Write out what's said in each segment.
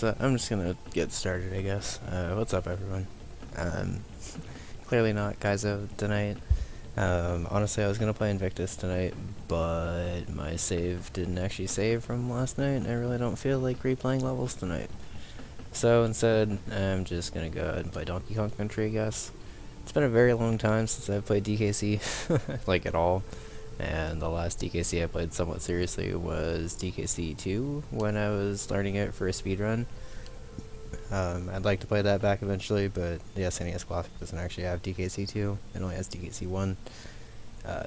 So I'm just gonna get started, I guess. What's up, everyone? Clearly not Kaizo tonight. Honestly, I was gonna play Invictus tonight, but my save didn't actually save from last night, and I really don't feel like replaying levels tonight. So instead, I'm just gonna go ahead and play Donkey Kong Country, I guess. It's been a very long time since I've played DKC, like at all. And the last DKC I played somewhat seriously was DKC 2 when I was learning it for a speedrun. I'd like to play that back eventually, but the SNES Classic doesn't actually have DKC 2. It only has DKC 1.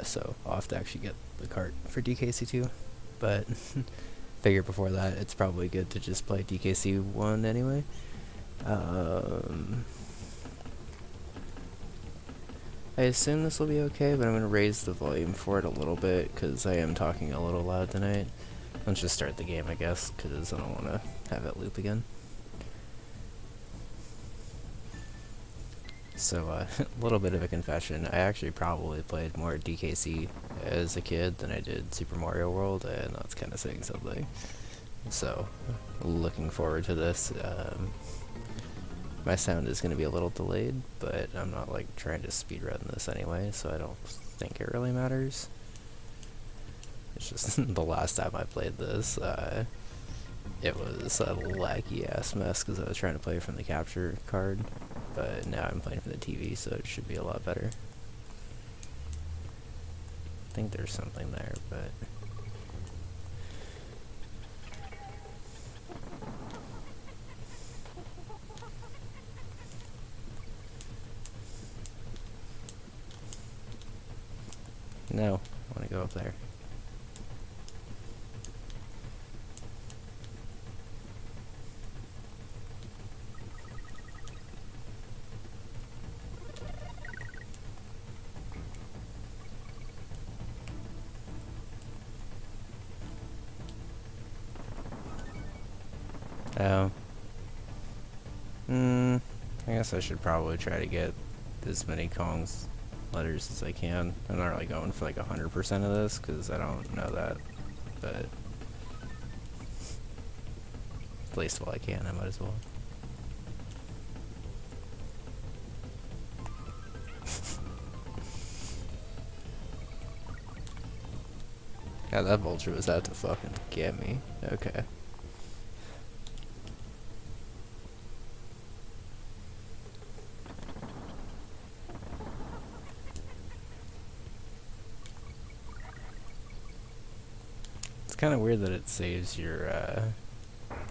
So I'll have to actually get the cart for DKC 2. But figure before that, it's probably good to just play DKC 1 anyway. I assume this will be okay, but I'm going to raise the volume for it a little bit, because I am talking a little loud tonight. Let's just start the game, I guess, because I don't want to have it loop again. So, a little bit of a confession. I actually probably played more DKC as a kid than I did Super Mario World, and that's kind of saying something. So, looking forward to this. My sound is going to be a little delayed, but I'm not like trying to speedrun this anyway, so I don't think it really matters. It's just the last time I played this, it was a laggy ass mess because I was trying to play from the capture card, but now I'm playing from the TV, so it should be a lot better. I think there's something there, but no, I want to go up there. Oh. I guess I should probably try to get as many Kong's letters as I can. I'm not really going for like 100% of this, because I don't know that, but at least while I can, I might as well. God, that vulture was out to fucking get me. Okay. It's kind of weird that it saves your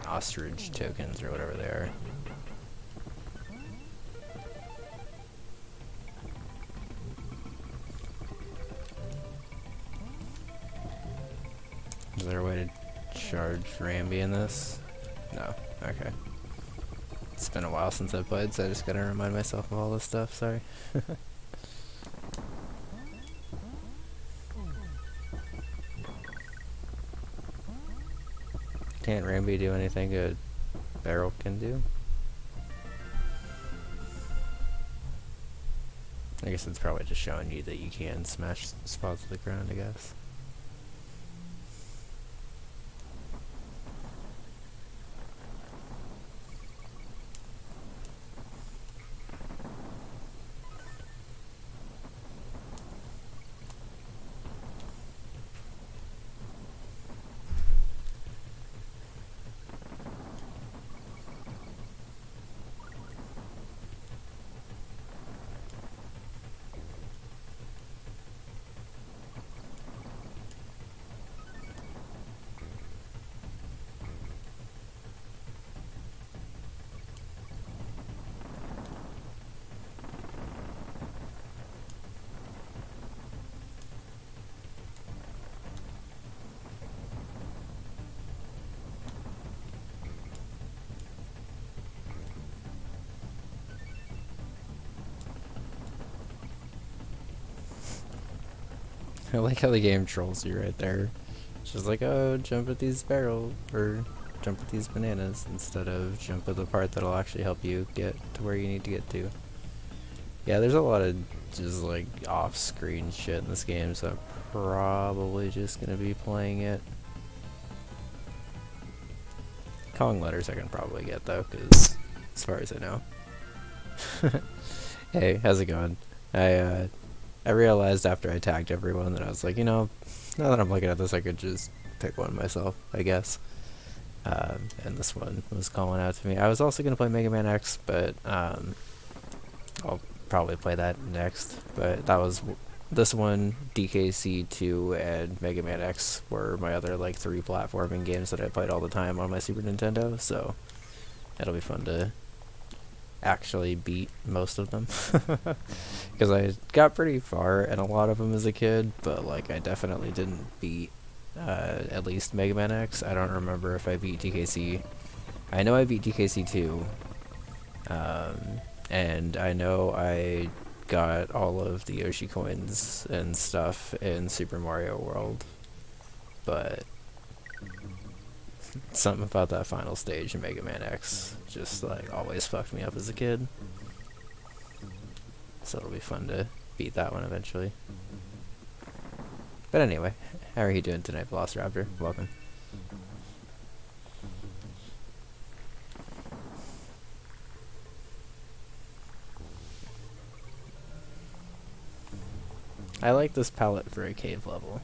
ostrich tokens or whatever they are. Is there a way to charge Rambi in this? No. Okay. It's been a while since I played, so I just gotta remind myself of all this stuff, sorry. Can't Rambi do anything a barrel can do? I guess it's probably just showing you that you can smash spots to the ground, I guess. I like how the game trolls you right there. It's just like, oh, jump at these barrels, or jump at these bananas, instead of jump at the part that'll actually help you get to where you need to get to. Yeah, there's a lot of just like off-screen shit in this game, so I'm probably just gonna be playing it Kong letters I can probably get though, because as far as I know. Hey, how's it going? I realized after I tagged everyone that I was like, you know, now that I'm looking at this, I could just pick one myself, I guess. And this one was calling out to me. I was also gonna play Mega Man X, but I'll probably play that next. But that was this one, DKC 2, and Mega Man X were my other like 3 platforming games that I played all the time on my Super Nintendo. So it'll be fun to actually beat most of them, because I got pretty far in a lot of them as a kid, but like I definitely didn't beat at least Mega Man X. I don't remember if I beat DKC. I know I beat DKC 2, and I know I got all of the Yoshi coins and stuff in Super Mario World, but something about that final stage in Mega Man X just like always fucked me up as a kid. So it'll be fun to beat that one eventually. But anyway, how are you doing tonight, Velociraptor? Welcome. I like this palette for a cave level.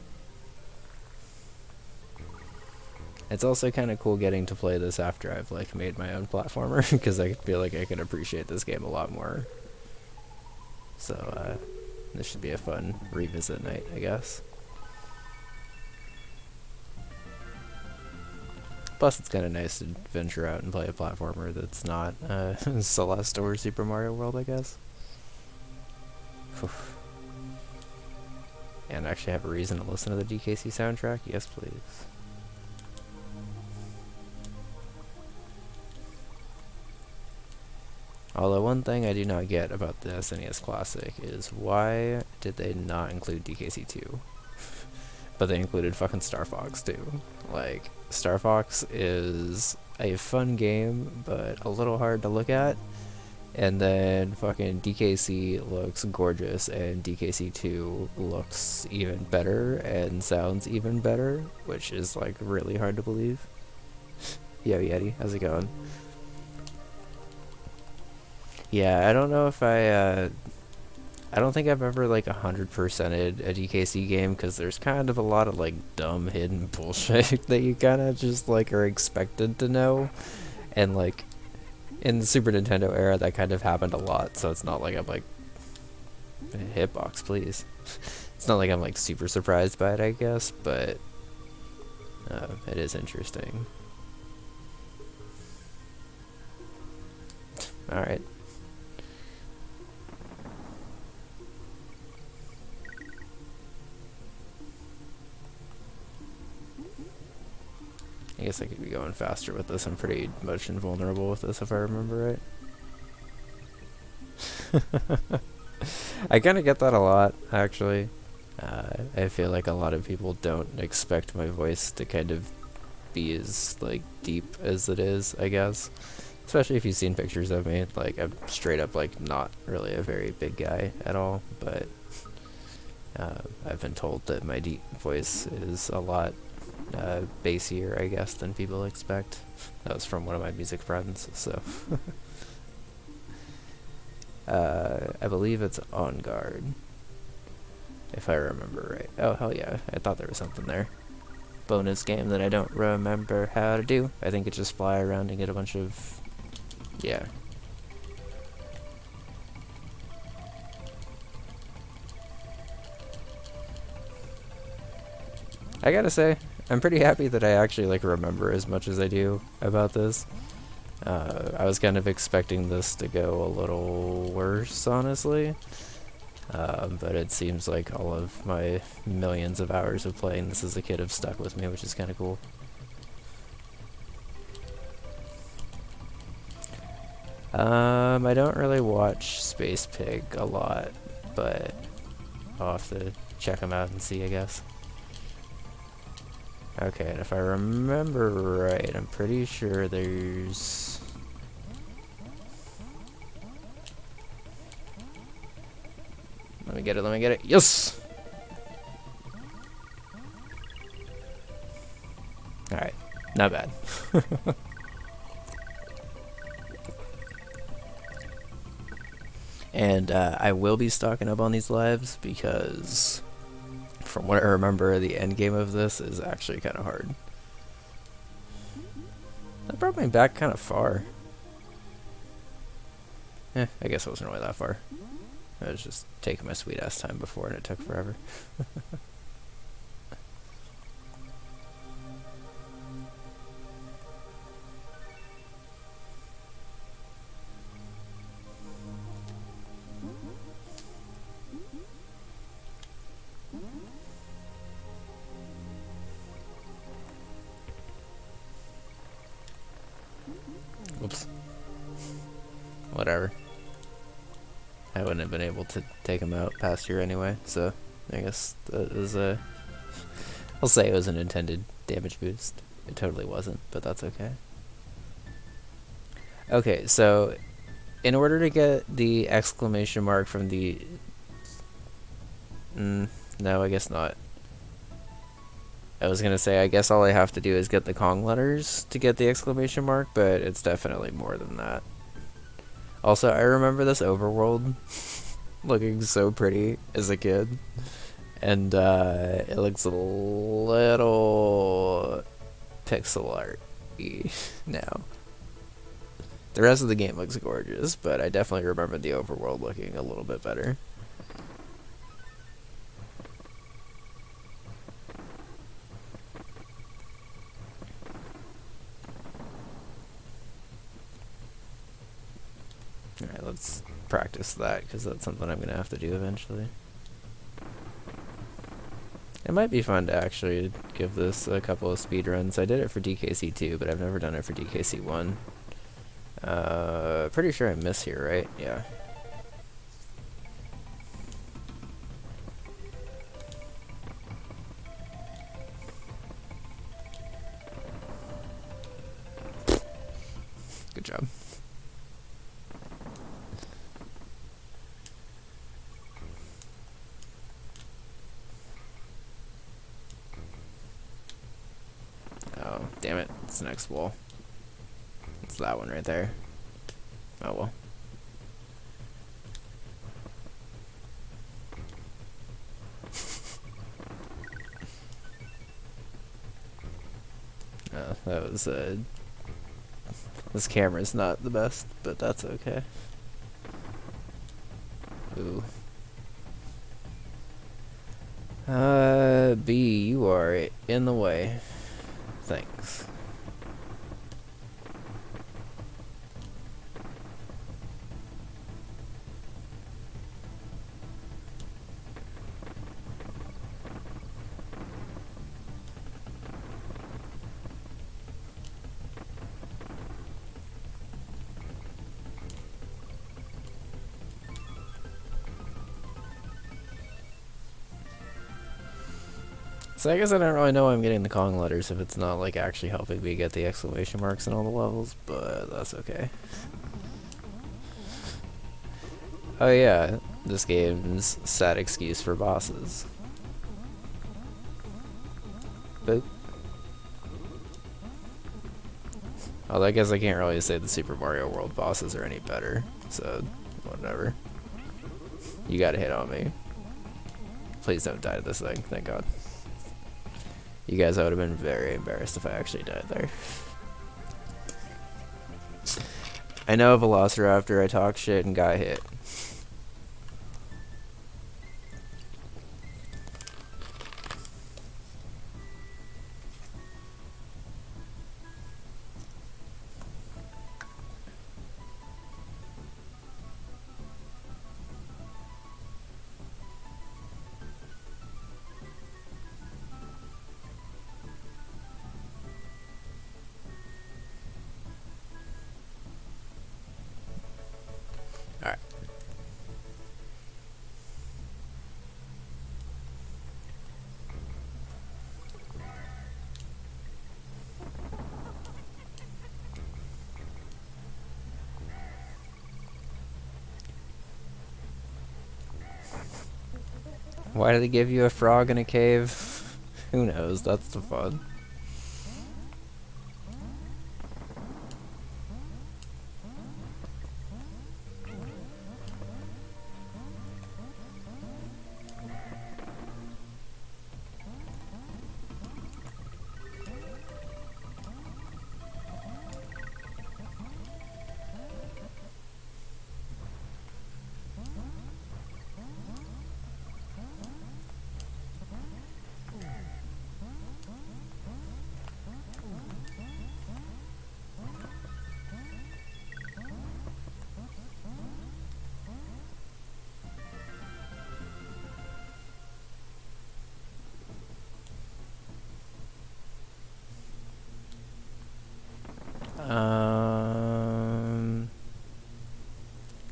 It's also kind of cool getting to play this after I've like made my own platformer, because I feel like I can appreciate this game a lot more. So this should be a fun revisit night, I guess. Plus it's kind of nice to venture out and play a platformer that's not Celeste or Super Mario World, I guess. And actually have a reason to listen to the DKC soundtrack? Yes, please. Although one thing I do not get about the SNES Classic is why did they not include DKC 2? But they included fucking Star Fox too. Like, Star Fox is a fun game, but a little hard to look at. And then fucking DKC looks gorgeous, and DKC 2 looks even better and sounds even better, which is like really hard to believe. Yo Yeti, how's it going? Yeah, I don't know if I don't think I've ever like 100%ed a DKC game, because there's kind of a lot of like dumb hidden bullshit that you kind of just like are expected to know, and like in the Super Nintendo era that kind of happened a lot, so it's not like I'm like, hitbox please. It's not like I'm like super surprised by it, I guess, but it is interesting. Alright. I guess I could be going faster with this. I'm pretty motion vulnerable with this, if I remember right. I kind of get that a lot, actually. I feel like a lot of people don't expect my voice to kind of be as, like, deep as it is, I guess. Especially if you've seen pictures of me. Like, I'm straight up, like, not really a very big guy at all, but I've been told that my deep voice is a lot bassier, I guess, than people expect. That was from one of my music friends, so. I believe it's On Guard, if I remember right. Oh, hell yeah, I thought there was something there. Bonus game that I don't remember how to do. I think it's just fly around and get a bunch of... yeah. I gotta say, I'm pretty happy that I actually like remember as much as I do about this. I was kind of expecting this to go a little worse, honestly. But it seems like all of my millions of hours of playing this as a kid have stuck with me, which is kind of cool. I don't really watch Space Pig a lot, but I'll have to check him out and see, I guess. Okay, and if I remember right, I'm pretty sure there's... let me get it, yes! Alright, not bad. And I will be stocking up on these lives because, from what I remember, the end game of this is actually kind of hard. That brought me back kind of far. I guess it wasn't really that far. I was just taking my sweet ass time before and it took forever. Whoops. Whatever. I wouldn't have been able to take him out past here anyway, so I guess that is a... I'll say it was an intended damage boost. It totally wasn't, but that's okay. Okay, so in order to get the exclamation mark from the... no, I guess not. I was gonna say, I guess all I have to do is get the Kong letters to get the exclamation mark, but it's definitely more than that. Also, I remember this overworld looking so pretty as a kid, and it looks a little pixel art-y now. The rest of the game looks gorgeous, but I definitely remember the overworld looking a little bit better. Alright, let's practice that, because that's something I'm going to have to do eventually. It might be fun to actually give this a couple of speedruns. I did it for DKC 2, but I've never done it for DKC 1. Pretty sure I miss here, right? Yeah. Good job. Oh, damn it. It's the next wall. It's that one right there. Oh well. That was, this camera's not the best, but that's okay. Ooh. B, you are in the way. Thanks. So I guess I don't really know why I'm getting the Kong letters if it's not like actually helping me get the exclamation marks in all the levels, but that's okay. Oh yeah, this game's sad excuse for bosses. Boop. Although I guess I can't really say the Super Mario World bosses are any better, so whatever. You gotta hit on me. Please don't die to this thing, thank God. You guys, I would have been very embarrassed if I actually died there. I know a Velociraptor, I talked shit and got hit. Alright. Why do they give you a frog in a cave? Who knows, that's the fun.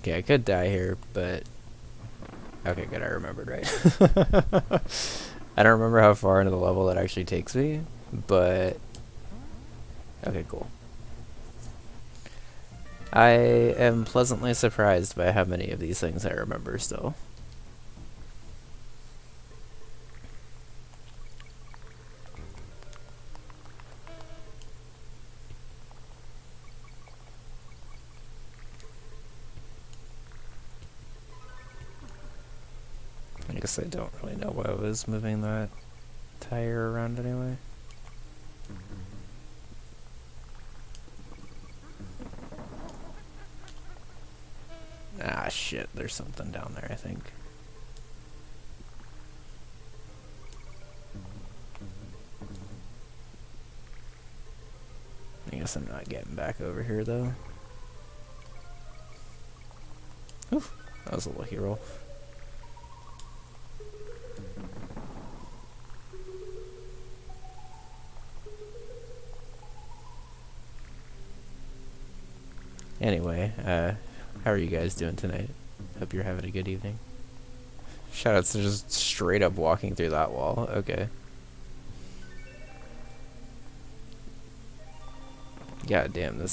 Okay, I could die here, but... Okay, good, I remembered right. I don't remember how far into the level that actually takes me, but... Okay, cool. I am pleasantly surprised by how many of these things I remember still. I guess I don't really know why I was moving that tire around anyway. Ah, shit, there's something down there, I think. I guess I'm not getting back over here, though. Oof, that was a lucky roll. Anyway, how are you guys doing tonight? Hope you're having a good evening. Shoutouts to just straight up walking through that wall. Okay. God damn,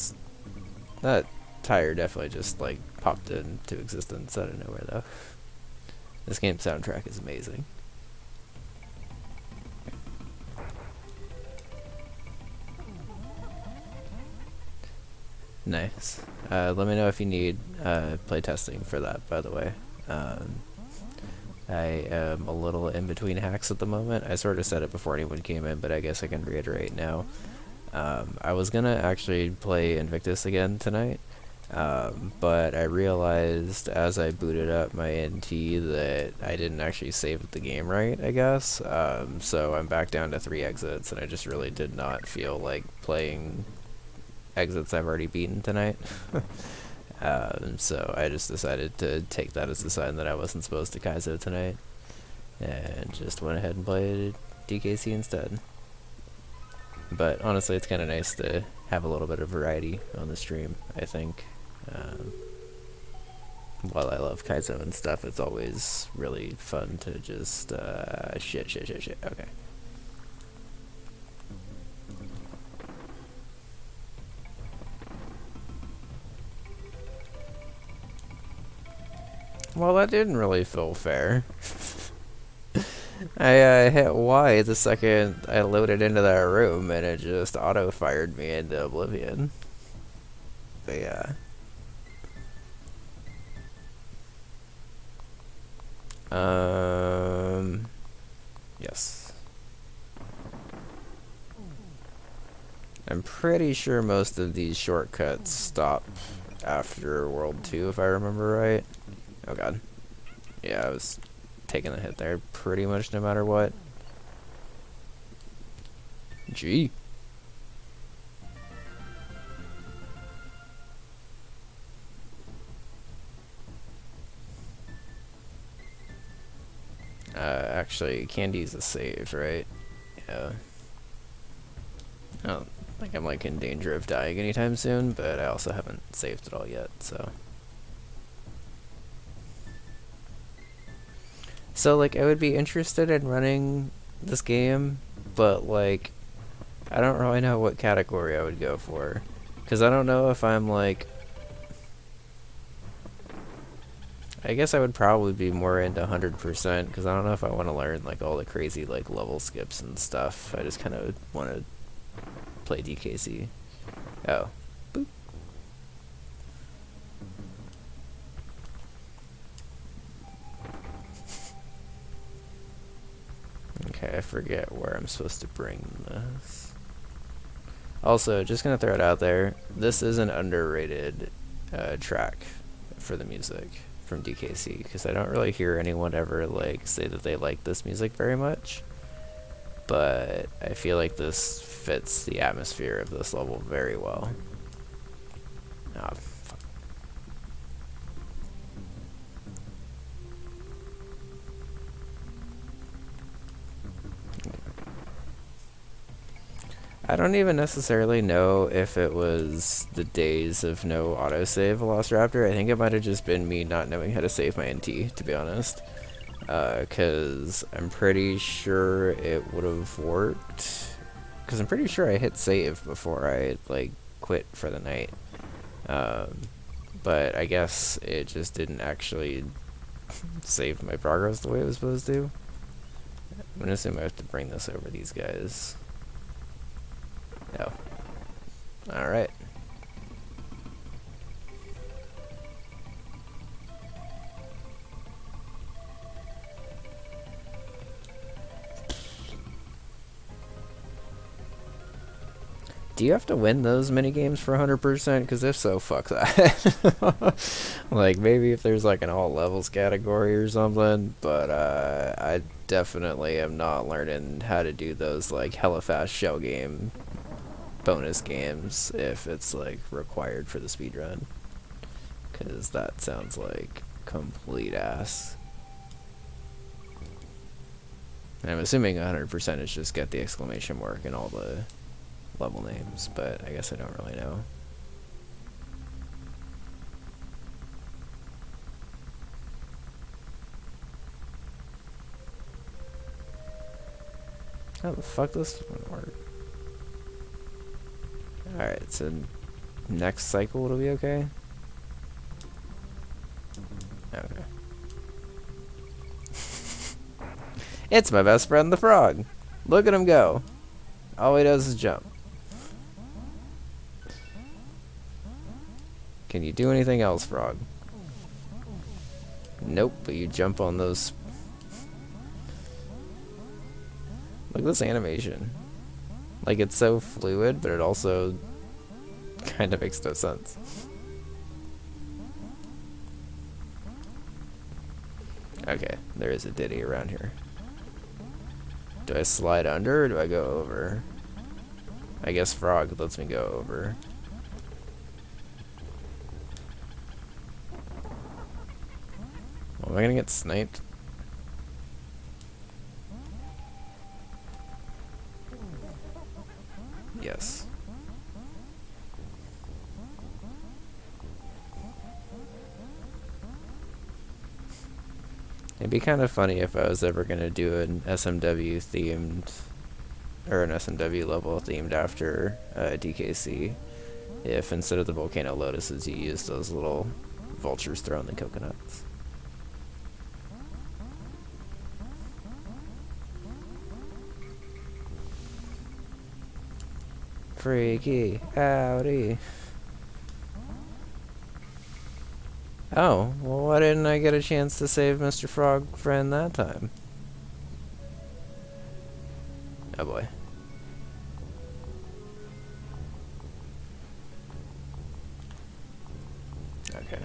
that tire definitely just like popped into existence out of nowhere though. This game's soundtrack is amazing. Nice. Let me know if you need playtesting for that, by the way. I am a little in between hacks at the moment. I sort of said it before anyone came in, but I guess I can reiterate now. I was gonna actually play Invictus again tonight, but I realized as I booted up my NT that I didn't actually save the game right, I guess. So I'm back down to 3 exits, and I just really did not feel like playing exits I've already beaten tonight. So I just decided to take that as a sign that I wasn't supposed to Kaizo tonight, and just went ahead and played DKC instead. But honestly, it's kind of nice to have a little bit of variety on the stream, I think. While I love Kaizo and stuff, it's always really fun to just, shit, okay. Well, that didn't really feel fair. I hit Y the second I loaded into that room, and it just auto-fired me into oblivion. But yeah. Yes. I'm pretty sure most of these shortcuts stop after World 2, if I remember right. Oh god. Yeah, I was taking the hit there pretty much no matter what. Gee. Actually, Candy's a save, right? Yeah. I don't think I'm like in danger of dying anytime soon, but I also haven't saved it all yet, so. So, like, I would be interested in running this game, but, like, I don't really know what category I would go for. Because I don't know if I'm, like... I guess I would probably be more into 100%, because I don't know if I want to learn, like, all the crazy, like, level skips and stuff. I just kind of want to play DKC. Oh. Boop. Okay, I forget where I'm supposed to bring this. Also, just gonna throw it out there, this is an underrated track for the music from DKC, because I don't really hear anyone ever like say that they like this music very much, but I feel like this fits the atmosphere of this level very well. Ah, fuck. I don't even necessarily know if it was the days of no autosave Velociraptor. I think it might have just been me not knowing how to save my NT, to be honest. Because I'm pretty sure it would have worked. Because I'm pretty sure I hit save before I, like, quit for the night. But I guess it just didn't actually save my progress the way it was supposed to. I'm gonna assume I have to bring this over these guys. Oh. Alright. Do you have to win those minigames for 100%? Because if so, fuck that. Like, maybe if there's like an all levels category or something, but I definitely am not learning how to do those like hella fast shell game bonus games if it's like required for the speedrun. Because that sounds like complete ass. And I'm assuming 100% is just get the exclamation mark and all the level names, but I guess I don't really know. How the fuck this one work? Alright, so next cycle it'll be okay? Okay. It's my best friend the frog! Look at him go! All he does is jump. Can you do anything else, frog? Nope, but you jump on those. Look at this animation. Like, it's so fluid, but it also kind of makes no sense. Okay, there is a ditty around here. Do I slide under or do I go over? I guess frog lets me go over. Well, am I gonna get sniped? Yes. It'd be kind of funny if I was ever gonna do an SMW themed, or an SMW level themed after DKC, if instead of the volcano lotuses you use those little vultures throwing the coconuts. Freaky howdy. Oh, well, why didn't I get a chance to save Mr. Frog Friend that time? Oh boy. Okay.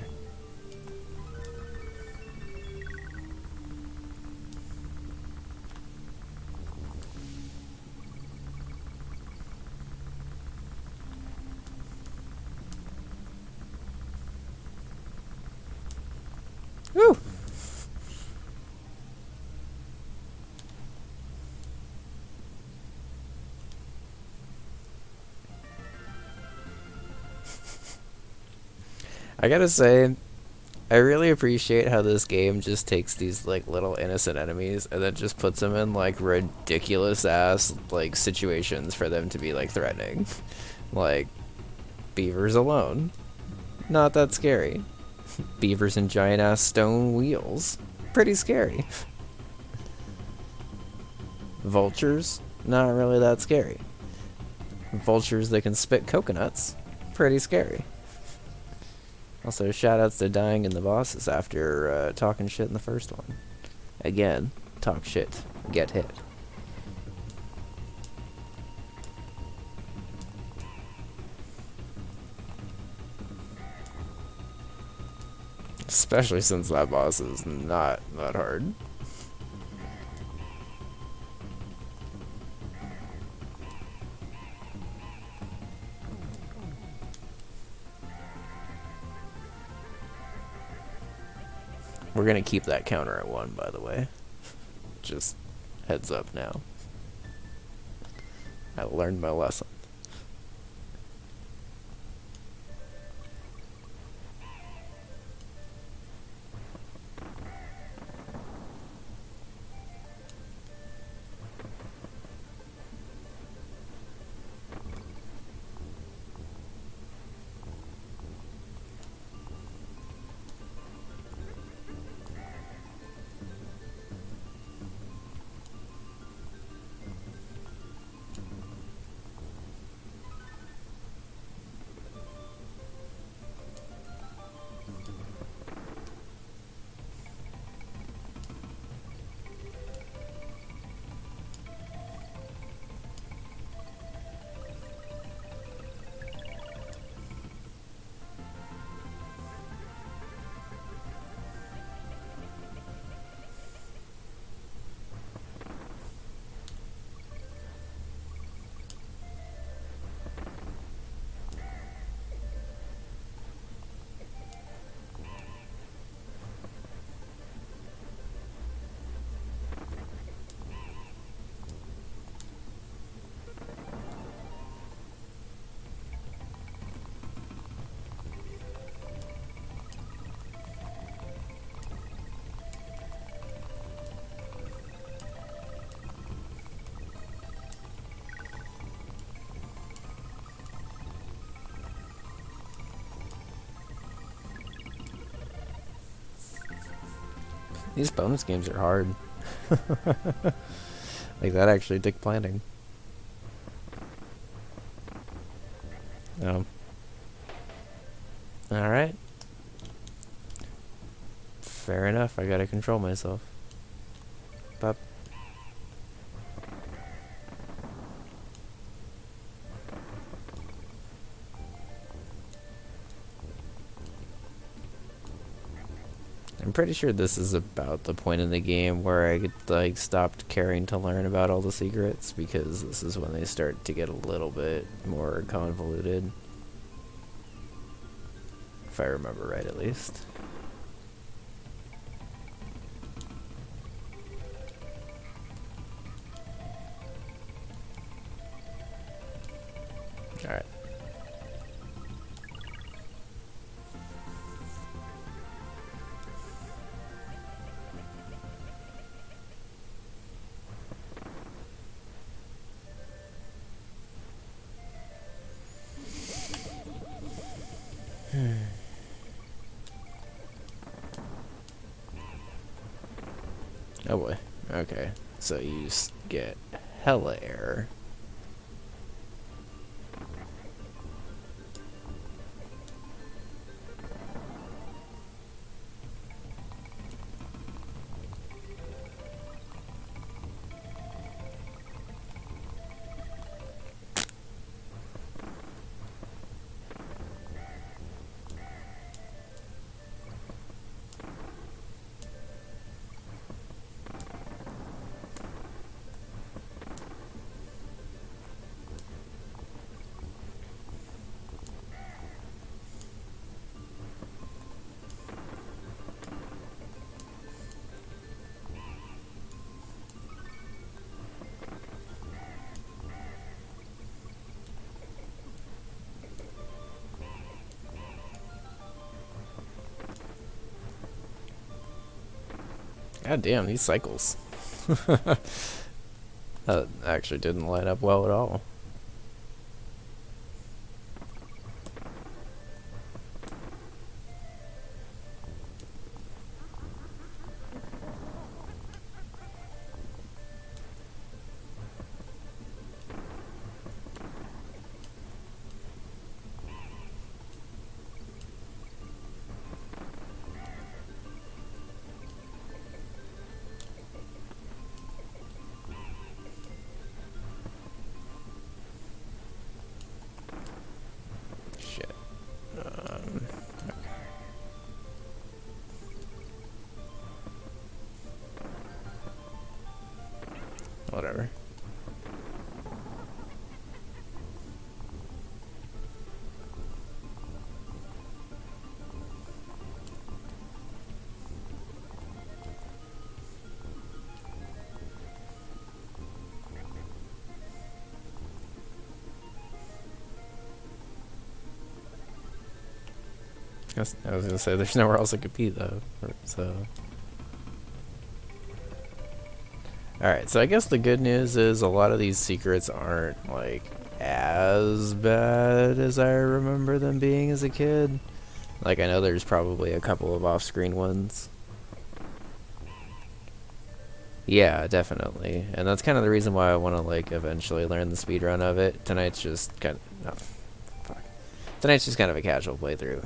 Woo! I gotta say, I really appreciate how this game just takes these like little innocent enemies and then just puts them in like ridiculous ass like situations for them to be like threatening. Like beavers alone. Not that scary. Beavers and giant ass stone wheels. Pretty scary. Vultures, not really that scary. Vultures that can spit coconuts, pretty scary. Also, shoutouts to dying in the bosses after talking shit in the first one. Again, talk shit, get hit. Especially since that boss is not that hard. We're gonna keep that counter at 1, by the way. Just heads up now. I learned my lesson. These bonus games are hard. Like, that actually took planning. Alright. Fair enough, I gotta control myself. But I'm pretty sure this is about the point in the game where I like stopped caring to learn about all the secrets, because this is when they start to get a little bit more convoluted. If I remember right, at least. Alright. Oh boy. Okay. So you get hella error. God damn, these cycles. That actually didn't line up well at all. Shit. Okay. Whatever. I was gonna say, there's nowhere else I could be, though. So. Alright, so I guess the good news is a lot of these secrets aren't, like, as bad as I remember them being as a kid. Like, I know there's probably a couple of off-screen ones. Yeah, definitely. And that's kind of the reason why I want to, like, eventually learn the speedrun of it. Tonight's just kind of... Oh, fuck. Tonight's just kind of a casual playthrough.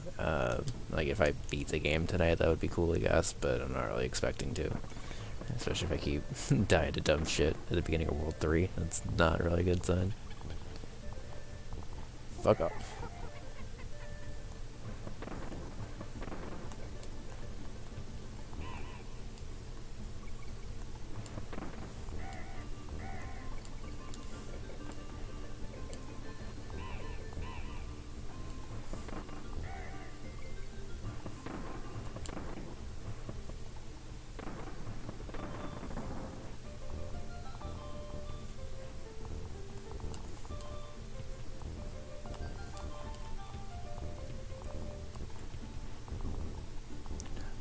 Like, if I beat the game tonight, that would be cool, I guess, but I'm not really expecting to. Especially if I keep dying to dumb shit at the beginning of World 3. That's not really a good sign. Fuck off.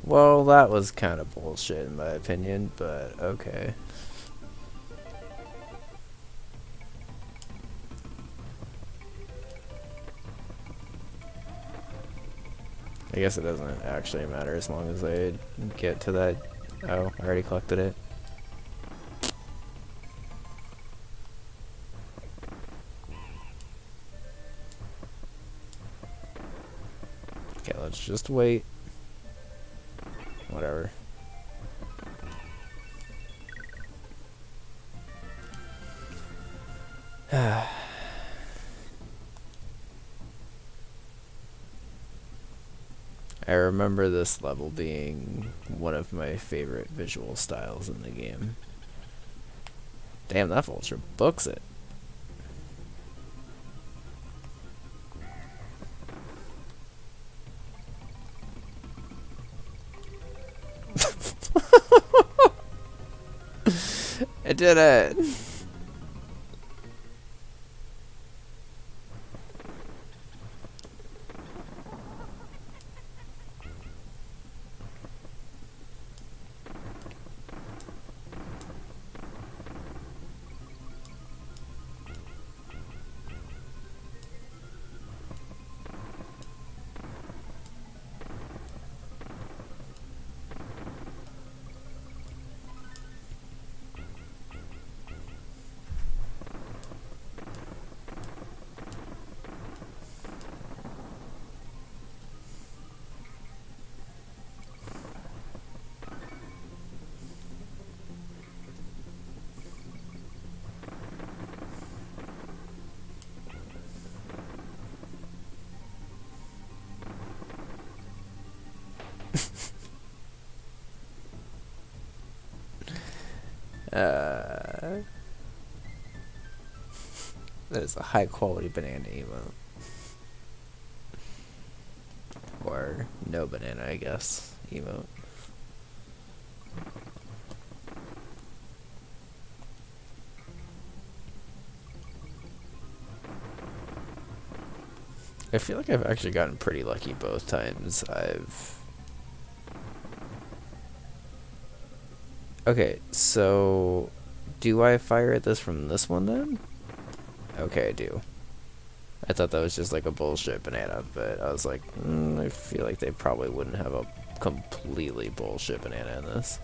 Well, that was kind of bullshit in my opinion, but okay. I guess it doesn't actually matter as long as I get to that Oh, I already collected it. Okay, let's just wait. Whatever. I remember this level being one of my favorite visual styles in the game. Damn, that vulture books it. I did it! That is a high quality banana emote. Or no banana, I guess, emote. I feel like I've actually gotten pretty lucky both times Okay, so do I fire at this from this one then? Okay, I do. I thought that was just like a bullshit banana, but I was like, I feel like they probably wouldn't have a completely bullshit banana in this.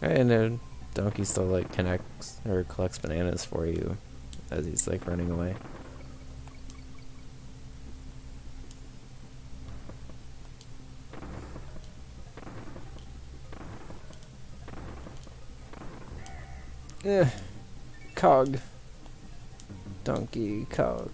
I know Donkey still like connects or collects bananas for you as he's like running away. Eh, cog. Donkey cog.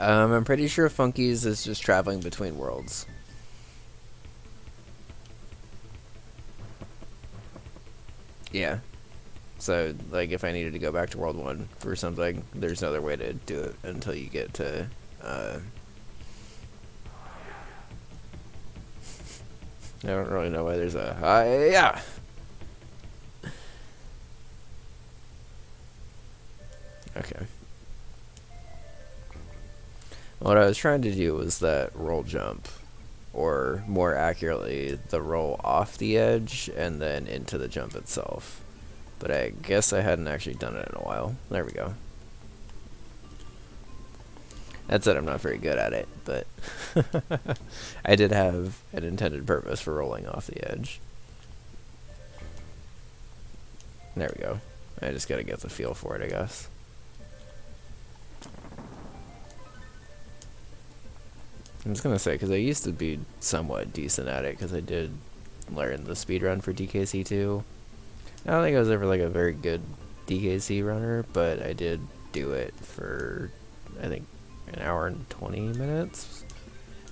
I'm pretty sure Funky's is just traveling between worlds. Yeah. So, like, if I needed to go back to World 1 for something, there's no other way to do it until you get to, I don't really know why there's a, yeah! Okay. What I was trying to do was that roll jump, or more accurately, the roll off the edge and then into the jump itself. But I guess I hadn't actually done it in a while. There we go. That said, I'm not very good at it, but I did have an intended purpose for rolling off the edge. There we go. I just gotta get the feel for it, I guess. I was gonna say, because I used to be somewhat decent at it, because I did learn the speedrun for DKC2. I don't think I was ever like a very good DKC runner, but I did do it for, I think, an hour and 20 minutes.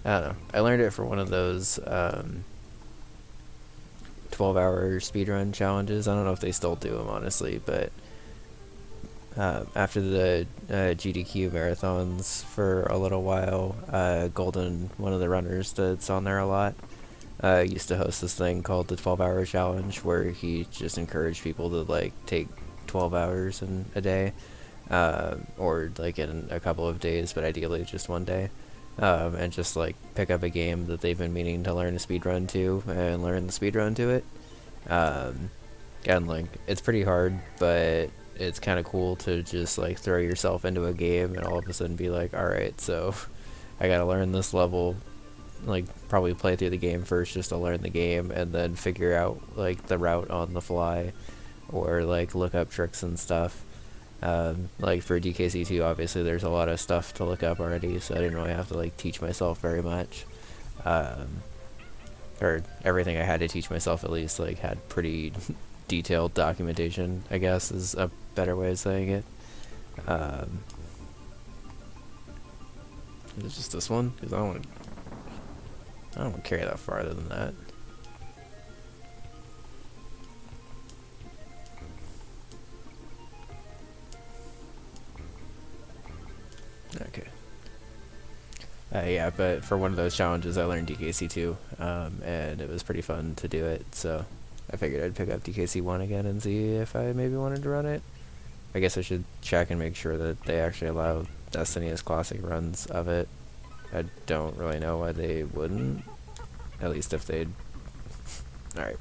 I don't know. I learned it for one of those 12-hour speedrun challenges. I don't know if they still do them, honestly, but after the GDQ marathons for a little while, Golden, one of the runners that's on there a lot, used to host this thing called the 12-hour challenge, where he just encouraged people to like take 12 hours in a day, or like in a couple of days, but ideally just one day, and just like pick up a game that they've been meaning to learn a speedrun to and learn the speedrun to it. And like it's pretty hard, but it's kind of cool to just like throw yourself into a game and all of a sudden be like, alright, so I gotta learn this level, like probably play through the game first just to learn the game, and then figure out like the route on the fly, or like look up tricks and stuff. Like for DKC2, obviously there's a lot of stuff to look up already, so I didn't really have to like teach myself very much. Or everything I had to teach myself at least like had pretty detailed documentation, I guess is a better way of saying it. Is it just this one? Because I don't want to carry that farther than that. Okay. Yeah, but for one of those challenges I learned DKC2, and it was pretty fun to do it, so I figured I'd pick up DKC1 again and see if I maybe wanted to run it. I guess I should check and make sure that they actually allow Destiny as classic runs of it. I don't really know why they wouldn't, at least if they'd... Alright.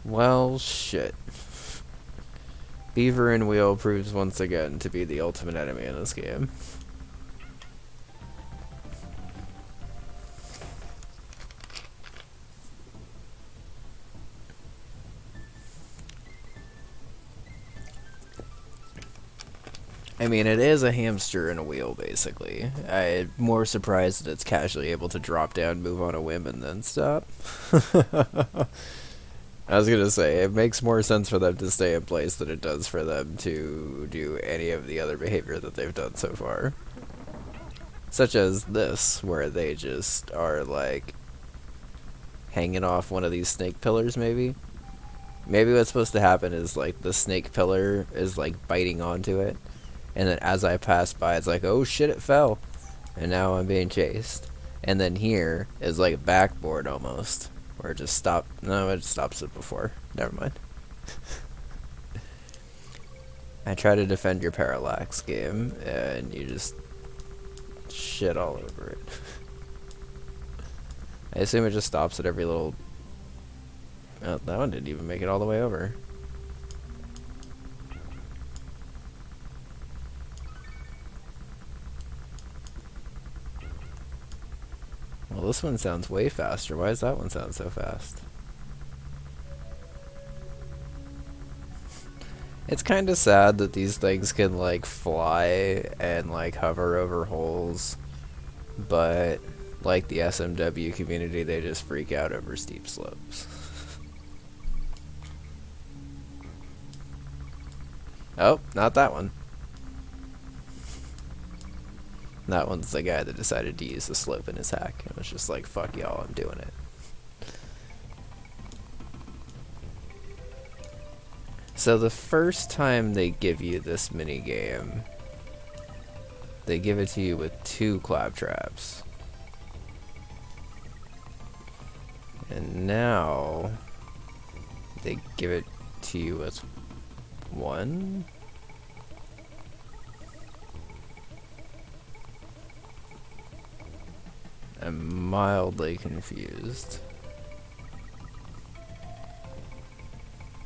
Well, shit. Beaver and Wheel proves once again to be the ultimate enemy in this game. I mean, it is a hamster in a wheel, basically. I'm more surprised that it's casually able to drop down, move on a whim, and then stop. I was gonna say, it makes more sense for them to stay in place than it does for them to do any of the other behavior that they've done so far. Such as this, where they just are, like, hanging off one of these snake pillars, maybe? Maybe what's supposed to happen is, like, the snake pillar is, like, biting onto it, and then as I pass by, it's like, oh shit, it fell, and now I'm being chased. And then here is, like, a backboard, almost. Or just stop. No, it stops it before. Never mind. I try to defend your parallax game, and you just shit all over it. I assume it just stops at every little... Oh, that one didn't even make it all the way over. Well, this one sounds way faster. Why does that one sound so fast? It's kind of sad that these things can, like, fly and, like, hover over holes, but, like the SMW community, they just freak out over steep slopes. Oh, not that one. That one's the guy that decided to use the slope in his hack and was just like, fuck y'all, I'm doing it. So the first time they give you this mini game, they give it to you with 2 claptraps. And now they give it to you with 1? I'm mildly confused.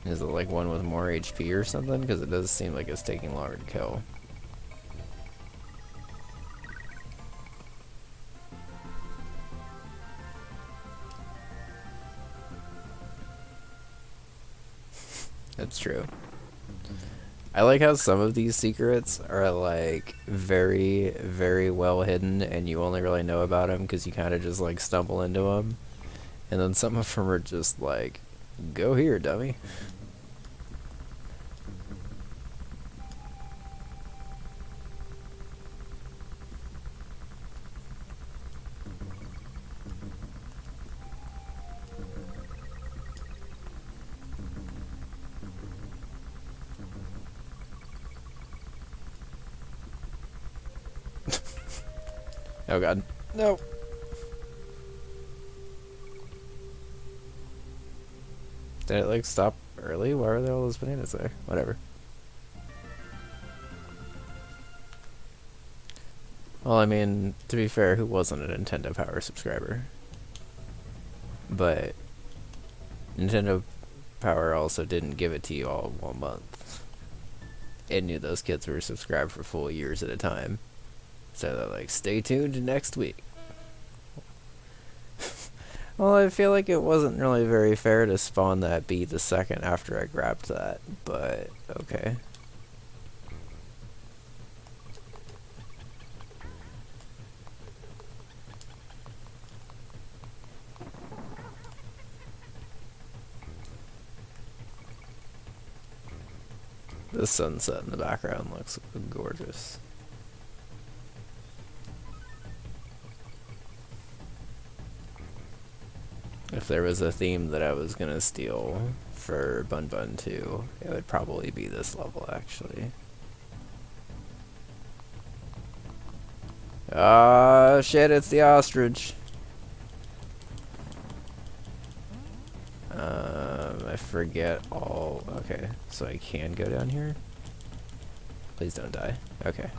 Is it like one with more HP or something? Because it does seem like it's taking longer to kill. It's true. I like how some of these secrets are like very, very well hidden, and you only really know about them because you kind of just like stumble into them. And then some of them are just like, go here, dummy. Oh god. No. Did it like stop early? Why are there all those bananas there? Whatever. Well, I mean, to be fair, who wasn't a Nintendo Power subscriber? But Nintendo Power also didn't give it to you all in 1 month. It knew those kids were subscribed for full years at a time. So they're like, stay tuned next week. Well, I feel like it wasn't really very fair to spawn that bee the second after I grabbed that, but okay. The sunset in the background looks gorgeous. If there was a theme that I was gonna steal for Bun Bun 2, it would probably be this level, actually. Ah, shit, it's the ostrich. I forget all... Okay, so I can go down here? Please don't die. Okay.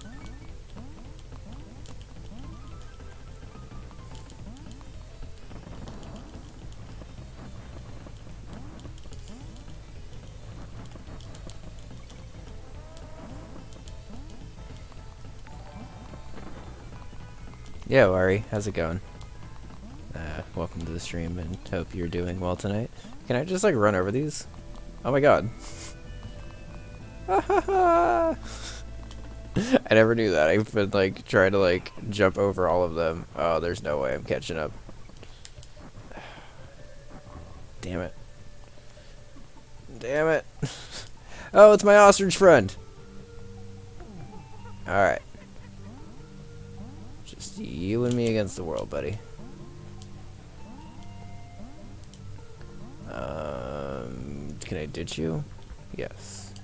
Yeah, Wari, how's it going? Welcome to the stream and hope you're doing well tonight. Can I just like run over these? Oh my god. I never knew that. I've been like trying to like jump over all of them. Oh, there's no way I'm catching up. Damn it. Damn it. Oh, it's my ostrich friend. Alright. Just you and me against the world, buddy. Can I ditch you? Yes.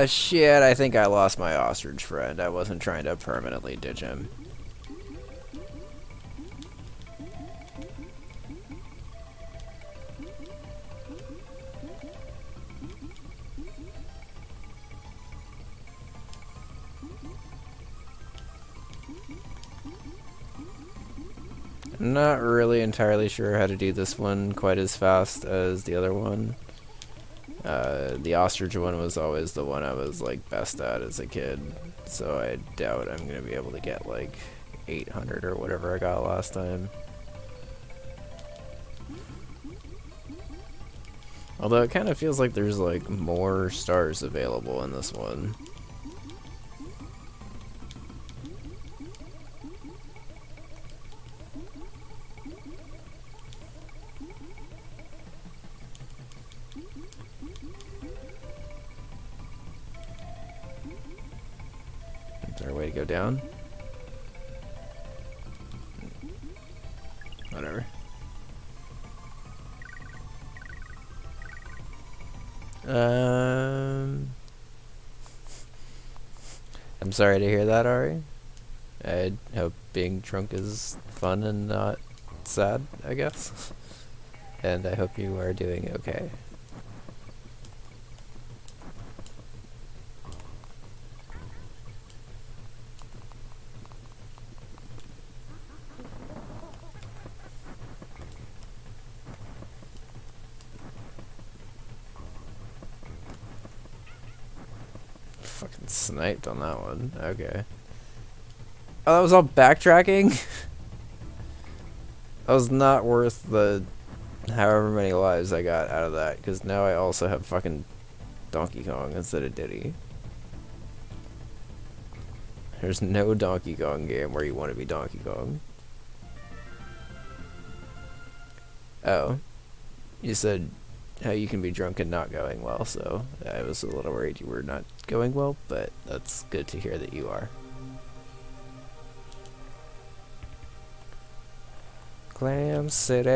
Shit, I think I lost my ostrich friend. I wasn't trying to permanently ditch him. I'm not really entirely sure how to do this one quite as fast as the other one. The ostrich one was always the one I was like best at as a kid, so I doubt I'm gonna be able to get like 800 or whatever I got last time. Although it kind of feels like there's like more stars available in this one. Is there a way to go down? Whatever. I'm sorry to hear that, Ari. I hope being drunk is fun and not sad, I guess. And I hope you are doing okay. Fucking sniped on that one. Okay. Oh, that was all backtracking? That was not worth the however many lives I got out of that, because now I also have fucking Donkey Kong instead of Diddy. There's no Donkey Kong game where you want to be Donkey Kong. Oh. You said how you can be drunk and not going well, so I was a little worried you were not going well, but that's good to hear that you are. Clam City!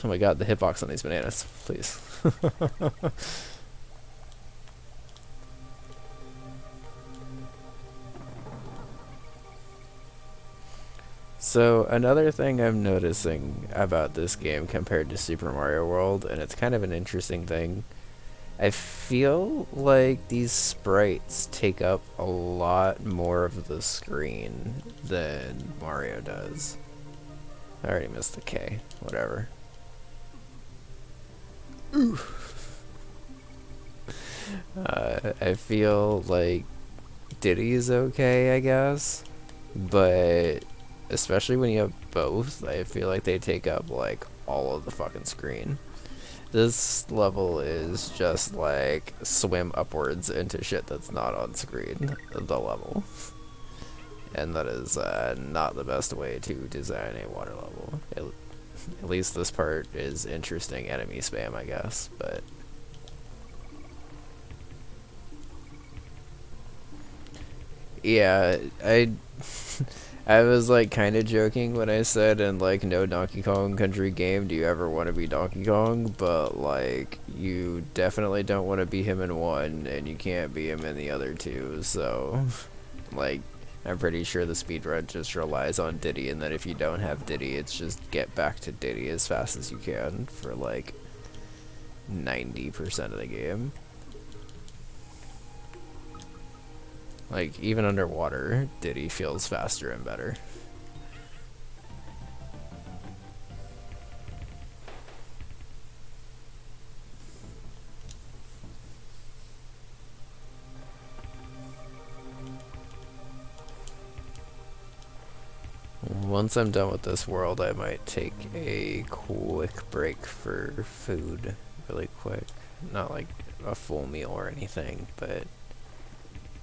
Oh my god, the hitbox on these bananas, please. So, another thing I'm noticing about this game compared to Super Mario World, and it's kind of an interesting thing, I feel like these sprites take up a lot more of the screen than Mario does. I already missed the K, whatever. Ooh. I feel like Diddy is okay, I guess, but especially when you have both, I feel like they take up like all of the fucking screen. This level is just like swim upwards into shit that's not on screen, the level. And that is not the best way to design a water level. At least this part is interesting enemy spam, I guess, but... Yeah, I was like kind of joking when I said in like no Donkey Kong Country game do you ever want to be Donkey Kong, but like you definitely don't want to be him in one and you can't be him in the other two, so like I'm pretty sure the speedrun just relies on Diddy, and that if you don't have Diddy it's just get back to Diddy as fast as you can for like 90% of the game. Like, even underwater, Diddy feels faster and better. Once I'm done with this world, I might take a quick break for food really quick. Not like a full meal or anything, but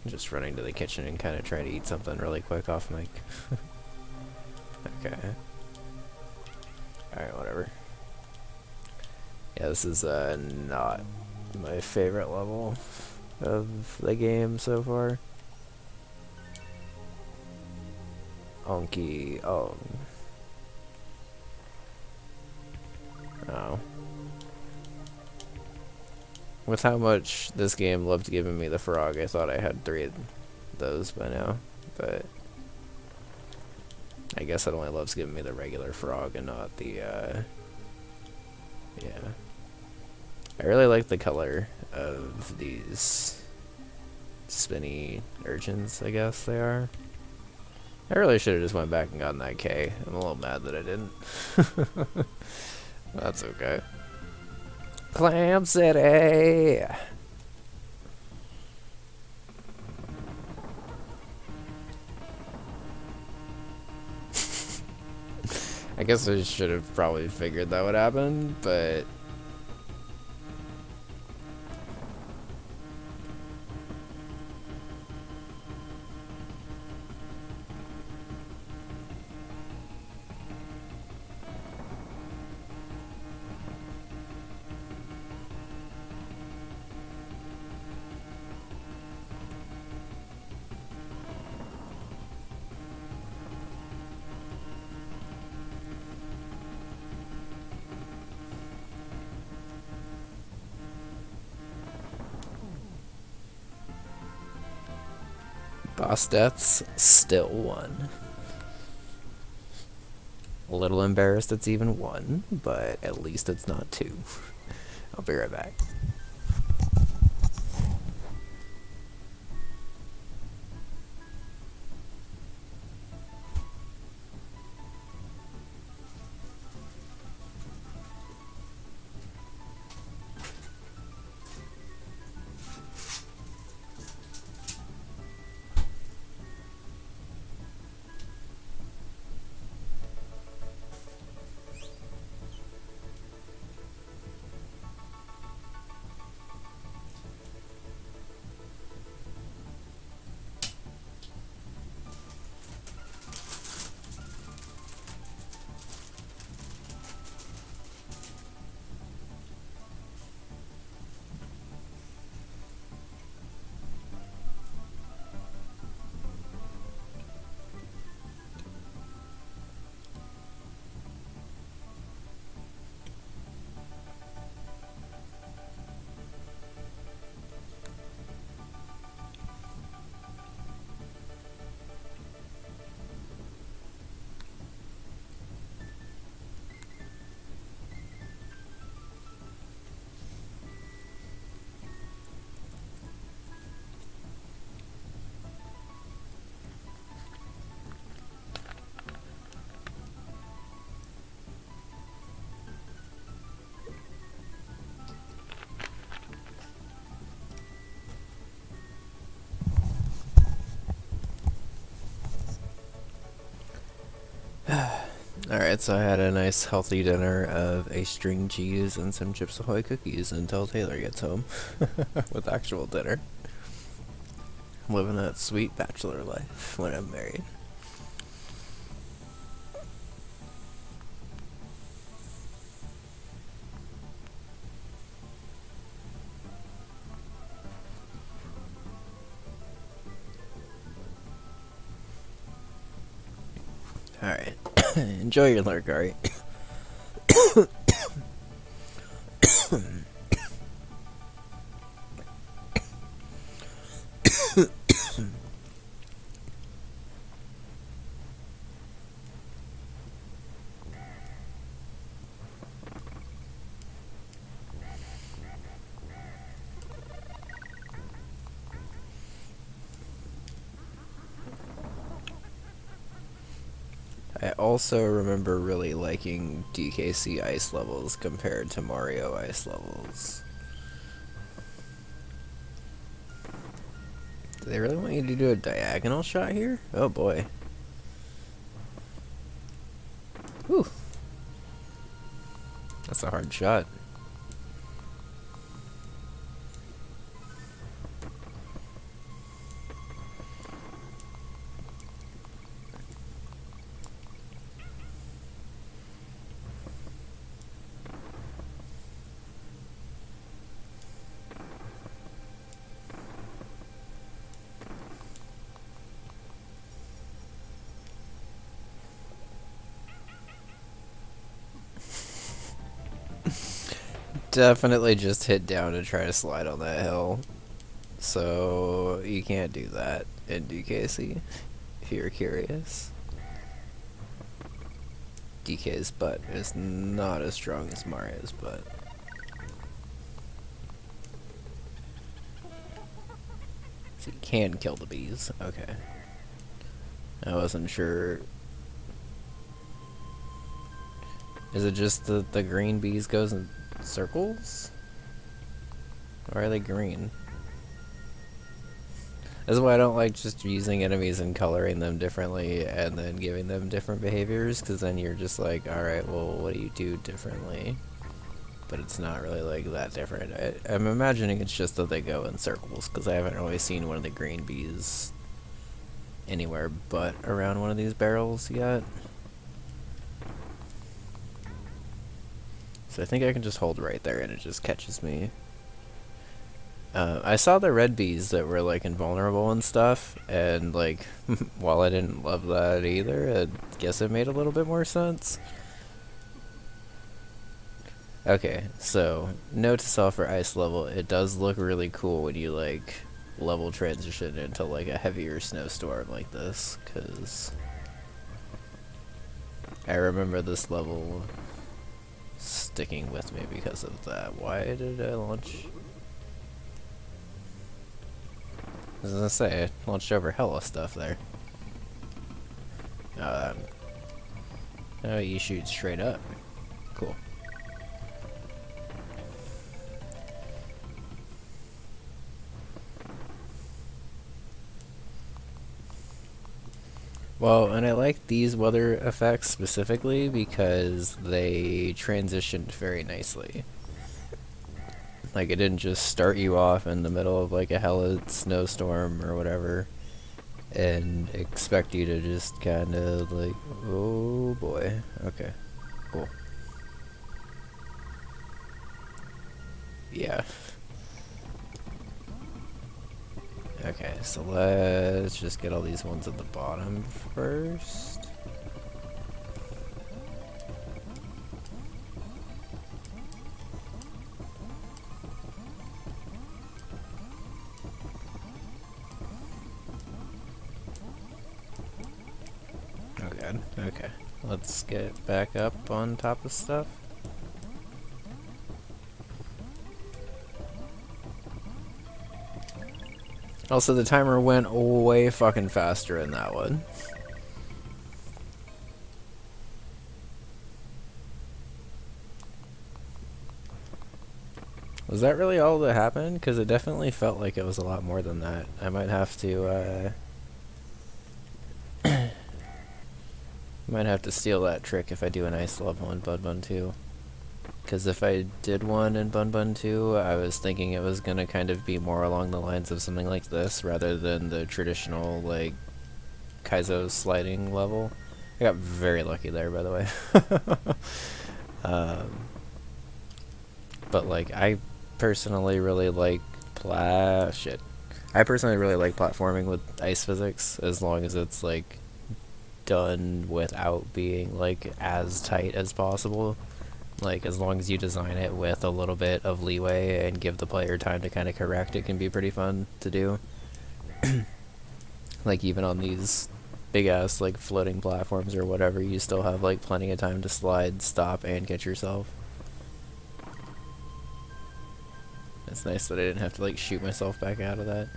just running to the kitchen and kind of trying to eat something really quick off mic. Okay. Alright, whatever. Yeah, this is not my favorite level of the game so far. Onky Ong. Oh. With how much this game loved giving me the frog, I thought I had 3 of those by now, but I guess it only loves giving me the regular frog and not the, yeah. I really like the color of these spinny urchins, I guess they are. I really should have just went back and gotten that K. I'm a little mad that I didn't. That's okay. Clam City! I guess I should have probably figured that would happen, but... Boss deaths, still 1. A little embarrassed it's even 1, but at least it's not 2. I'll be right back. Alright, so I had a nice healthy dinner of a string cheese and some Chips Ahoy cookies until Taylor gets home with actual dinner. I'm living that sweet bachelor life when I'm married. Alright, enjoy your lurk, alright? I also remember really liking DKC ice levels compared to Mario ice levels. Do they really want you to do a diagonal shot here? Oh boy. Whew. That's a hard shot. Definitely just hit down to try to slide on that hill. So you can't do that in DKC if you're curious. DK's butt is not as strong as Mario's butt. So you can kill the bees. Okay. I wasn't sure. Is it just the green bees goes in circles? Or are they green? That's why I don't like just using enemies and coloring them differently and then giving them different behaviors, because then you're just like, alright, well, what do you do differently? But it's not really like that different. I'm imagining it's just that they go in circles, because I haven't really seen one of the green bees anywhere but around one of these barrels yet. So I think I can just hold right there and it just catches me. I saw the red bees that were like invulnerable and stuff, and like, while I didn't love that either, I guess it made a little bit more sense. Okay, so note to self for ice level, it does look really cool when you like level transition into like a heavier snowstorm like this, because I remember this level sticking with me because of that. Why did I launch? I was gonna say, I launched over hella stuff there. Oh, you shoot straight up. Cool. Well, and I like these weather effects specifically because they transitioned very nicely. Like, it didn't just start you off in the middle of like a hella snowstorm or whatever and expect you to just kind of like, oh boy. Okay, cool. Yeah. Okay, so let's just get all these ones at the bottom first. Oh god, okay. Let's get back up on top of stuff. Also, the timer went way fucking faster in that one. Was that really all that happened? Because it definitely felt like it was a lot more than that. I might have to, Might have to steal that trick if I do an ice level in Bun Bun 2. Because if I did one in Bun Bun 2, I was thinking it was going to kind of be more along the lines of something like this, rather than the traditional, like, Kaizo sliding level. I got very lucky there, by the way. But, like, I personally really like I personally really like platforming with ice physics, as long as it's, like, done without being, like, as tight as possible. Like, as long as you design it with a little bit of leeway and give the player time to kind of correct, it can be pretty fun to do. Like, even on these big-ass, like, floating platforms or whatever, you still have, like, plenty of time to slide, stop, and catch yourself. It's nice that I didn't have to, like, shoot myself back out of that.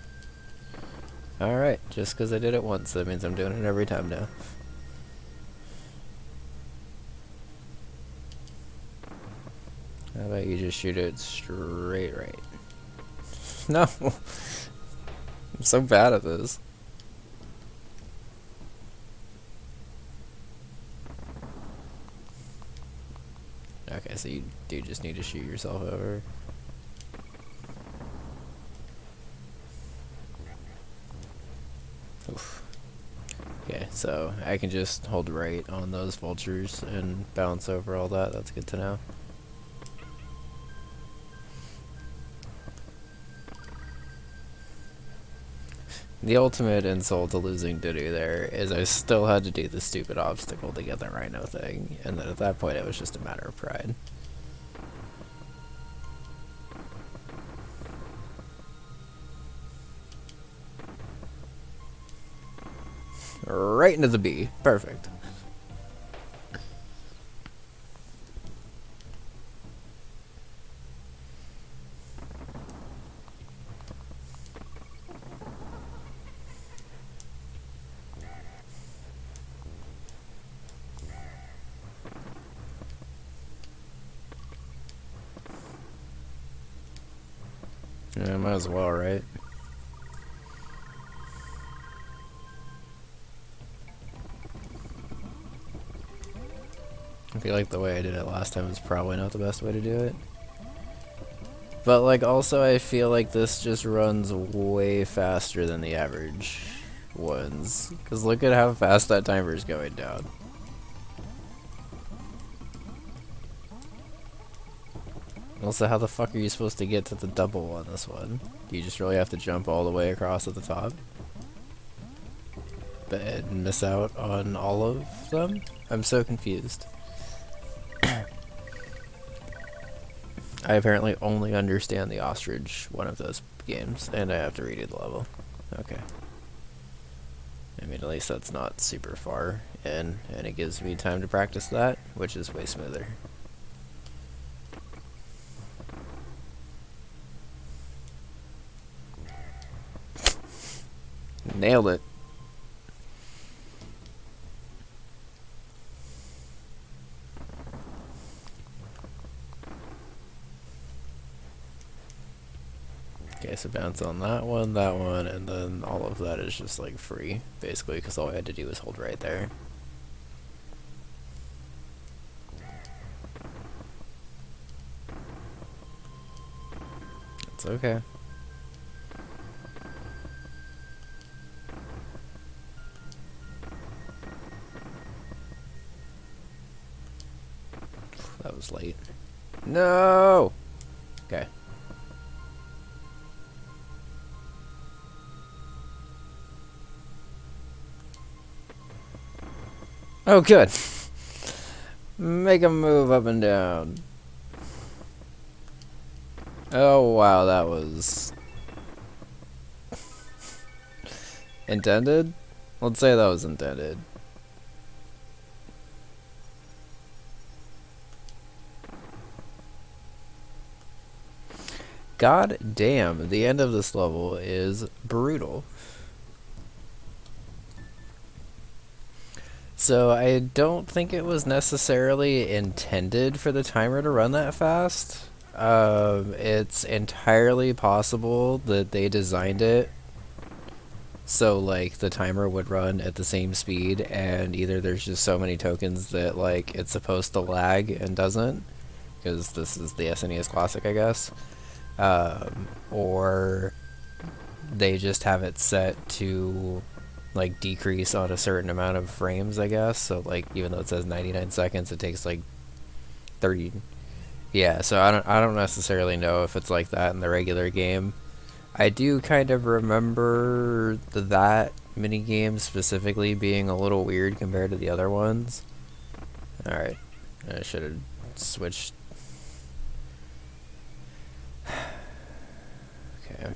Alright, just because I did it once, that means I'm doing it every time now. How about you just shoot it straight right? No! I'm so bad at this. Okay, so you do just need to shoot yourself over. Oof. Okay, so I can just hold right on those vultures and bounce over all that. That's good to know. The ultimate insult to losing Diddy there is I still had to do the stupid obstacle to get the rhino thing, and then at that point it was just a matter of pride. Right into the bee. Perfect. Yeah, might as well, right? I feel like the way I did it last time is probably not the best way to do it. But, like, also I feel like this just runs way faster than the average ones. Because look at how fast that timer is going down. Also, how the fuck are you supposed to get to the double on this one? Do you just really have to jump all the way across at the top? And miss out on all of them? I'm so confused. I apparently only understand the ostrich one of those games, and I have to redo the level. Okay. I mean, at least that's not super far in, and it gives me time to practice that, which is way smoother. Nailed it. Okay, so bounce on that one, and then all of that is just like free, basically, because all I had to do was hold right there. It's okay. That was late. No! Okay. Oh, good. Make him move up and down. Oh, wow, that was intended? Let's say that was intended. God damn, the end of this level is brutal. So I don't think it was necessarily intended for the timer to run that fast. It's entirely possible that they designed it So like the timer would run at the same speed, and either there's just so many tokens that like it's supposed to lag and doesn't, because this is the SNES Classic, I guess, or they just have it set to like decrease on a certain amount of frames, I guess. So like even though it says 99 seconds, it takes like 30. Yeah, so I don't necessarily know if it's like that in the regular game. I do kind of remember that mini game specifically being a little weird compared to the other ones. All right, I should have switched. Okay.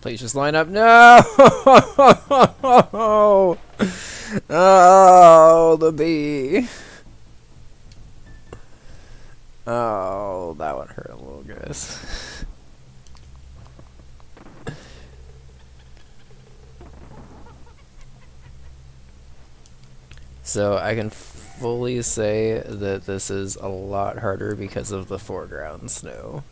Please just line up. No! Oh, the bee. Oh, that one hurt a little, guys. So I can fully say that this is a lot harder because of the foreground snow.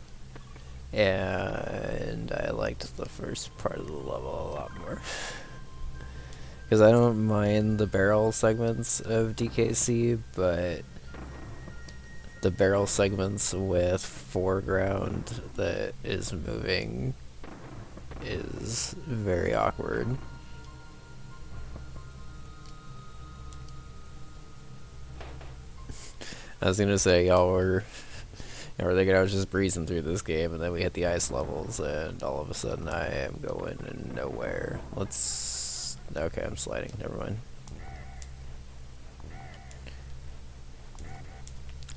And I liked the first part of the level a lot more. Because I don't mind the barrel segments of DKC, but the barrel segments with foreground that is moving is very awkward. I was gonna say y'all were thinking I was just breezing through this game, and then we hit the ice levels, and all of a sudden I am going nowhere. Let's... Okay, I'm sliding. Never mind.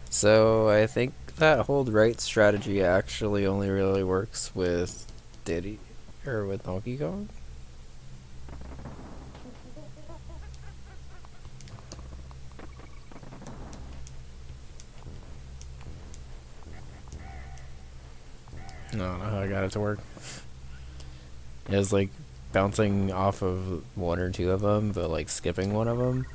So I think that hold right strategy actually only really works with Diddy, or with Donkey Kong. I don't know how I got it to work. It was like bouncing off of one or two of them, but like skipping one of them.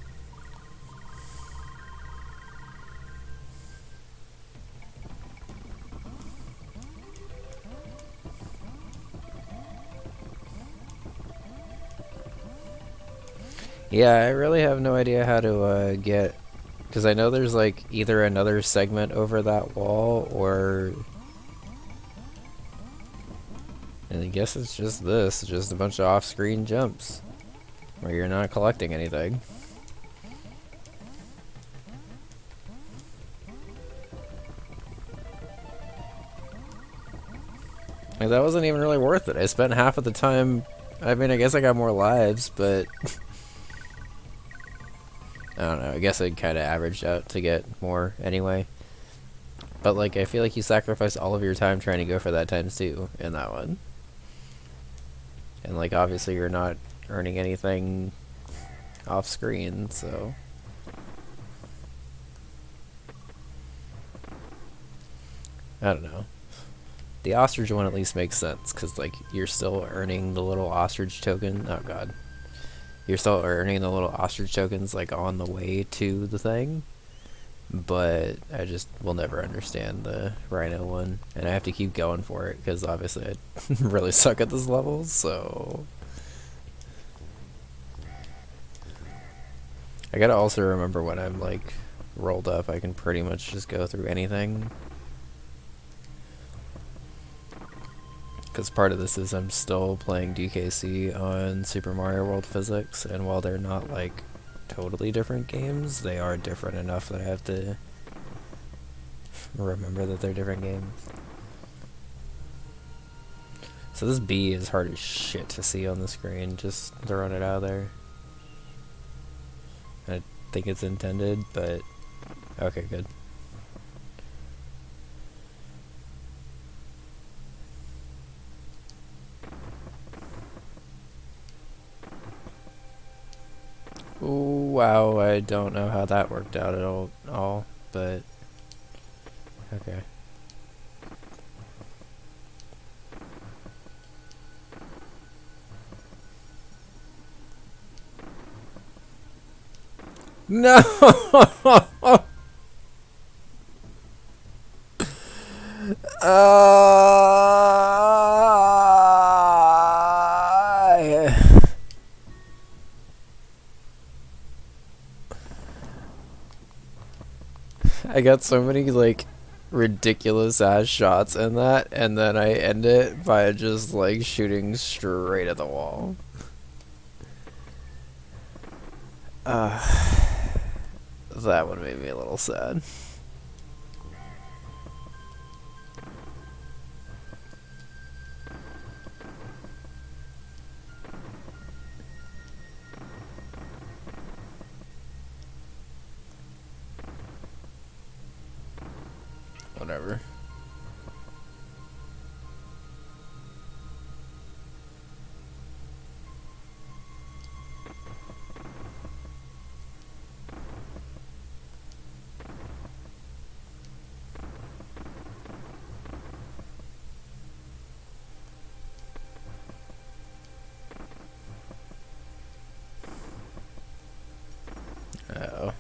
Yeah, I really have no idea how to get... Because I know there's like either another segment over that wall, or... And I guess it's just this, just a bunch of off-screen jumps, where you're not collecting anything. Like, that wasn't even really worth it. I spent half of the time... I mean, I guess I got more lives, but... I don't know, I guess I kind of averaged out to get more anyway. But, like, I feel like you sacrificed all of your time trying to go for that ×2 in that one. And, like, obviously you're not earning anything off screen, so... I don't know. The ostrich one at least makes sense, because, like, you're still earning the little ostrich token. Oh, God. You're still earning the little ostrich tokens, like, on the way to the thing. But I just will never understand the rhino one. And I have to keep going for it, because obviously I really suck at this level, so... I gotta also remember when I'm, like, rolled up, I can pretty much just go through anything. Because part of this is I'm still playing DKC on Super Mario World Physics, and while they're not, like, totally different games, they are different enough that I have to remember that they're different games. So this B is hard as shit to see on the screen, just throwing it out there. I think it's intended, but... Okay, good. Ooh, wow, I don't know how that worked out at all, but... Okay. No! I got so many, like, ridiculous ass shots in that, and then I end it by just, like, shooting straight at the wall. That would make me a little sad. Whatever. Uh-oh.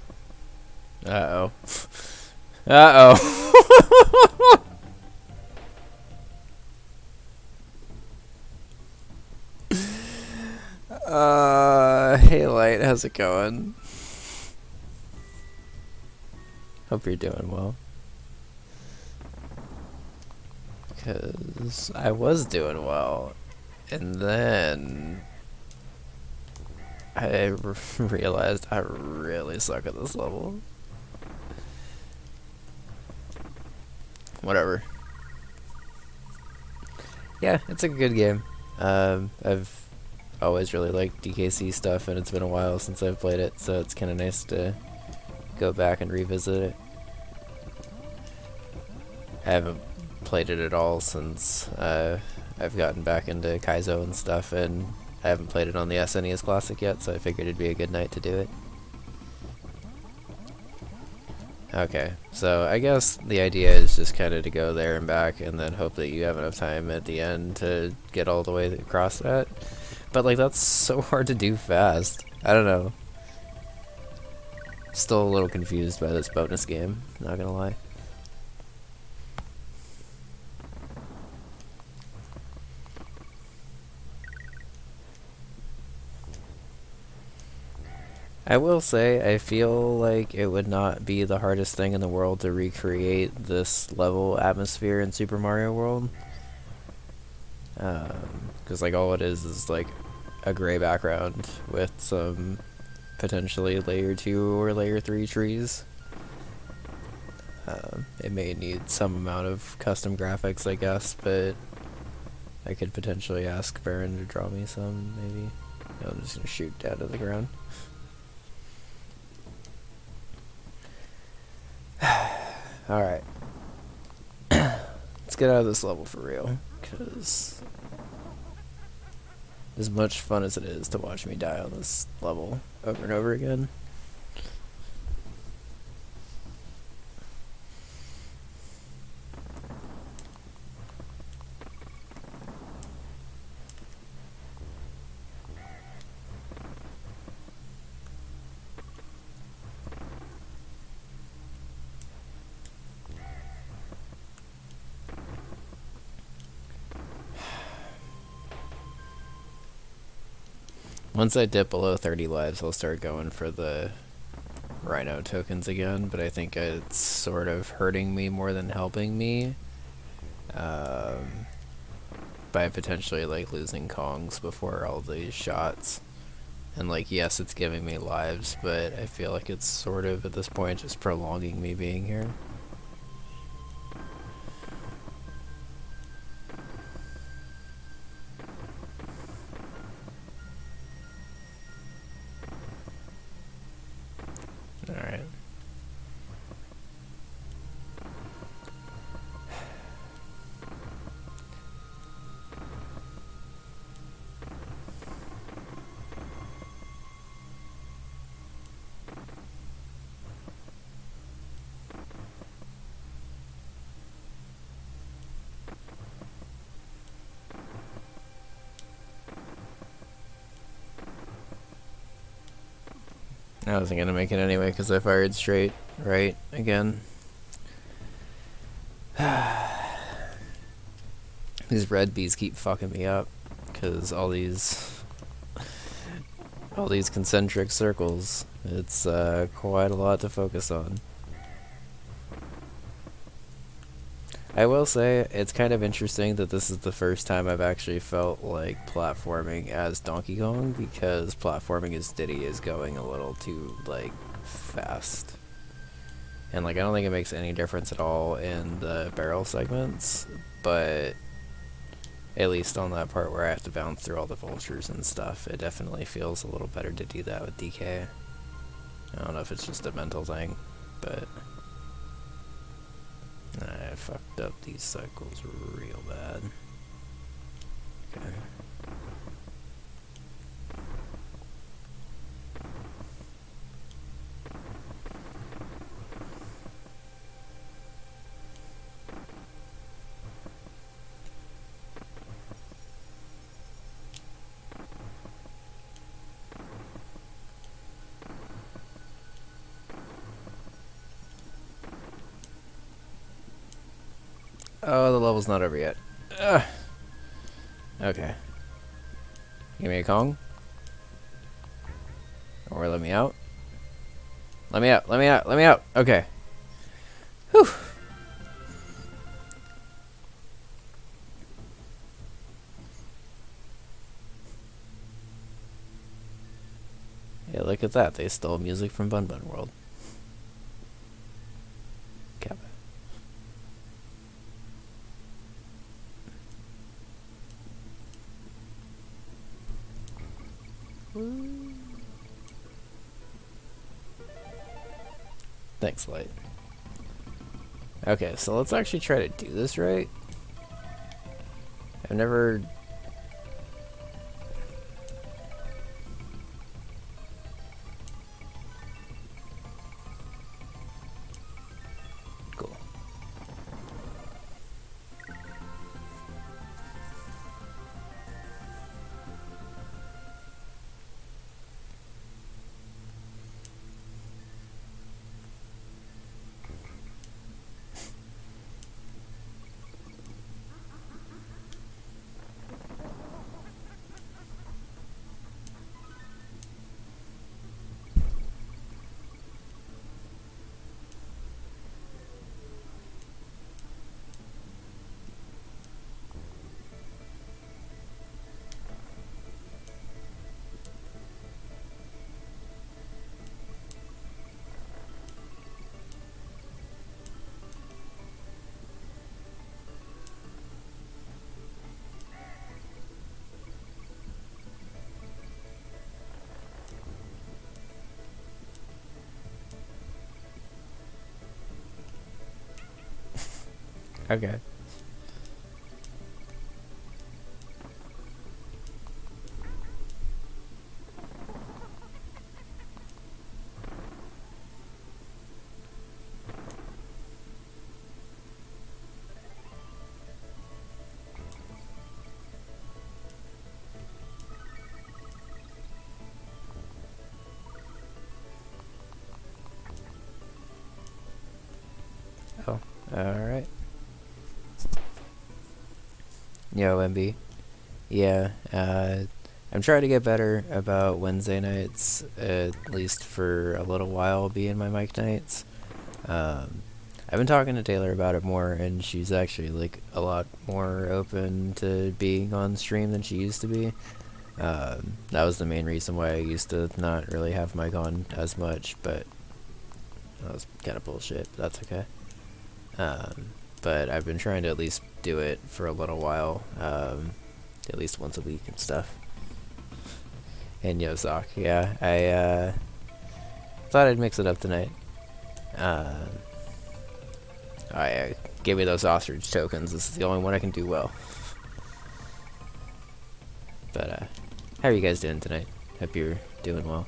Uh-oh. Uh-oh. Hey Light, how's it going? Hope you're doing well. Because I was doing well, and then I realized I really suck at this level. Whatever. Yeah, it's a good game. I've always really liked DKC stuff, and it's been a while since I've played it, so it's kind of nice to go back and revisit it. I haven't played it at all since I've gotten back into Kaizo and stuff, and I haven't played it on the SNES Classic yet, so I figured it'd be a good night to do it. Okay, so I guess the idea is just kind of to go there and back, and then hope that you have enough time at the end to get all the way across that. But, like, that's so hard to do fast. I don't know. Still a little confused by this bonus game, not gonna lie. I will say, I feel like it would not be the hardest thing in the world to recreate this level atmosphere in Super Mario World. Because, like, all it is like a gray background with some potentially layer 2 or layer 3 trees. It may need some amount of custom graphics, I guess, but I could potentially ask Baron to draw me some, maybe. I'm just gonna shoot down to the ground. Alright. Let's get out of this level for real, because as much fun as it is to watch me die on this level over and over again. Once I dip below 30 lives, I'll start going for the Rhino tokens again, but I think it's sort of hurting me more than helping me by potentially, like, losing Kongs before all these shots. And, like, yes, it's giving me lives, but I feel like it's sort of, at this point, just prolonging me being here. Alright. I wasn't gonna make it anyway because I fired straight right again. These red bees keep fucking me up because all these concentric circles. It's quite a lot to focus on. I will say, it's kind of interesting that this is the first time I've actually felt like platforming as Donkey Kong, because platforming as Diddy is going a little too, like, fast. And, like, I don't think it makes any difference at all in the barrel segments, but at least on that part where I have to bounce through all the vultures and stuff, it definitely feels a little better to do that with DK. I don't know if it's just a mental thing, but I fucked up these cycles real bad. Okay. Oh, the level's not over yet. Ugh. Okay. Give me a Kong. Or let me out. Let me out, let me out, let me out. Okay. Whew. Yeah, look at that. They stole music from Bun Bun World. Kappa. Thanks, Light. Okay, so let's actually try to do this right. I've never... Cool. Okay. Oh, alright. Yo, MB. Yeah, I'm trying to get better about Wednesday nights, at least for a little while, being my mic nights. I've been talking to Taylor about it more, and she's actually, like, a lot more open to being on stream than she used to be. That was the main reason why I used to not really have mic on as much, but that was kind of bullshit, but that's okay. But I've been trying to at least do it for a little while, at least once a week and stuff. And Yozak, yeah, I thought I'd mix it up tonight. Give me those ostrich tokens. This is the only one I can do well. But how are you guys doing tonight? Hope you're doing well.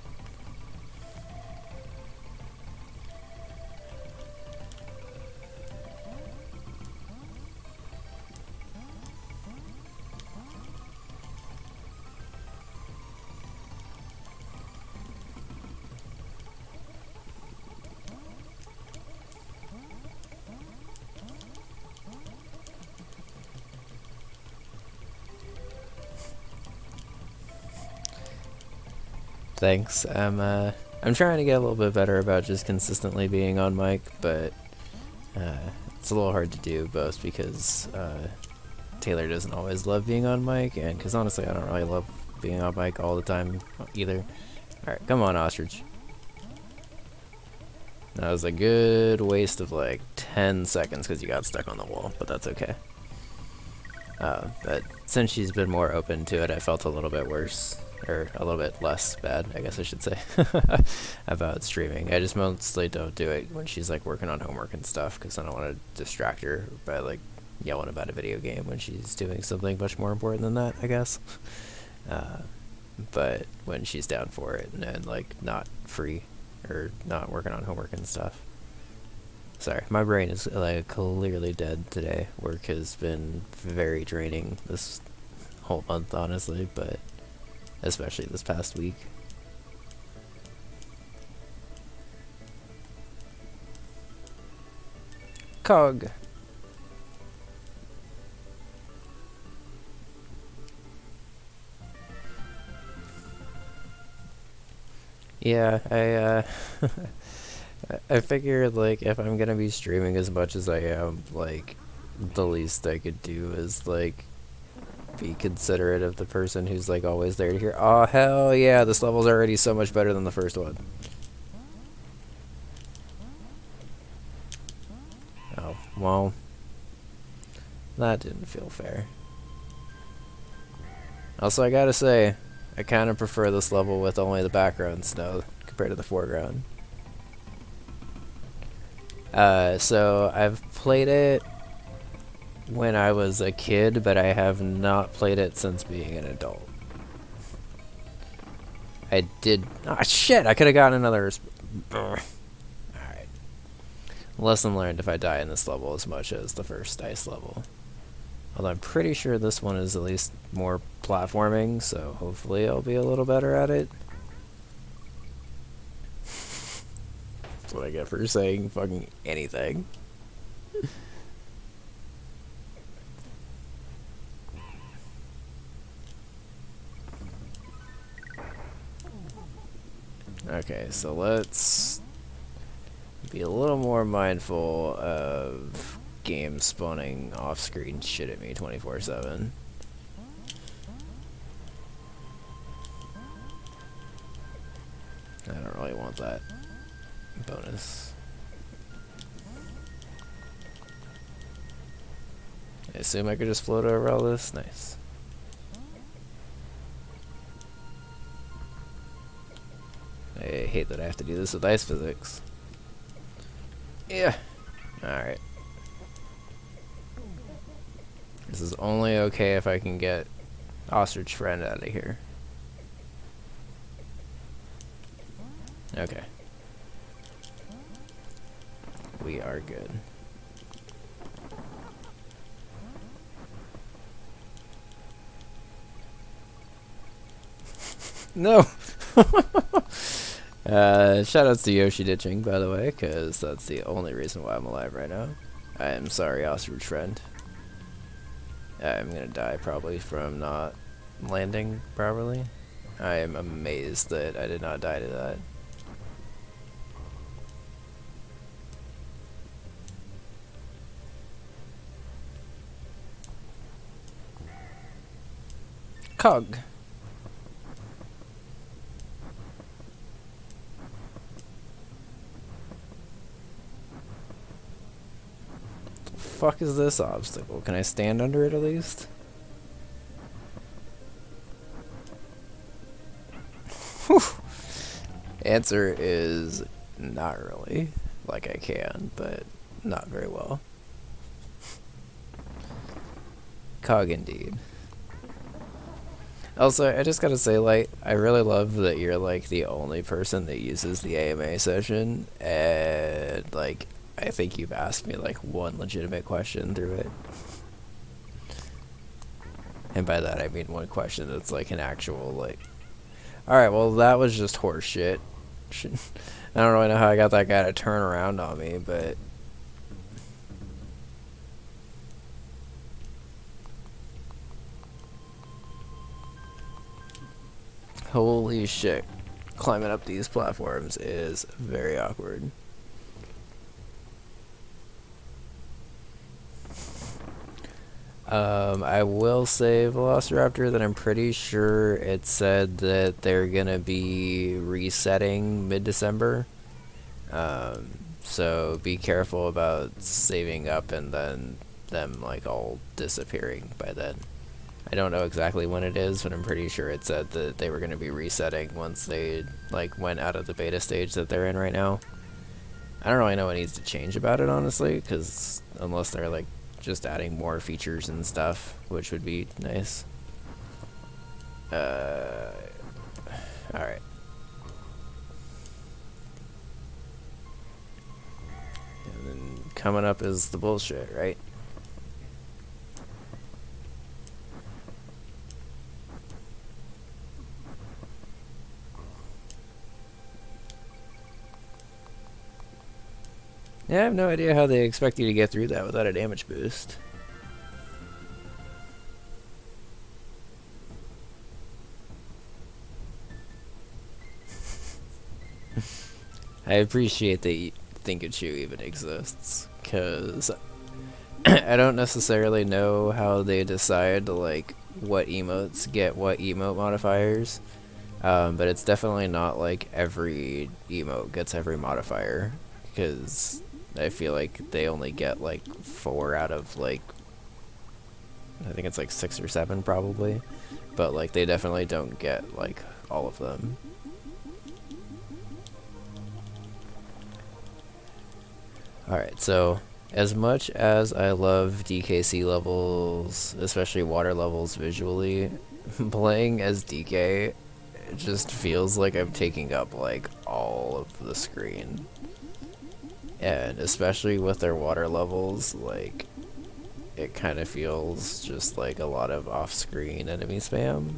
Thanks. I'm trying to get a little bit better about just consistently being on mic, but it's a little hard to do both because Taylor doesn't always love being on mic, and because honestly I don't really love being on mic all the time either. Alright, come on, ostrich. That was a good waste of like 10 seconds because you got stuck on the wall, but that's okay. But since she's been more open to it, I felt a little bit worse, or a little bit less bad, I guess I should say, about streaming. I just mostly don't do it when she's like working on homework and stuff, because I don't want to distract her by like yelling about a video game when she's doing something much more important than that, I guess. But when she's down for it and like not free or not working on homework and stuff. Sorry, my brain is like clearly dead today. Work has been very draining this whole month, honestly, but especially this past week. Cog. Yeah, I figured like if I'm gonna be streaming as much as I am, like the least I could do is like be considerate of the person who's like always there to hear, oh hell yeah, this level's already so much better than the first one. Oh, well, that didn't feel fair. Also, I gotta say, I kind of prefer this level with only the background snow compared to the foreground. So I've played it when I was a kid, but I have not played it since being an adult. I did... Ah, shit! I could have gotten another... Alright. Lesson learned if I die in this level as much as the first ice level. Although I'm pretty sure this one is at least more platforming, so hopefully I'll be a little better at it. That's what I get for saying fucking anything. Okay, so let's be a little more mindful of games spawning off-screen shit at me 24/7. I don't really want that bonus. I assume I could just float over all this? Nice. I hate that I have to do this with ice physics. Yeah. Alright. This is only okay if I can get Ostrich Friend out of here. Okay. We are good. No! Shoutouts to Yoshi ditching, by the way, because that's the only reason why I'm alive right now. I am sorry, Ostrich Friend. I'm gonna die probably from not landing properly. I am amazed that I did not die to that. Cog. Fuck is this obstacle? Can I stand under it at least? Answer is not really. Like I can, but not very well. Cog indeed. Also, I just gotta say, like, I really love that you're, like, the only person that uses the AMA session, and, like, I think you've asked me, like, one legitimate question through it. And by that, I mean one question that's, like, an actual, like... Alright, well, that was just horse shit. I don't really know how I got that guy to turn around on me, but... Holy shit. climbing up these platforms is very awkward. I will say Velociraptor that I'm pretty sure it said that they're gonna be resetting mid-December. So be careful about saving up and then them like all disappearing by then. I don't know exactly when it is, but I'm pretty sure it said that they were gonna be resetting once they like went out of the beta stage that they're in right now. I don't really know what needs to change about it, honestly, because unless they're like just adding more features and stuff, which would be nice. Alright. And then coming up is the bullshit, right? Yeah, I have no idea how they expect you to get through that without a damage boost. I appreciate that Thinkachu even exists, because I don't necessarily know how they decide, like, what emotes get what emote modifiers, but it's definitely not like every emote gets every modifier, because I feel like they only get like 4 out of like, I think it's like 6 or 7 probably, but like they definitely don't get like all of them. Alright, so as much as I love DKC levels, especially water levels visually, playing as DK, it just feels like I'm taking up like all of the screen. And especially with their water levels, like, it kind of feels just like a lot of off-screen enemy spam.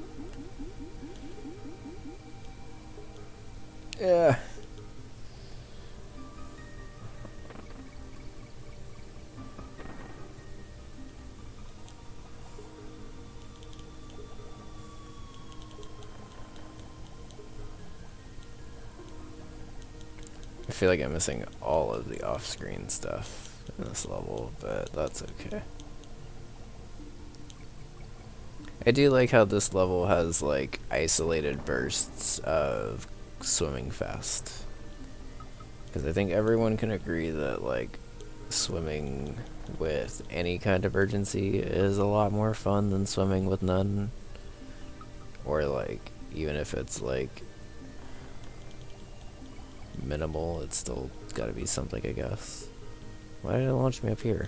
Yeah. I feel like I'm missing all of the off-screen stuff in this level, but that's okay. I do like how this level has like isolated bursts of swimming fast, because I think everyone can agree that like swimming with any kind of urgency is a lot more fun than swimming with none, or like even if it's like minimal, it's still gotta be something, I guess. Why did it launch me up here?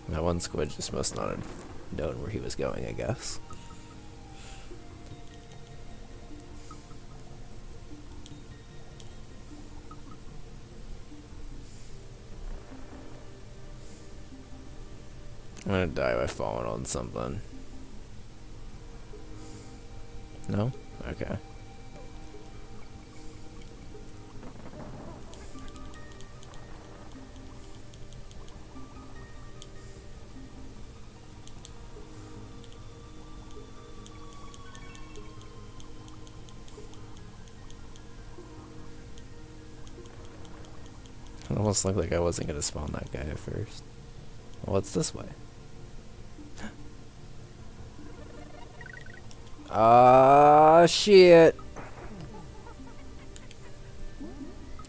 That one squid just must not have known where he was going, I guess. I'm gonna die by falling on something. No? Okay. It almost looked like I wasn't gonna spawn that guy at first. Well, it's this way. Ah, shit.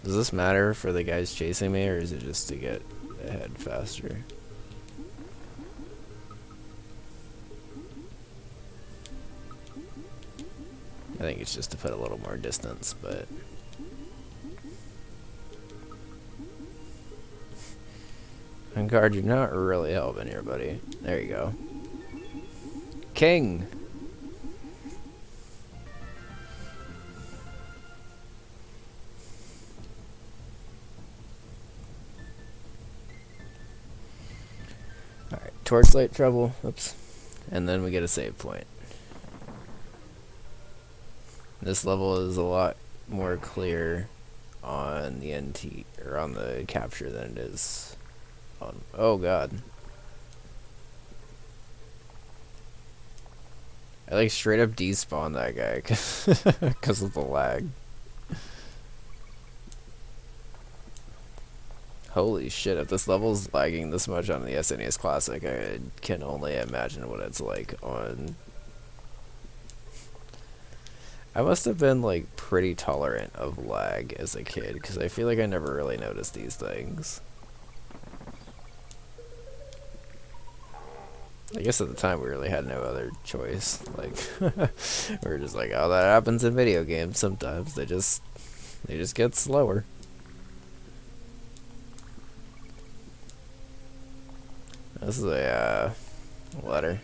Does this matter for the guys chasing me, or is it just to get ahead faster? I think it's just to put a little more distance, but... And guard, you're not really helping here, buddy. There you go. King! Alright, torchlight trouble. Oops. And then we get a save point. This level is a lot more clear on the NT, or on the capture, than it is on... Oh god. I like straight up despawned that guy because of the lag. Holy shit, if this level's lagging this much on the SNES Classic, I can only imagine what it's like on... I must have been, like, pretty tolerant of lag as a kid, because I feel like I never really noticed these things. I guess at the time we really had no other choice. Like, we were just like, oh, that happens in video games sometimes. They just get slower. This is a letter.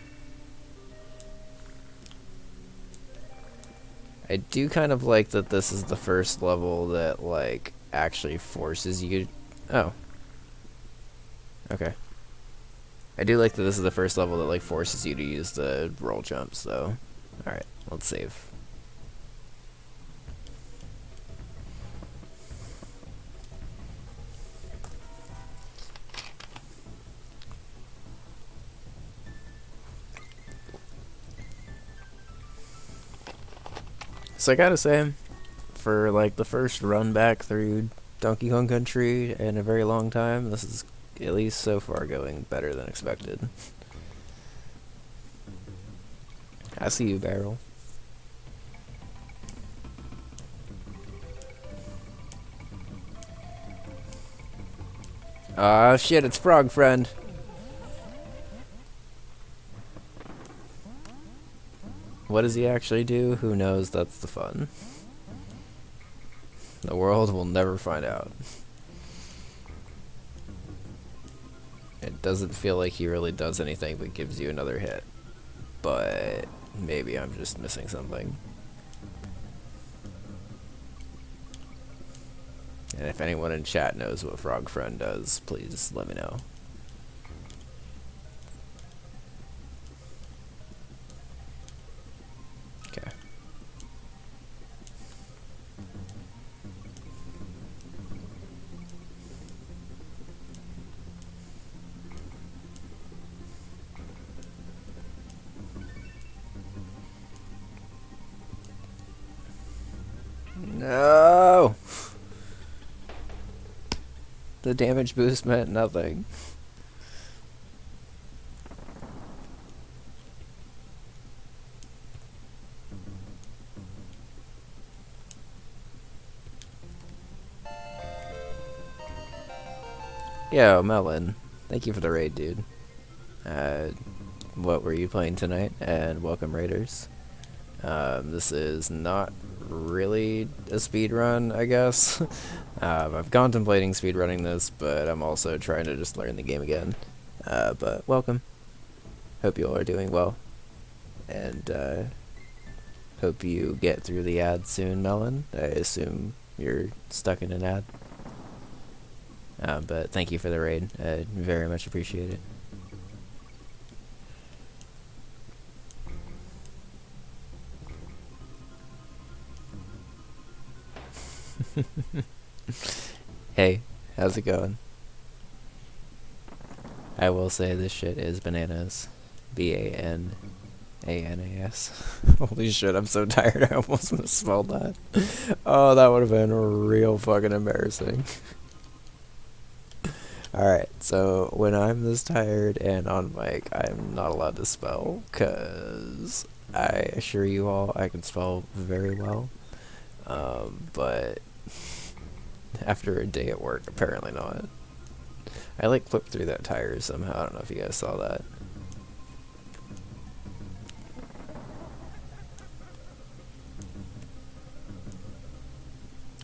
I do kind of like that this is the first level that, like, actually forces you... Oh. Okay. I do like that this is the first level that, like, forces you to use the roll jumps, though. Alright, let's save. So I gotta say, for like the first run back through Donkey Kong Country in a very long time, this is at least so far going better than expected. I see you, Barrel. Ah, shit, it's Frog Friend. What does he actually do? Who knows? That's the fun. The world will never find out. It doesn't feel like he really does anything but gives you another hit. But maybe I'm just missing something. And if anyone in chat knows what Frog Friend does, please let me know. Okay. No! The damage boost meant nothing. Yo, Melon. Thank you for the raid, dude. What were you playing tonight? And welcome, Raiders. This is not really a speed run, I guess. I'm contemplating speed running this, but I'm also trying to just learn the game again. But welcome. Hope you all are doing well. And hope you get through the ad soon, Melon. I assume you're stuck in an ad. But thank you for the raid. I very much appreciate it. Hey, how's it going? I will say this shit is bananas. B-A-N-A-N-A-S. Holy shit, I'm so tired I almost misspelled that. Oh, that would have been real fucking embarrassing. Alright, so when I'm this tired and on mic, I'm not allowed to spell, because I assure you all I can spell very well. But after a day at work, apparently not. I like clipped through that tire somehow. I don't know if you guys saw that.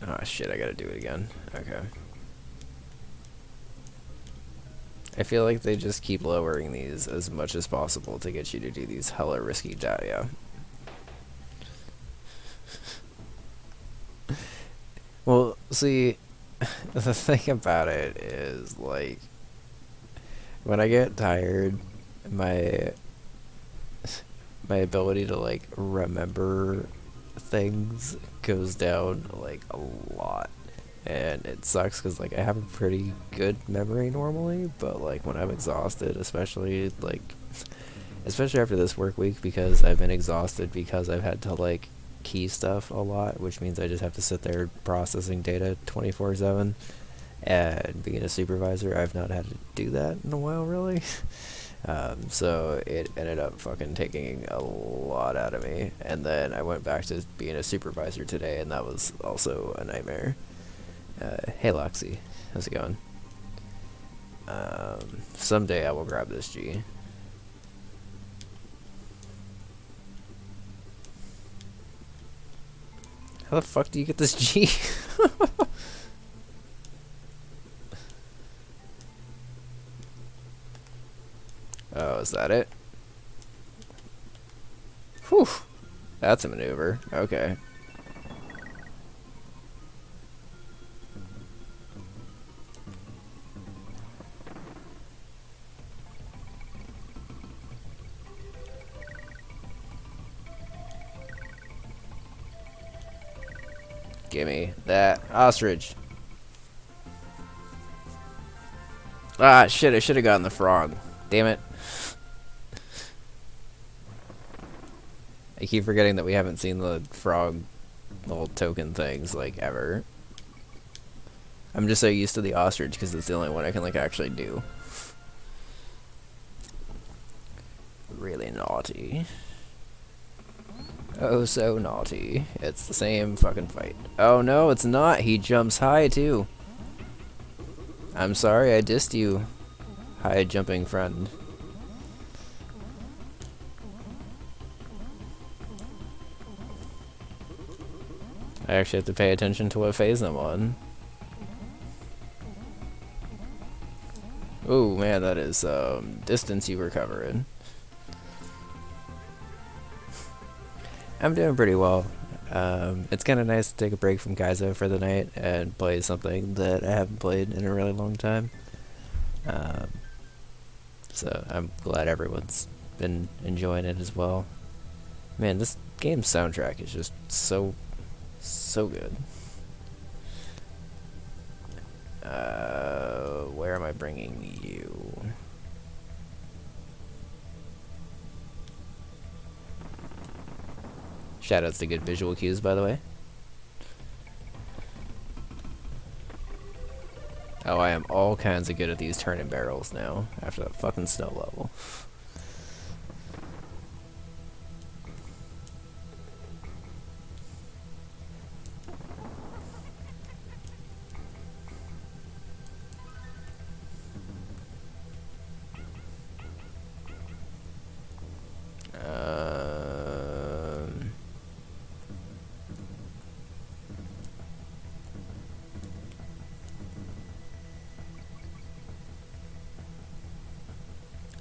Oh shit, I gotta do it again. Okay. I feel like they just keep lowering these as much as possible to get you to do these hella risky yeah. Well, see, the thing about it is, like, when I get tired, my ability to, like, remember things goes down, like, a lot. And it sucks because, like, I have a pretty good memory normally, but, like, when I'm exhausted, especially especially after this work week, because I've been exhausted because I've had to like key stuff a lot, which means I just have to sit there processing data 24/7. And being a supervisor, I've not had to do that in a while, really. So it ended up fucking taking a lot out of me. And then I went back to being a supervisor today, and that was also a nightmare. Hey, Loxy. How's it going? Someday I will grab this G. How the fuck do you get this G? Oh, is that it? Whew. That's a maneuver. Okay. Gimme that ostrich. Ah, shit, I should have gotten the frog. Damn it. I keep forgetting that we haven't seen the frog little token things, like, ever. I'm just so used to the ostrich because it's the only one I can, like, actually do. Really naughty. Oh, so naughty. It's the same fucking fight. Oh, no, it's not. He jumps high, too. I'm sorry I dissed you, high jumping friend. I actually have to pay attention to what phase I'm on. Ooh, man, that is distance you were covering. I'm doing pretty well. It's kind of nice to take a break from Kaizo for the night and play something that I haven't played in a really long time. So I'm glad everyone's been enjoying it as well. Man, this game's soundtrack is just so good. Where am I bringing you? Shoutouts to good visual cues, by the way. Oh, I am all kinds of good at these turning barrels now, after that fucking snow level.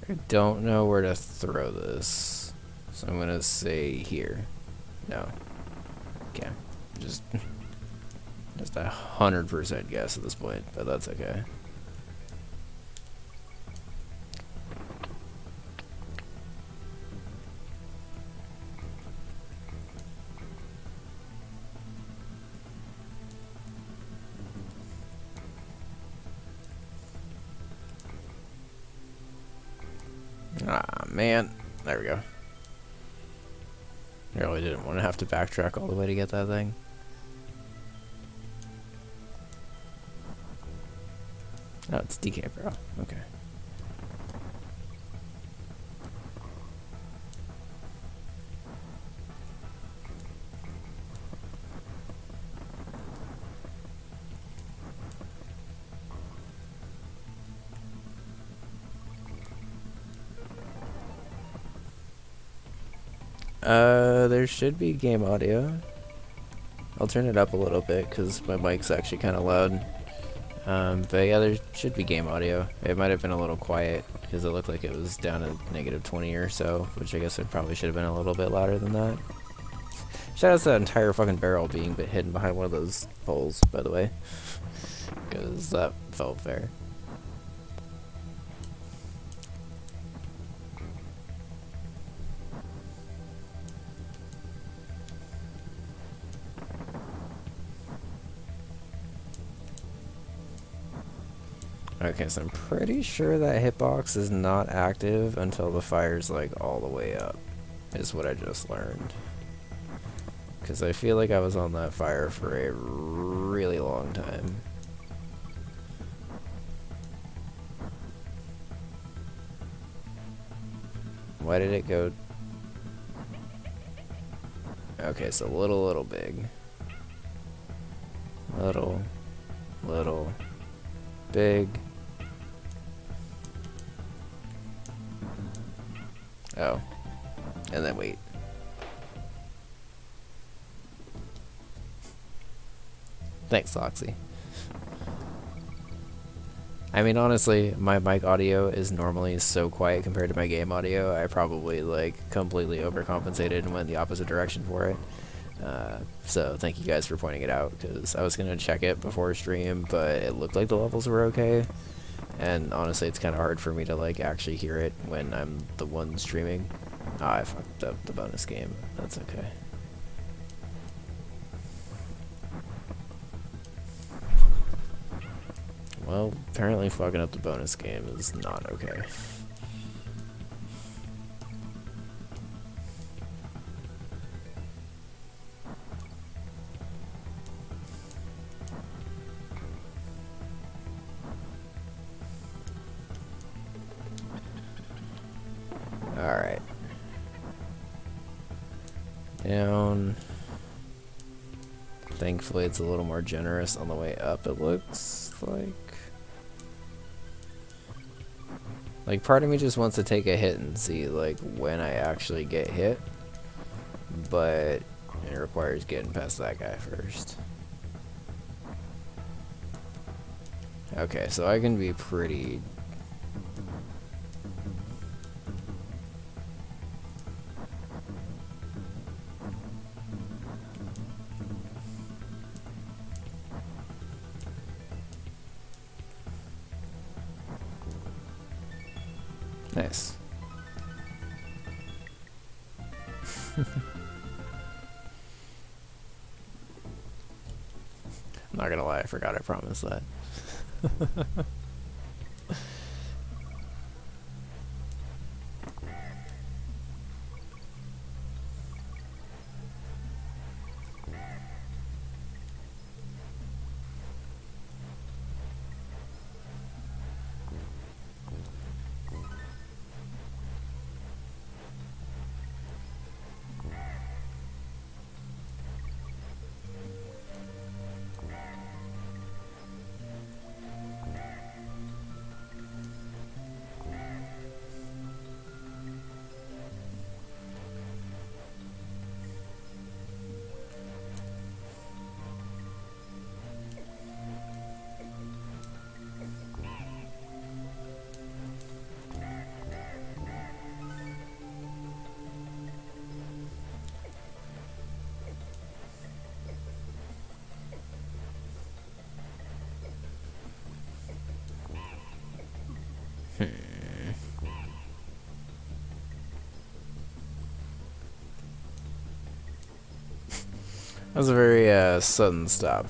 I don't know where to throw this, so I'm gonna say here. No. Okay. Just 100% guess at this point, but that's okay. Ah, man. There we go. I really didn't want to have to backtrack all the way to get that thing. Oh, it's DK Pro. Okay. There should be game audio. I'll turn it up a little bit because my mic's actually kind of loud. But yeah, there should be game audio. It might have been a little quiet because it looked like it was down at -20 or so, which I guess it probably should have been a little bit louder than that. Shout out to that entire fucking barrel being hidden behind one of those poles, by the way, because that felt fair. Okay, so I'm pretty sure that hitbox is not active until the fire's like all the way up, is what I just learned. Because I feel like I was on that fire for a really long time. Why did it go? Okay, so little, big. Little, big. Oh. And then wait. Thanks, Loxy. I mean, honestly, my mic audio is normally so quiet compared to my game audio. I probably, like, completely overcompensated and went the opposite direction for it. So thank you guys for pointing it out, because I was going to check it before stream, but it looked like the levels were okay. And honestly, it's kind of hard for me to, like, actually hear it when I'm the one streaming. Ah, I fucked up the bonus game. That's okay. Well, apparently fucking up the bonus game is not okay. Alright. Down. Thankfully, it's a little more generous on the way up, it looks like. Like, part of me just wants to take a hit and see, like, when I actually get hit. But it requires getting past that guy first. Okay, so I can be pretty... Nice. I'm not gonna lie, I forgot I promised that. That was a very sudden stop.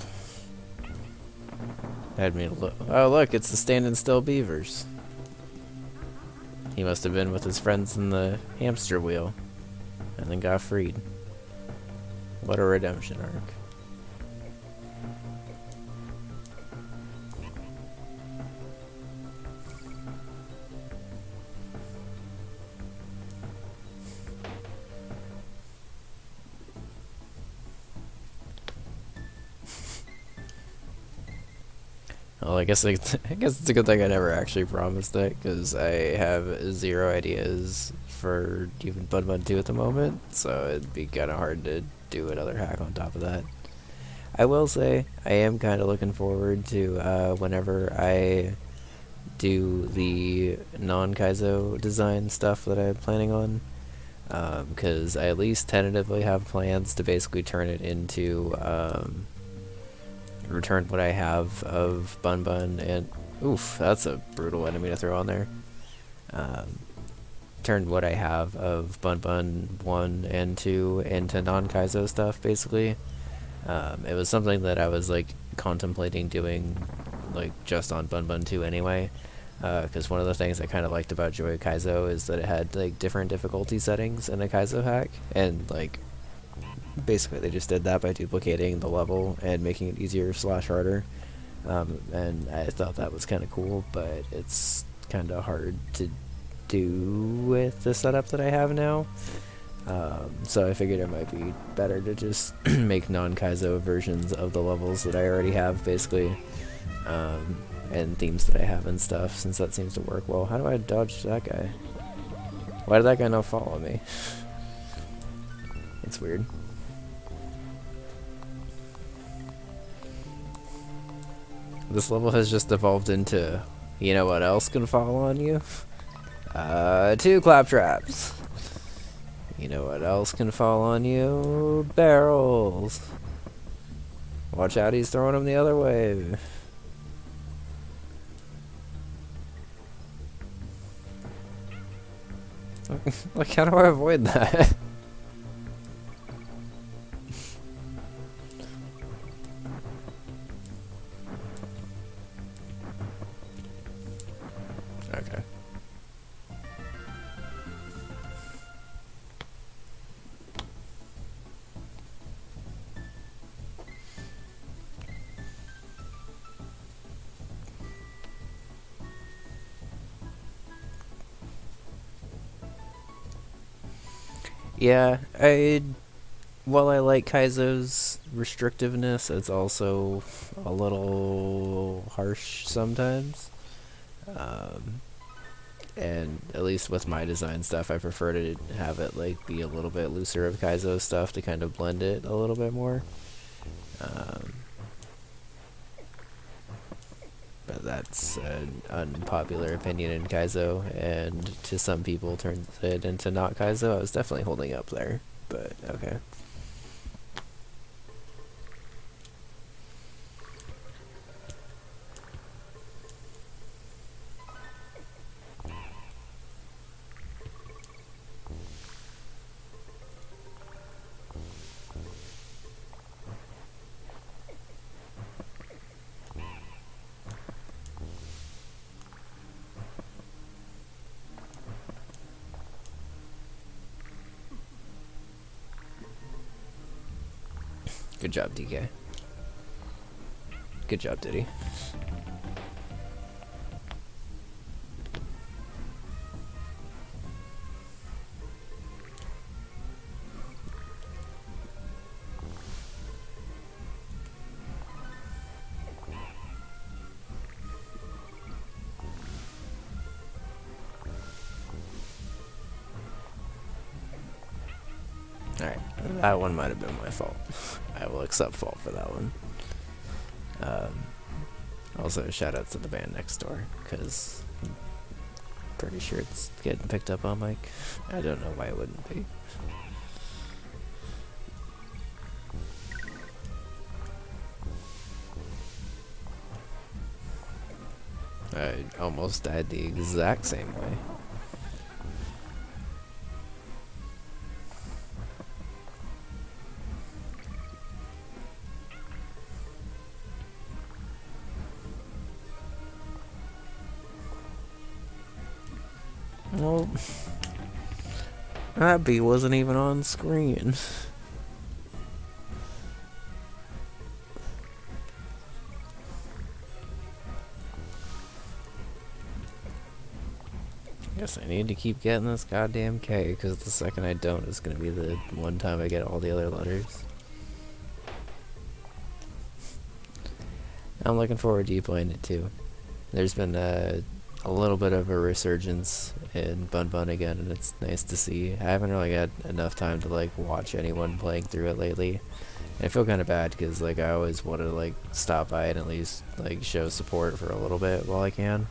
Had me look. Oh, look, it's the standing still beavers. He must have been with his friends in the hamster wheel and then got freed. What a redemption arc. Well, I guess it's a good thing I never actually promised it, because I have zero ideas for even Bud Bud 2 at the moment, so it'd be kind of hard to do another hack on top of that. I will say, I am kind of looking forward to whenever I do the non-Kaizo design stuff that I'm planning on, because I at least tentatively have plans to basically turn it into... return what I have of Bun Bun and... Oof, that's a brutal enemy to throw on there. Turn what I have of Bun Bun 1 and 2 into non-Kaizo stuff, basically. It was something that I was, like, contemplating doing like just on Bun Bun 2 anyway. Because one of the things I kind of liked about Joy Kaizo is that it had like different difficulty settings in a Kaizo hack, and like basically they just did that by duplicating the level and making it easier / harder. And I thought that was kind of cool, but it's kind of hard to do with the setup that I have now. So I figured it might be better to just make non-Kaizo versions of the levels that I already have, basically, and themes that I have and stuff, since that seems to work well. How do I dodge that guy? Why did that guy not follow me? That's weird. This level has just evolved into, you know what else can fall on you? 2 claptraps. You know what else can fall on you? Barrels. Watch out, he's throwing them the other way. Like, how do I avoid that? Okay. Yeah, while I like Kaizo's restrictiveness, it's also a little harsh sometimes. And at least with my design stuff, I prefer to have it like be a little bit looser of Kaizo stuff to kind of blend it a little bit more. But that's an unpopular opinion in Kaizo, and to some people turns it into not Kaizo. I was definitely holding up there, but okay. Good job, DK. Good job, Diddy. Alright, that one might have been my fault. I will accept fault for that one. Also, shout out to the band next door, because I'm pretty sure it's getting picked up on mic. I don't know why it wouldn't be. I almost died the exact same way. Well, that bee wasn't even on screen. Guess I need to keep getting this goddamn K, because the second I don't, it's gonna be the one time I get all the other letters. I'm looking forward to you playing it too. There's been a little bit of a resurgence in Bun Bun again, and it's nice to see. I haven't really had enough time to like watch anyone playing through it lately. And I feel kind of bad because like I always want to like stop by and at least like show support for a little bit while I can.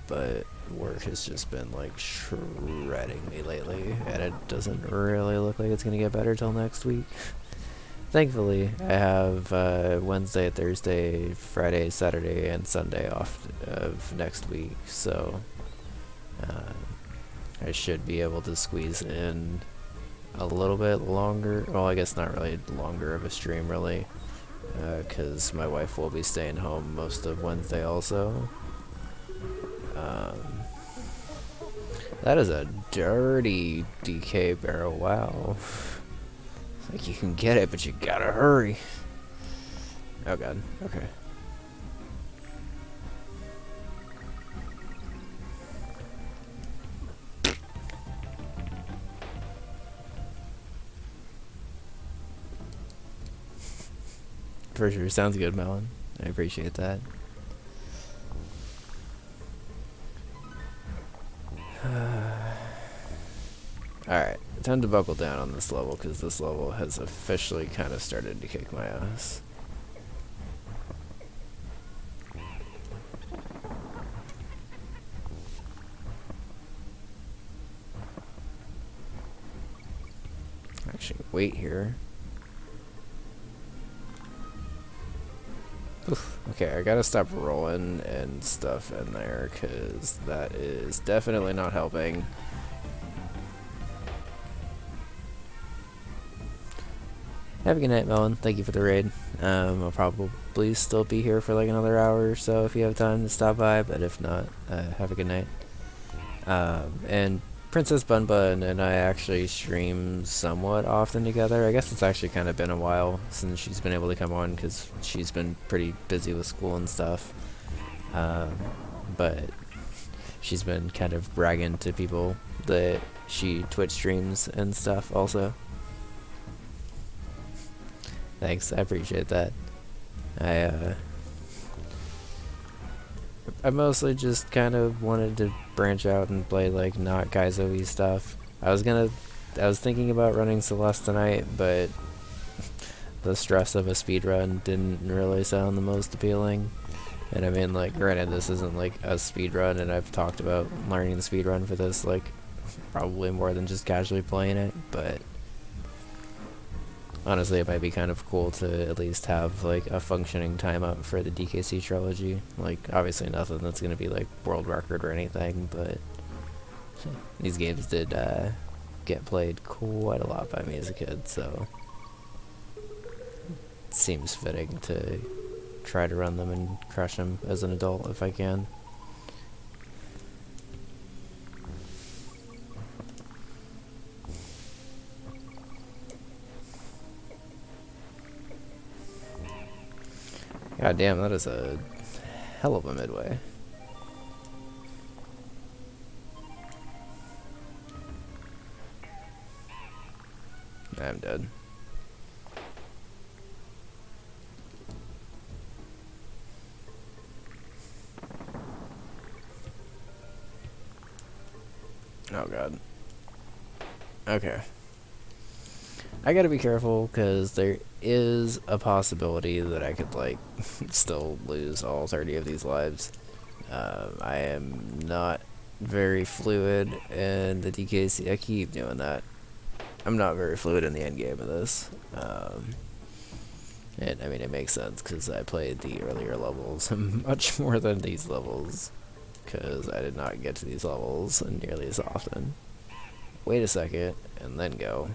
But work has just been like shredding me lately, and it doesn't really look like it's gonna get better till next week. Thankfully, I have Wednesday, Thursday, Friday, Saturday, and Sunday off of next week, so I should be able to squeeze in a little bit longer. Well, I guess not really longer of a stream, really. because my wife will be staying home most of Wednesday also. That is a dirty DK barrel, wow. It's like you can get it, but you gotta hurry. Oh god, okay. For sure, sounds good, Melon. I appreciate that. Alright, time to buckle down on this level, because this level has officially kind of started to kick my ass. Actually, wait here. Oof. Okay, I gotta stop rolling and stuff in there, because that is definitely not helping. Have a good night, Melon. Thank you for the raid. I'll probably still be here for like another hour or so if you have time to stop by, but if not, have a good night. And Princess Bun Bun and I actually stream somewhat often together. I guess it's actually kind of been a while since she's been able to come on because she's been pretty busy with school and stuff. But she's been kind of bragging to people that she Twitch streams and stuff also. Thanks, I appreciate that. I mostly just kind of wanted to branch out and play like not Kaizo-y stuff. I was thinking about running Celeste tonight, but the stress of a speedrun didn't really sound the most appealing. And I mean, like, granted, this isn't like a speedrun, and I've talked about learning the speedrun for this like probably more than just casually playing it, but honestly, it might be kind of cool to at least have like a functioning timeout for the DKC trilogy. Like, obviously nothing that's gonna be like world record or anything, but these games did get played quite a lot by me as a kid, so it seems fitting to try to run them and crush them as an adult if I can. God damn, that is a hell of a midway. I'm dead. Oh god. Okay. I gotta be careful, because there is a possibility that I could, like, still lose all 30 of these lives. I am not very fluid in the DKC. I keep doing that. I'm not very fluid in the end game of this. And, I mean, it makes sense, because I played the earlier levels much more than these levels, because I did not get to these levels nearly as often. Wait a second, and then go.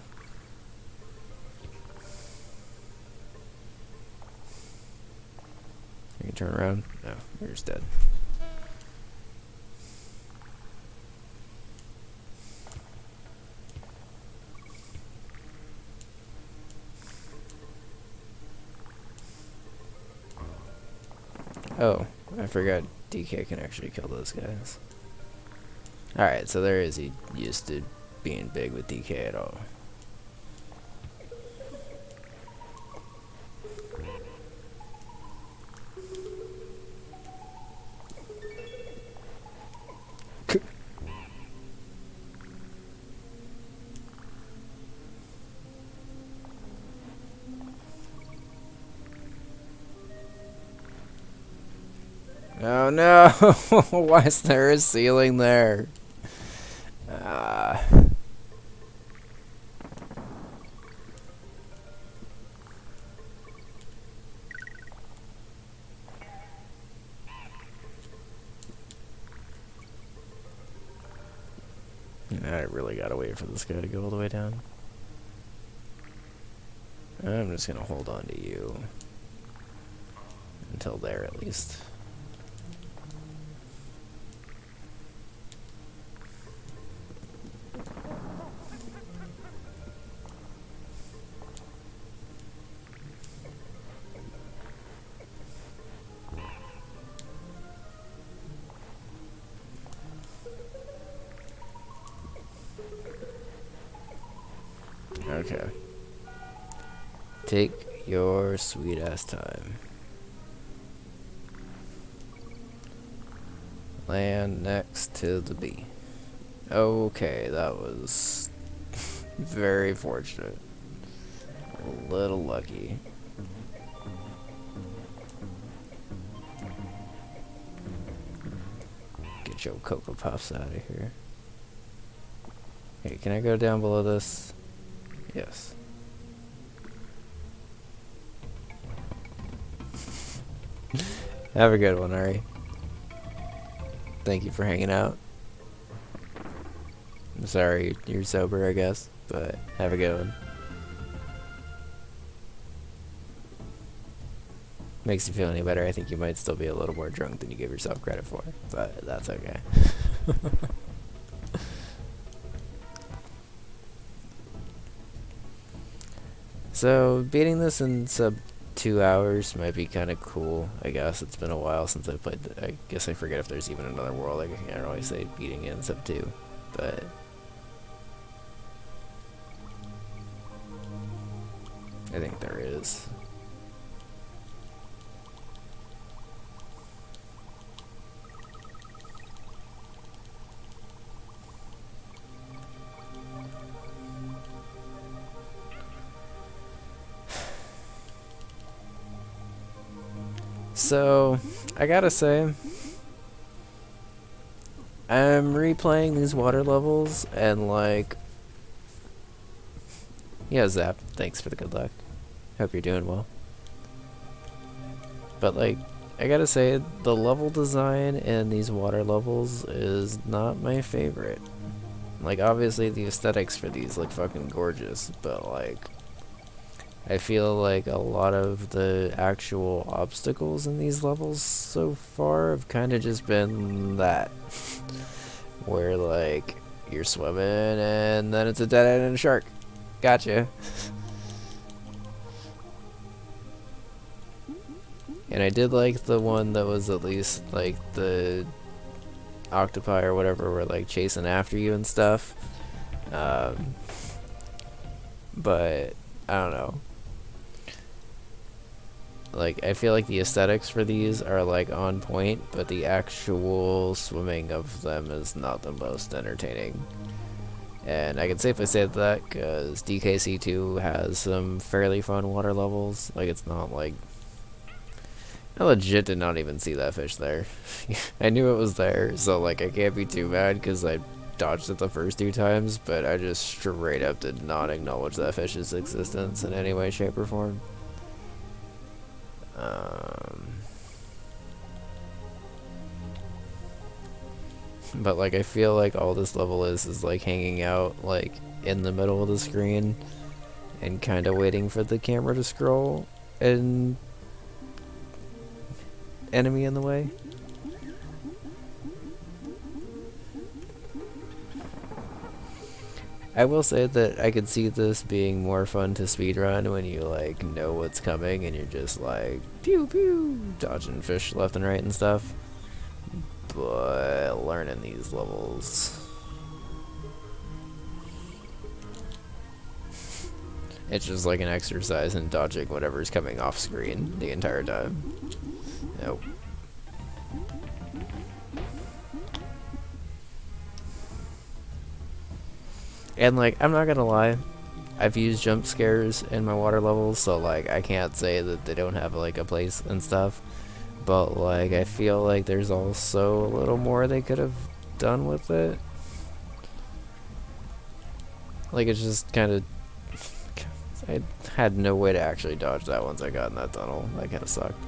You can turn around? No, you're just dead. Oh, I forgot DK can actually kill those guys. Alright, so there is he used to being big with DK at all. Oh no! Why is there a ceiling there? I really gotta wait for this guy to go all the way down. I'm just gonna hold on to you. until there at least. Okay. Take your sweet ass time. Land next to the bee. Okay, that was very fortunate. A little lucky. Get your Cocoa Puffs out of here. Hey, can I go down below this? Yes. Have a good one, Ari. Thank you for hanging out. I'm sorry you're sober, I guess, but have a good one. Makes you feel any better, I think you might still be a little more drunk than you give yourself credit for, but that's okay. So, beating this in sub 2 hours might be kind of cool, I guess. It's been a while since I played I guess I forget if there's even another world. I can't really say beating it in sub 2, but I think there is. So, I gotta say, I'm replaying these water levels, and like, yeah, Zap, thanks for the good luck. Hope you're doing well. But like, I gotta say, the level design in these water levels is not my favorite. Like, obviously the aesthetics for these look fucking gorgeous, but like, I feel like a lot of the actual obstacles in these levels so far have kind of just been that. Where, like, you're swimming and then it's a dead end and a shark. Gotcha. And I did like the one that was at least, like, the octopi or whatever were, like, chasing after you and stuff. But, I don't know. Like, I feel like the aesthetics for these are, like, on point, but the actual swimming of them is not the most entertaining. And I can safely say that because DKC2 has some fairly fun water levels. Like, it's not like... I legit did not even see that fish there. I knew it was there, so, like, I can't be too mad because I dodged it the first 2 times, but I just straight up did not acknowledge that fish's existence in any way, shape, or form. But like I feel like all this level is like hanging out like in the middle of the screen and kind of waiting for the camera to scroll and enemy in the way. I will say that I could see this being more fun to speedrun when you like know what's coming and you're just like pew pew dodging fish left and right and stuff. But learning these levels, it's just like an exercise in dodging whatever's coming off screen the entire time. Nope. And like, I'm not gonna lie, I've used jump scares in my water levels, so like I can't say that they don't have like a place and stuff. But like I feel like there's also a little more they could have done with it. Like it's just kind of... I had no way to actually dodge that once I got in that tunnel. That kind of sucked.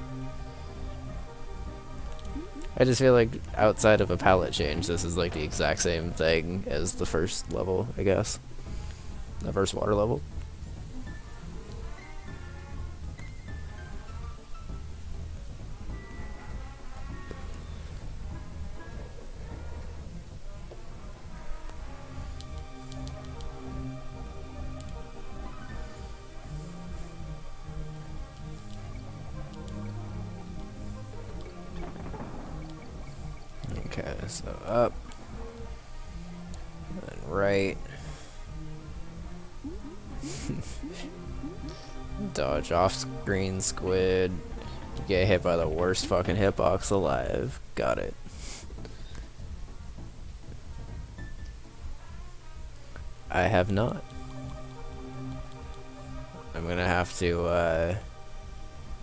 I just feel like outside of a palette change, this is like the exact same thing as the first level, I guess. The first water level. Okay, so up and right. Dodge off-screen squid. Get hit by the worst fucking hitbox alive. Got it. I have not. I'm gonna have to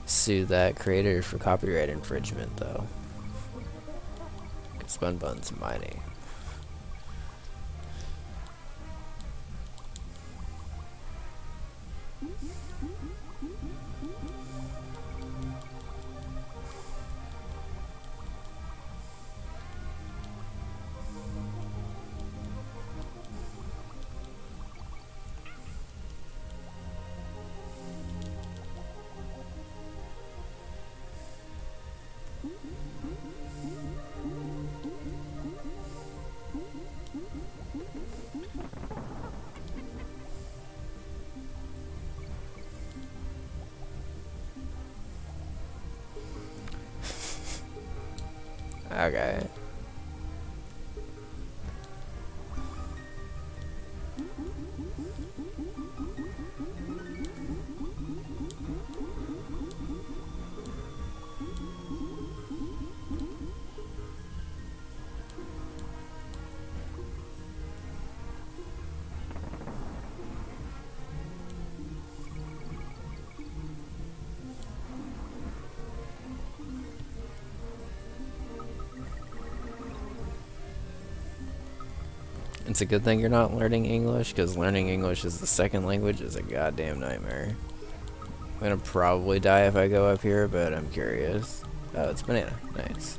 sue that creator for copyright infringement, though. Spun Bun's my name. Okay. It's a good thing you're not learning English, because learning English as the second language is a goddamn nightmare. I'm gonna probably die if I go up here, but I'm curious. Oh, it's banana. Nice.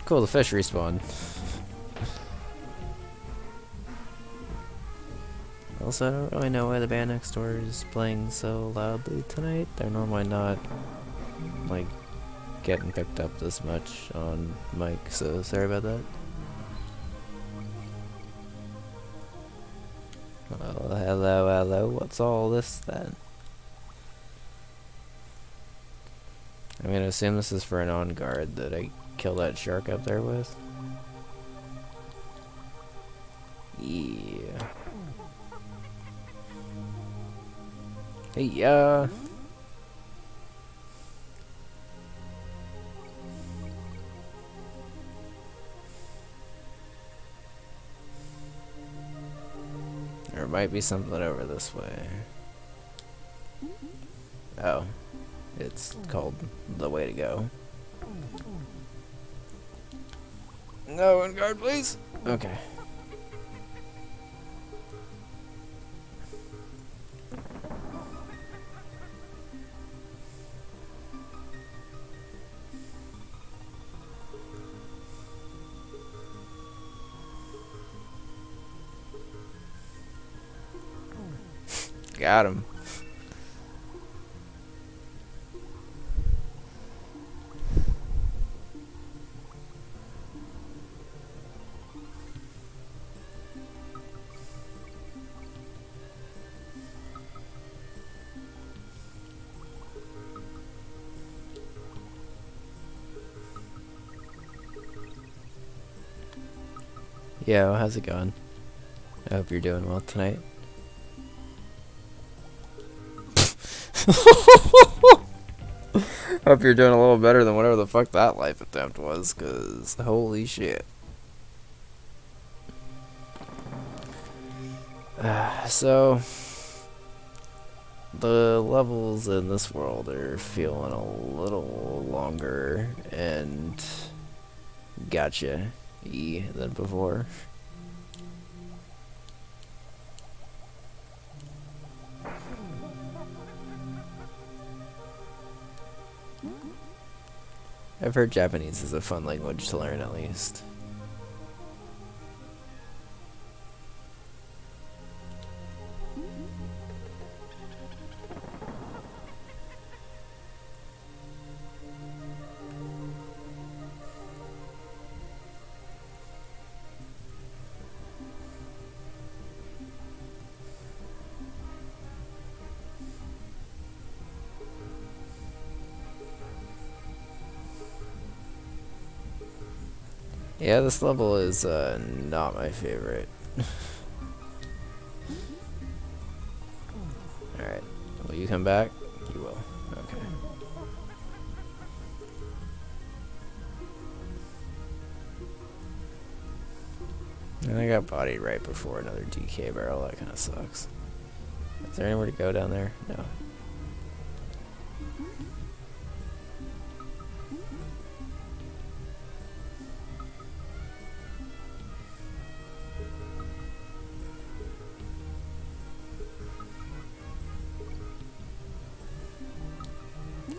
Cool, the fish respawn. Also, I don't really know why the band next door is playing so loudly tonight. They're normally not, like, getting picked up this much on mic, so sorry about that. Well, hello, what's all this then? I'm gonna assume this is for an on-guard that I killed that shark up there with. Yeah. Hey, yeah. There might be something over this way. Oh. It's called the way to go. No, on guard, please. Okay. Got him. Yo, how's it going? I hope you're doing well tonight. Hope you're doing a little better than whatever the fuck that life attempt was, cause holy shit. So, the levels in this world are feeling a little longer and gotcha-y than before. I've heard Japanese is a fun language to learn, at least. Yeah, this level is not my favorite. Alright. Will you come back? You will. Okay. And I got bodied right before another DK barrel. That kind of sucks. Is there anywhere to go down there? No.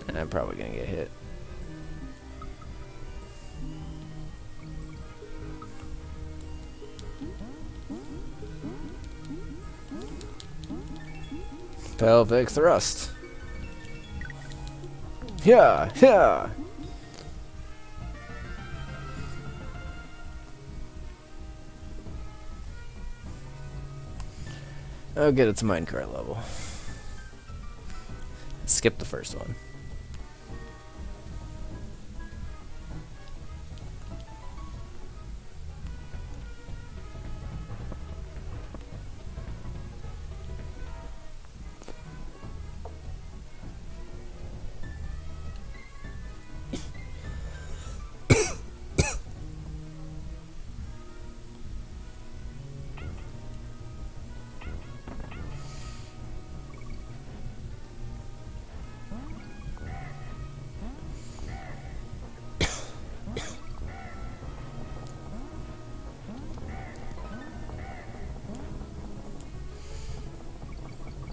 And I'm probably gonna get hit. Pelvic thrust. Yeah, yeah. Oh, good, it's a minecart level. Skip the first one.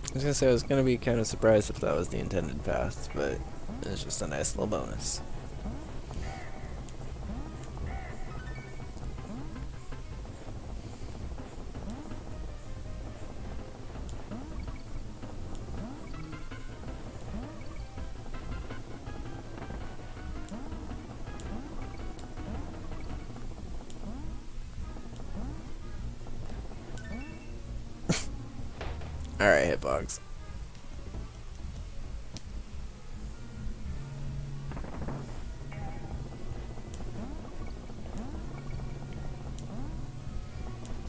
I was gonna say I was gonna be kind of surprised if that was the intended path, but it's just a nice little bonus. Alright, hitbox.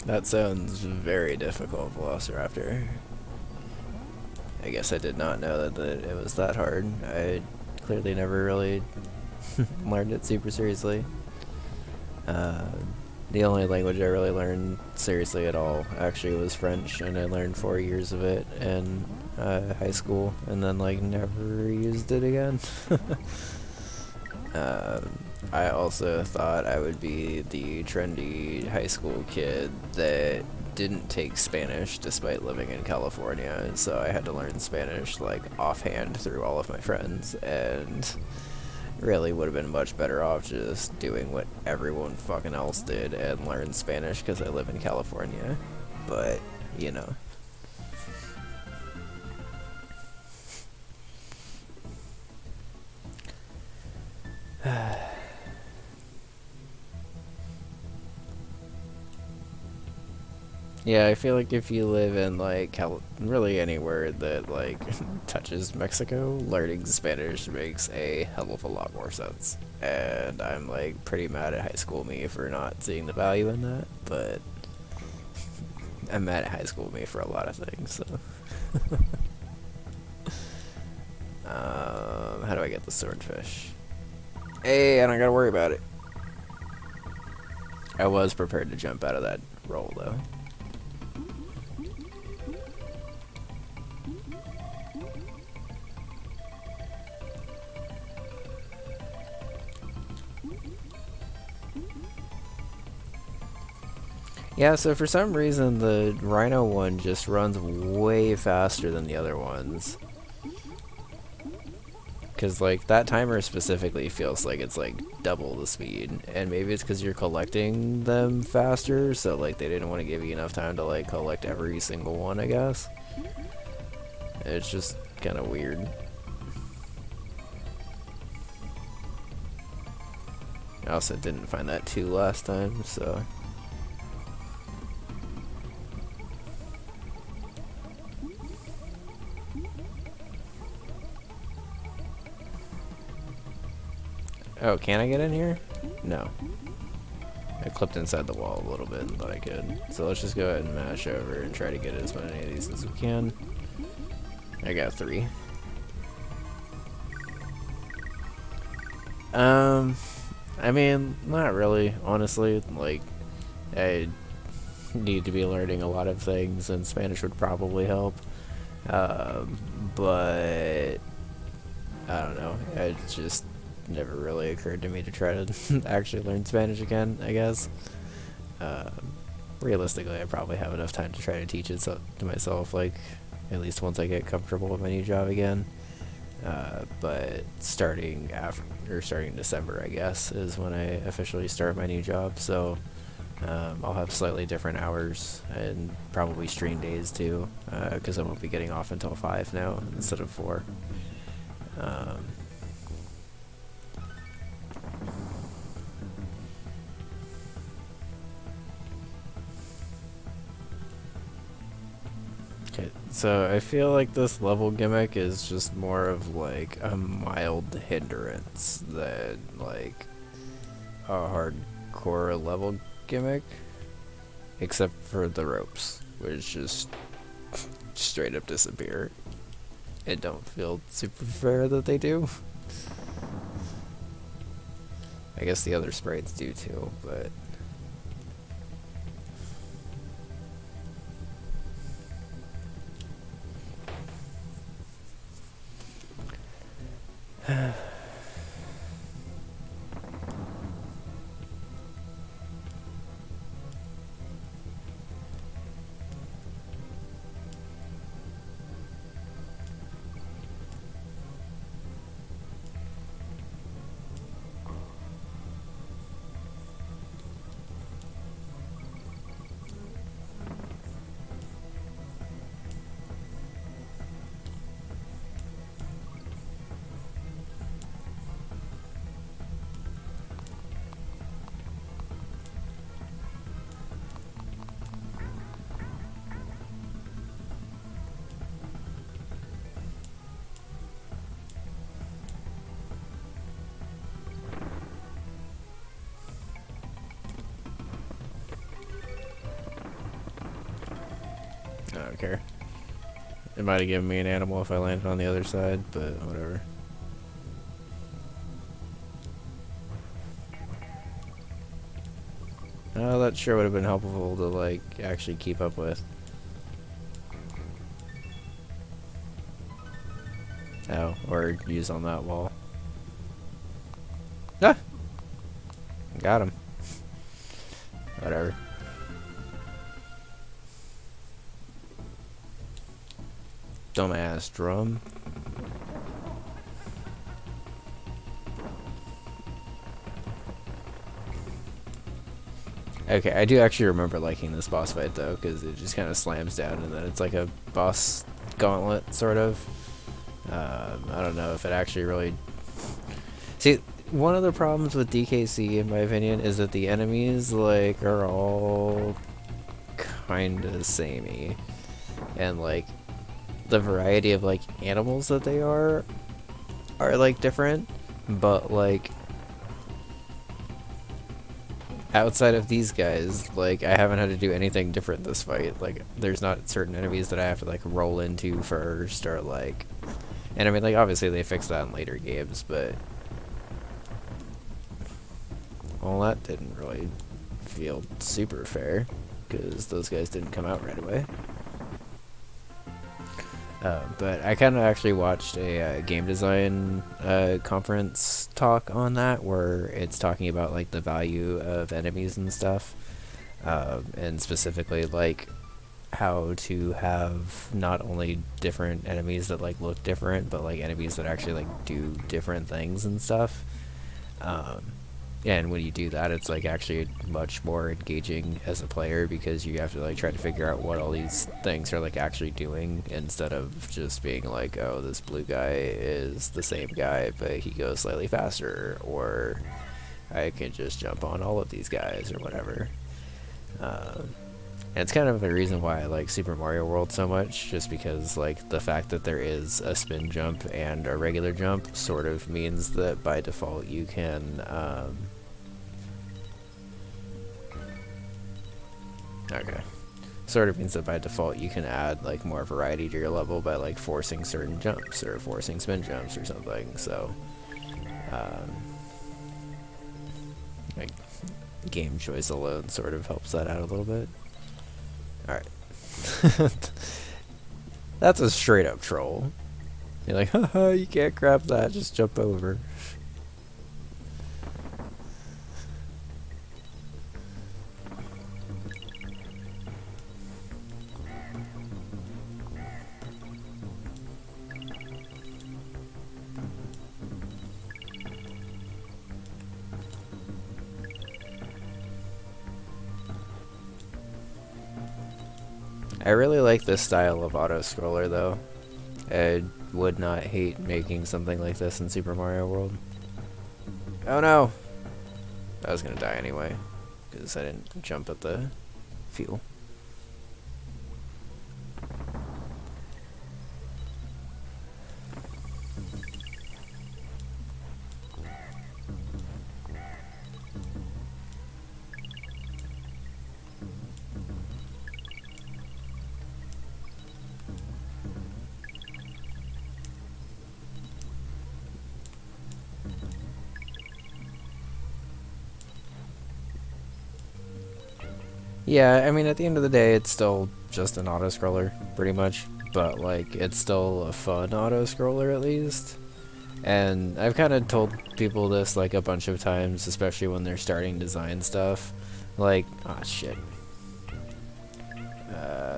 That sounds very difficult, Velociraptor. I guess I did not know that it was that hard. I clearly never really learned it super seriously. The only language I really learned seriously at all actually was French, and I learned 4 years of it in high school, and then like never used it again. I also thought I would be the trendy high school kid that didn't take Spanish despite living in California, so I had to learn Spanish like offhand through all of my friends, and really would have been much better off just doing what everyone fucking else did and learn Spanish because I live in California. But, you know. Yeah, I feel like if you live in like really anywhere that like touches Mexico, learning Spanish makes a hell of a lot more sense. And I'm like pretty mad at high school me for not seeing the value in that, but I'm mad at high school me for a lot of things, so. How do I get the swordfish? Hey, I don't gotta worry about it. I was prepared to jump out of that roll though. Yeah, so for some reason the Rhino one just runs way faster than the other ones. Because like that timer specifically feels like it's like double the speed, and maybe it's because you're collecting them faster, so like they didn't want to give you enough time to like collect every single one, I guess. It's just kind of weird. I also didn't find that 2 last time, so. Oh, can I get in here? No. I clipped inside the wall a little bit and thought I could. So let's just go ahead and mash over and try to get as many of these as we can. I got 3. I mean, not really, honestly. Like, I need to be learning a lot of things, and Spanish would probably help. But I don't know. It just never really occurred to me to try to actually learn Spanish again, I guess. Realistically, I probably have enough time to try to teach it to myself, like, at least once I get comfortable with my new job again. But starting December, I guess, is when I officially start my new job, so I'll have slightly different hours and probably stream days too, because I won't be getting off until 5 now instead of 4. Okay, so I feel like this level gimmick is just more of like a mild hindrance than like a hardcore level gimmick, except for the ropes, which just straight up disappear. It don't feel super fair that they do. I guess the other sprites do too, but I don't care. It might have given me an animal if I landed on the other side, but whatever. Oh, that sure would have been helpful to, like, actually keep up with. Oh, or use on that wall. Ah! Got him. Whatever. Dumbass drum. Okay, I do actually remember liking this boss fight though, because it just kind of slams down and then it's like a boss gauntlet, sort of. I don't know if it actually really... See, one of the problems with DKC, in my opinion, is that the enemies, like, are all kinda samey. And, like, the variety of, like, animals that they are like, different. But, like, outside of these guys, like, I haven't had to do anything different this fight. Like, there's not certain enemies that I have to, like, roll into first, or, like... And, I mean, like, obviously they fixed that in later games, but... Well, that didn't really feel super fair, because those guys didn't come out right away. But I kind of actually watched a game design conference talk on that, where it's talking about, like, the value of enemies and stuff, and specifically, like, how to have not only different enemies that, like, look different, but, like, enemies that actually, like, do different things and stuff. And when you do that, it's, like, actually much more engaging as a player, because you have to, like, try to figure out what all these things are, like, actually doing, instead of just being like, oh, this blue guy is the same guy, but he goes slightly faster, or I can just jump on all of these guys, or whatever. And it's kind of the reason why I like Super Mario World so much, just because, like, the fact that there is a spin jump and a regular jump sort of means that by default you can, Okay. Sort of means that by default you can add like more variety to your level by like forcing certain jumps or forcing spin jumps or something. So, like game choice alone sort of helps that out a little bit. All right. That's a straight up troll. You're like, haha, you can't grab that, just jump over. I really like this style of auto-scroller though. I would not hate making something like this in Super Mario World. Oh no! I was gonna die anyway, because I didn't jump at the fuel. Yeah, I mean, at the end of the day, it's still just an auto-scroller, pretty much. But, like, it's still a fun auto-scroller, at least. And I've kind of told people this, like, a bunch of times, especially when they're starting design stuff. Like, ah, shit.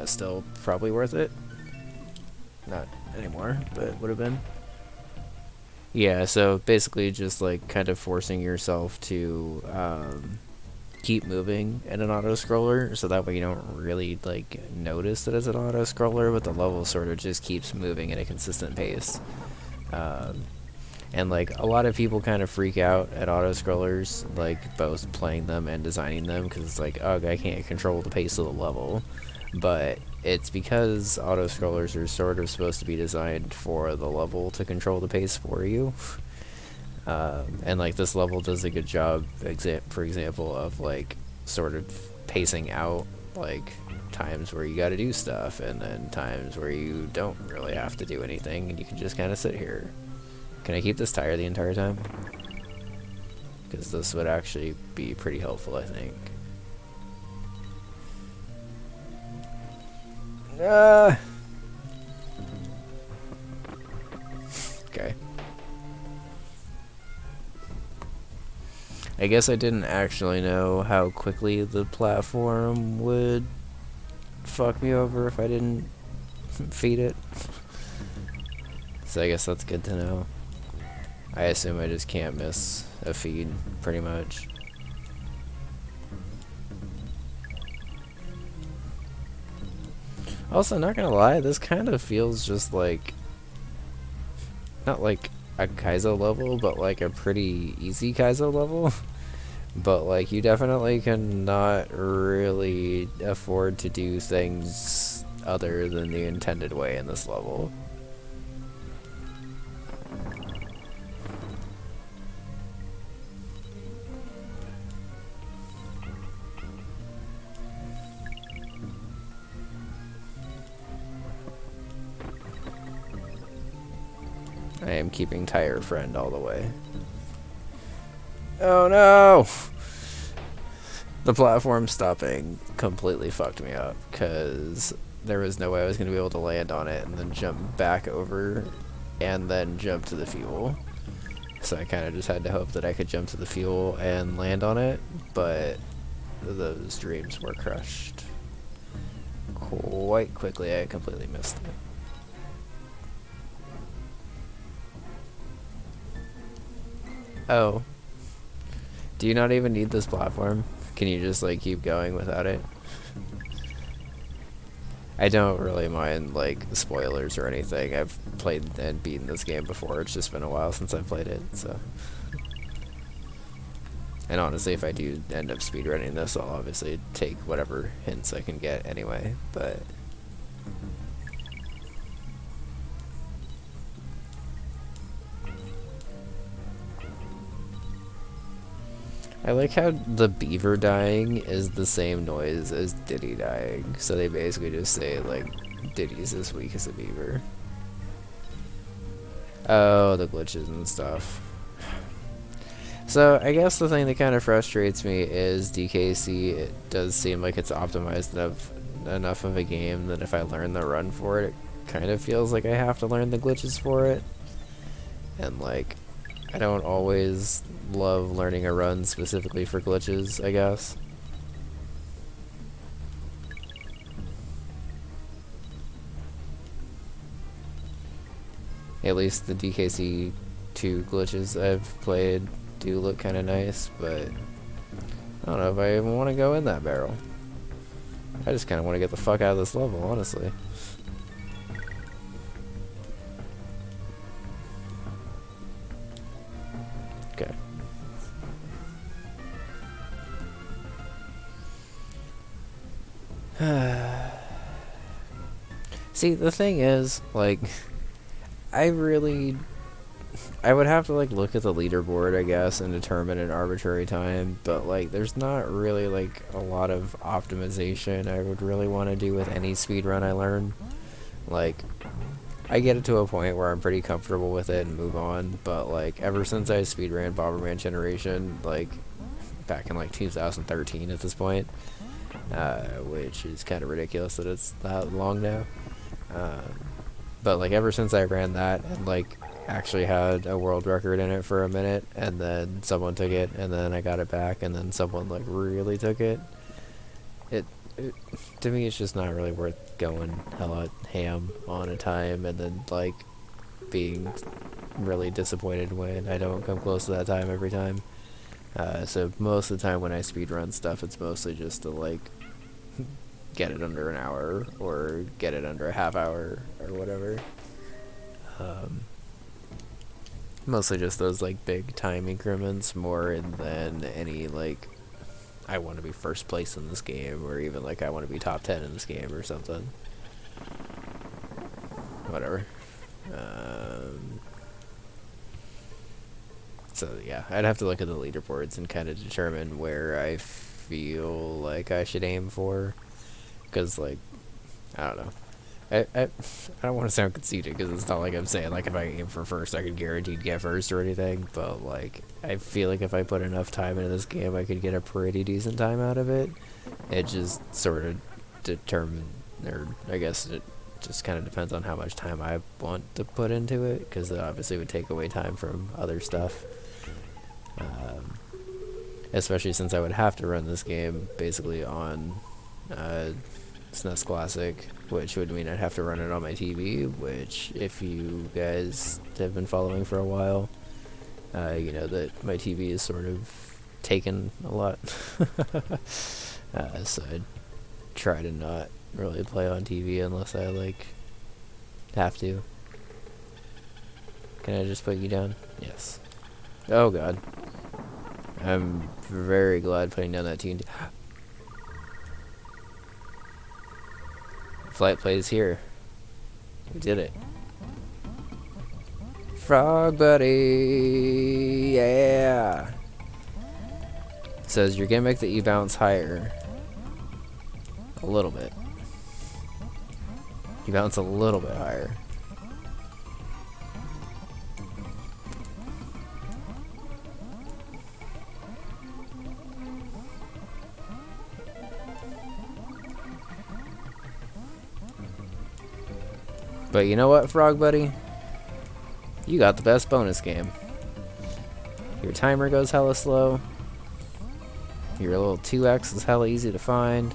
Still probably worth it. Not anymore, but would have been. Yeah, so basically just, like, kind of forcing yourself to, keep moving in an auto scroller, so that way you don't really like notice that it's an auto scroller, but the level sort of just keeps moving at a consistent pace. And like a lot of people kind of freak out at auto scrollers, like both playing them and designing them, because it's like, oh, I can't control the pace of the level. But it's because auto scrollers are sort of supposed to be designed for the level to control the pace for you. And like this level does a good job, for example, of like sort of pacing out like times where you got to do stuff and then times where you don't really have to do anything and you can just kind of sit here. Can I keep this tire the entire time? Because this would actually be pretty helpful, I think. Okay. I guess I didn't actually know how quickly the platform would fuck me over if I didn't feed it. So I guess that's good to know. I assume I just can't miss a feed, pretty much. Also, not gonna lie, this kind of feels just like... not like a Kaizo level, but like a pretty easy Kaizo level. But like you definitely cannot really afford to do things other than the intended way in this level. I am keeping tire friend all the way. Oh no! The platform stopping completely fucked me up, because there was no way I was going to be able to land on it and then jump back over and then jump to the fuel. So I kind of just had to hope that I could jump to the fuel and land on it, but those dreams were crushed quite quickly. I completely missed it. Oh. Do you not even need this platform? Can you just like keep going without it? I don't really mind like spoilers or anything. I've played and beaten this game before. It's just been a while since I've played it, so. And honestly, if I do end up speedrunning this, I'll obviously take whatever hints I can get anyway, but... I like how the beaver dying is the same noise as Diddy dying. So they basically just say, like, Diddy's as weak as a beaver. Oh, the glitches and stuff. So I guess the thing that kind of frustrates me is DKC. It does seem like it's optimized enough of a game that if I learn the run for it, it kind of feels like I have to learn the glitches for it. And like, I don't always love learning a run specifically for glitches, I guess. At least the DKC 2 glitches I've played do look kind of nice, but I don't know if I even want to go in that barrel. I just kind of want to get the fuck out of this level, honestly. Okay. See, the thing is, like, I would have to, like, look at the leaderboard, I guess, and determine an arbitrary time, but, like, there's not really, like, a lot of optimization I would really want to do with any speedrun I learn. Like, I get it to a point where I'm pretty comfortable with it and move on, but, like, ever since I speedran Bomberman Generation, like, back in, like, 2013 at this point, which is kind of ridiculous that it's that long now, but, like, ever since I ran that and, like, actually had a world record in it for a minute, and then someone took it, and then I got it back, and then someone, like, really took it, to me, it's just not really worth going hella ham on a time, and then, like, being really disappointed when I don't come close to that time every time. So most of the time when I speedrun stuff, it's mostly just to, like, get it under an hour, or get it under a half hour, or whatever. Mostly just those, like, big time increments more than any, like, I want to be first place in this game, or even, like, I want to be top 10 in this game or something. Whatever. So, yeah, I'd have to look at the leaderboards and kind of determine where I feel like I should aim for. Because, like, I don't know. I don't want to sound conceited, because it's not like I'm saying, like, if I aim for first, I could guaranteed get first or anything, but, like, I feel like if I put enough time into this game, I could get a pretty decent time out of it. It just sort of or I guess it just kind of depends on how much time I want to put into it, because it obviously would take away time from other stuff. Especially since I would have to run this game basically on SNES Classic, which would mean I'd have to run it on my TV, which, if you guys have been following for a while, you know that my TV is sort of taken a lot. So I'd try to not really play on TV unless I, like, have to. Can I just put you down? Yes. Oh god. I'm very glad putting down that TNT. Flight plays here. We did it. Frog buddy, yeah. Says your gimmick that you bounce higher. A little bit. You bounce a little bit higher. But you know what, Frog Buddy? You got the best bonus game. Your timer goes hella slow. Your little 2x is hella easy to find.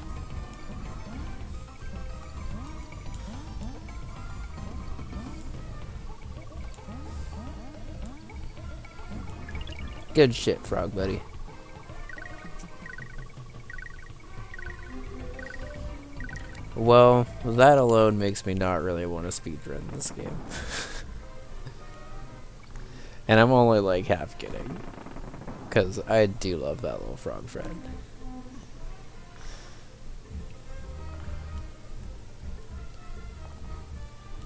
Good shit, Frog Buddy. Well, that alone makes me not really want to speedrun this game. And I'm only, like, half kidding. Because I do love that little frog friend.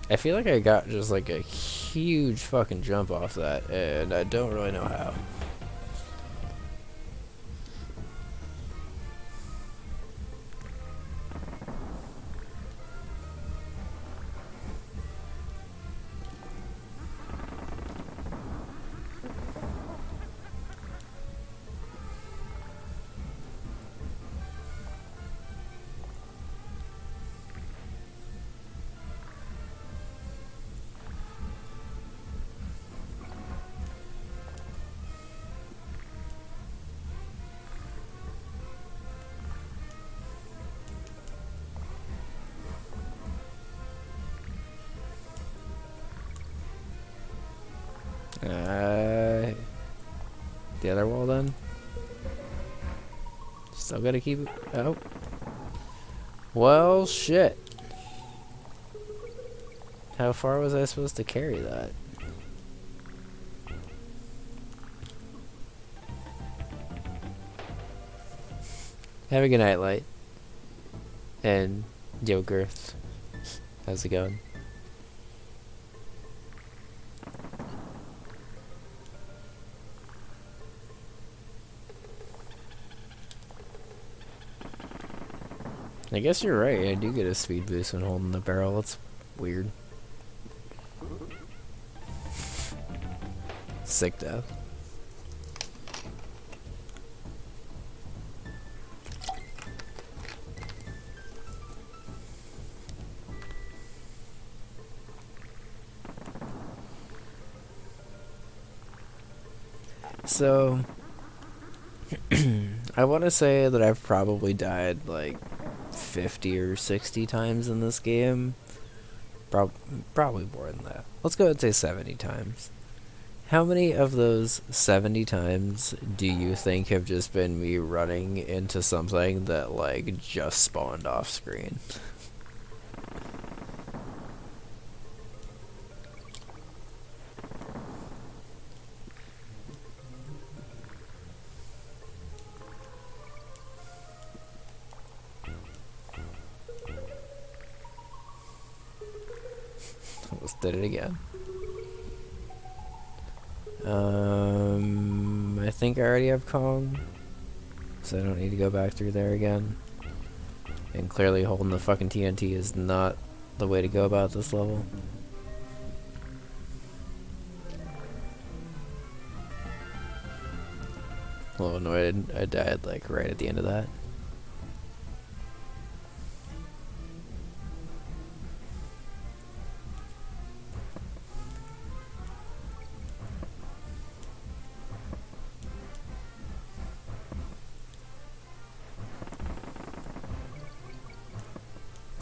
I feel like I got just, like, a huge fucking jump off that, and I don't really know how. The other wall then? Still gotta keep it. Oh. Well, shit. How far was I supposed to carry that? Have a good night, Light. And Yogurt. How's it going? I guess you're right, I do get a speed boost when holding the barrel. That's weird. Sick death. So, I want to say that I've probably died like 50 or 60 times in this game. Probably more than that. Let's go and say 70 times. How many of those 70 times do you think have just been me running into something that like just spawned off screen? Almost did it again. I think I already have Kong, so I don't need to go back through there again. And clearly holding the fucking TNT is not the way to go about this level. A little annoyed I died like right at the end of that.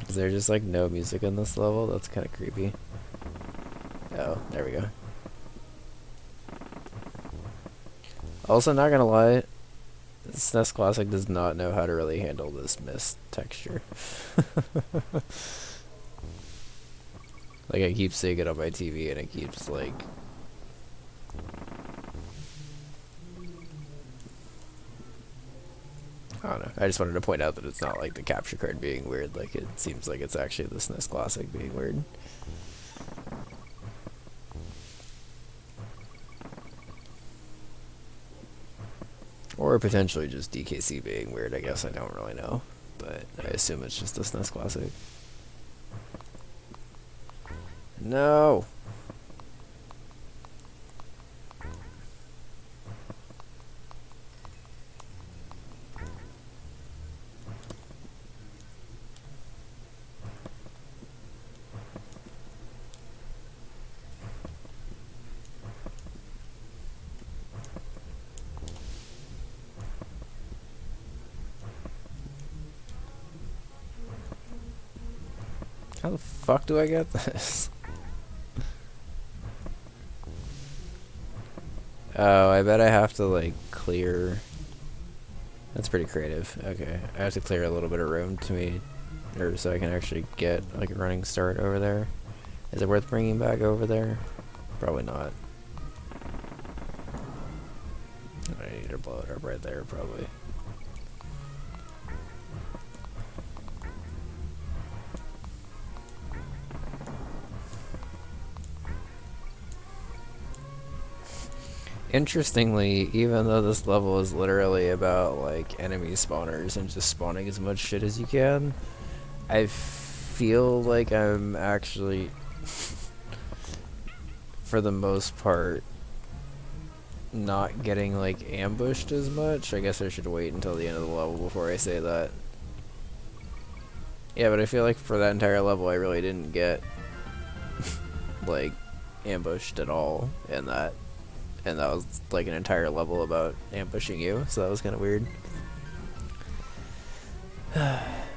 Is there just like no music in this level? That's kind of creepy. Oh, there we go. Also, not gonna lie, SNES Classic does not know how to really handle this mist texture. Like, I keep seeing it on my TV and it keeps like... I don't know. I just wanted to point out that it's not like the capture card being weird. Like, it seems like it's actually the SNES Classic being weird. Or potentially just DKC being weird. I guess I don't really know. But I assume it's just the SNES Classic. No! How the fuck do I get this? Oh, I bet I have to, like, clear... That's pretty creative. Okay, I have to clear a little bit of room to me, or so I can actually get, like, a running start over there. Is it worth bringing back over there? Probably not. I need to blow it up right there, probably. Interestingly, even though this level is literally about, like, enemy spawners and just spawning as much shit as you can, I feel like I'm actually, for the most part, not getting, like, ambushed as much. I guess I should wait until the end of the level before I say that. Yeah, but I feel like for that entire level I really didn't get, like, ambushed at all in that. And that was like an entire level about ambushing you, so that was kind of weird.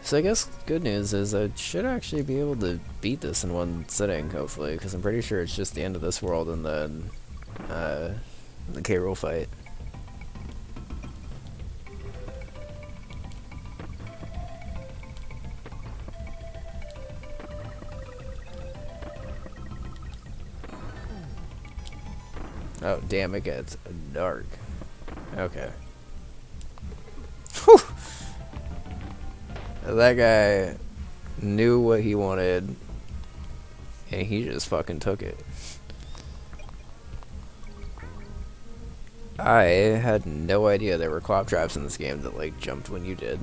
So I guess good news is I should actually be able to beat this in one sitting, hopefully, because I'm pretty sure it's just the end of this world and then the K-Rool fight. Oh, damn, it gets dark. Okay. Whew. That guy knew what he wanted, and he just fucking took it. I had no idea there were clap traps in this game that, like, jumped when you did.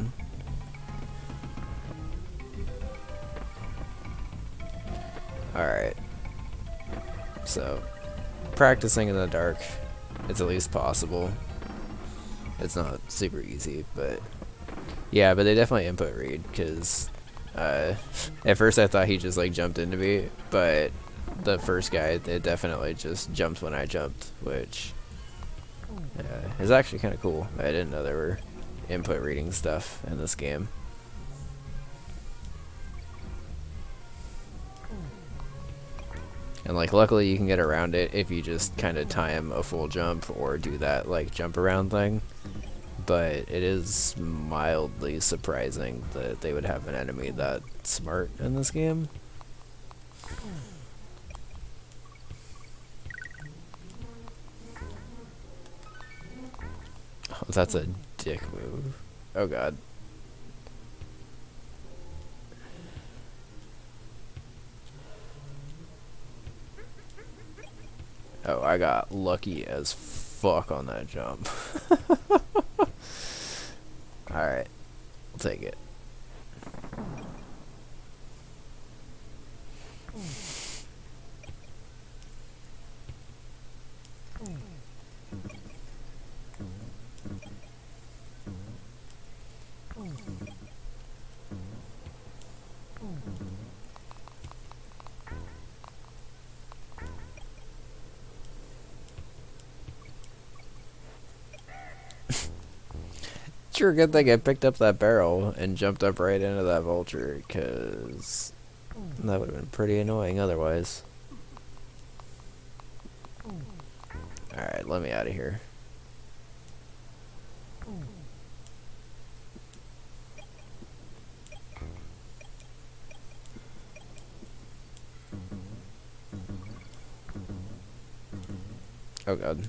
Alright. So, practicing in the dark, it's at least possible. It's not super easy, but yeah, but they definitely input read, because at first I thought he just like jumped into me, but the first guy, they definitely just jumped when I jumped, which is actually kind of cool. I didn't know there were input reading stuff in this game. And like luckily you can get around it if you just kind of time a full jump or do that like jump around thing. But it is mildly surprising that they would have an enemy that smart in this game. Oh, that's a dick move. Oh god. Oh, I got lucky as fuck on that jump. Alright, I'll take it. Sure, good thing I picked up that barrel and jumped up right into that vulture, because that would have been pretty annoying otherwise. Alright, let me out of here. Oh god.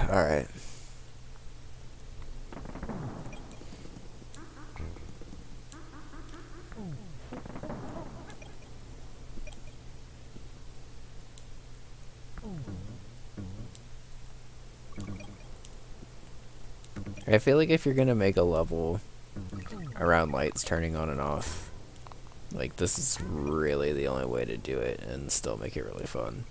Alright. I feel like if you're gonna make a level around lights turning on and off, like this is really the only way to do it and still make it really fun.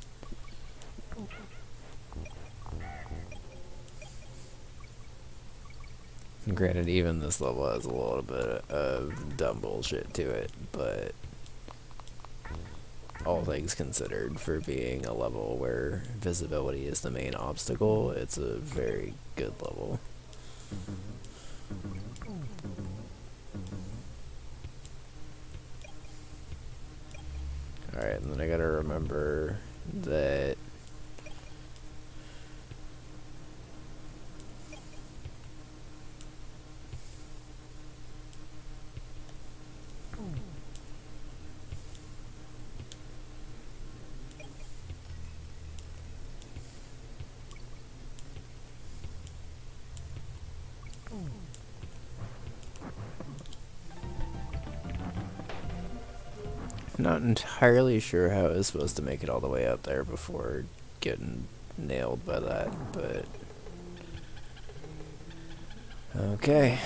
Granted, even this level has a little bit of dumb bullshit to it, but all things considered, for being a level where visibility is the main obstacle, it's a very good level. Alright, and then I gotta remember that not entirely sure how I was supposed to make it all the way up there before getting nailed by that, but okay.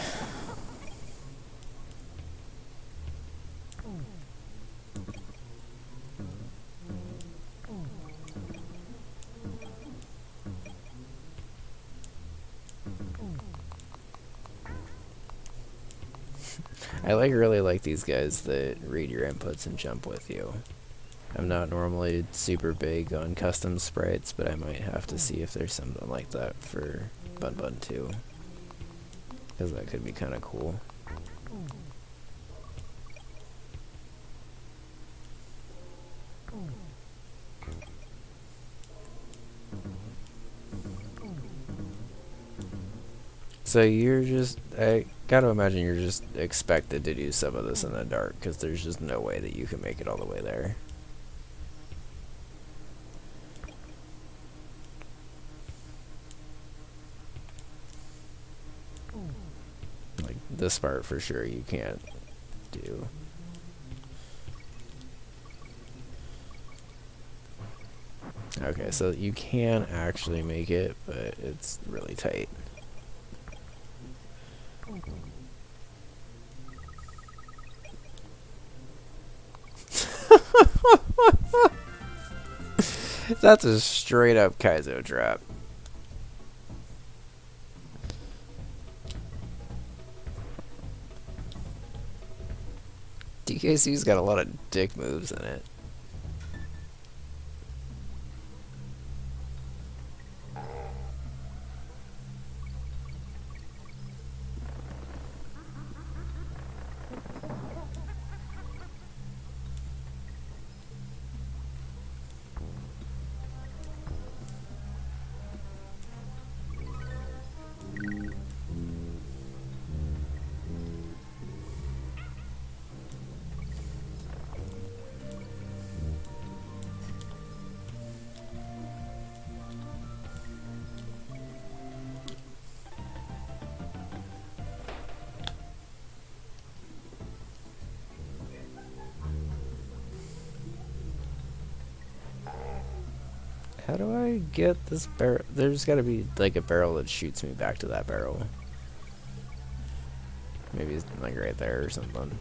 I really like these guys that read your inputs and jump with you. I'm not normally super big on custom sprites, but I might have to see if there's something like that for Bun Bun 2. Because that could be kind of cool. So you're just, I gotta imagine you're just expected to do some of this in the dark, because there's just no way that you can make it all the way there. Like, this part for sure you can't do. Okay, so you can actually make it, but it's really tight. That's a straight up Kaizo trap. DKC's got a lot of dick moves in it. How do I get this barrel? There's gotta be like a barrel that shoots me back to that barrel. Maybe it's like right there or something.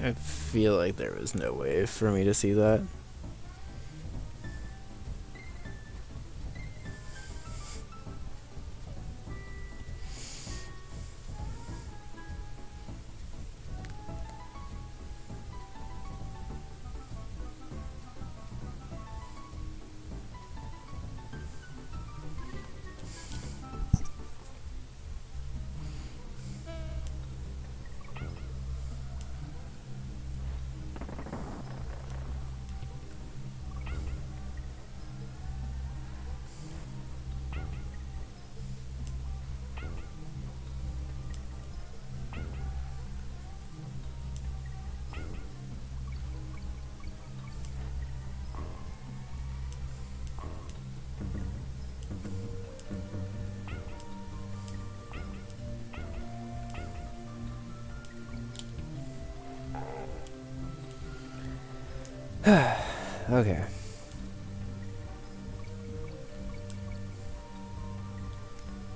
I feel like there was no way for me to see that. Okay.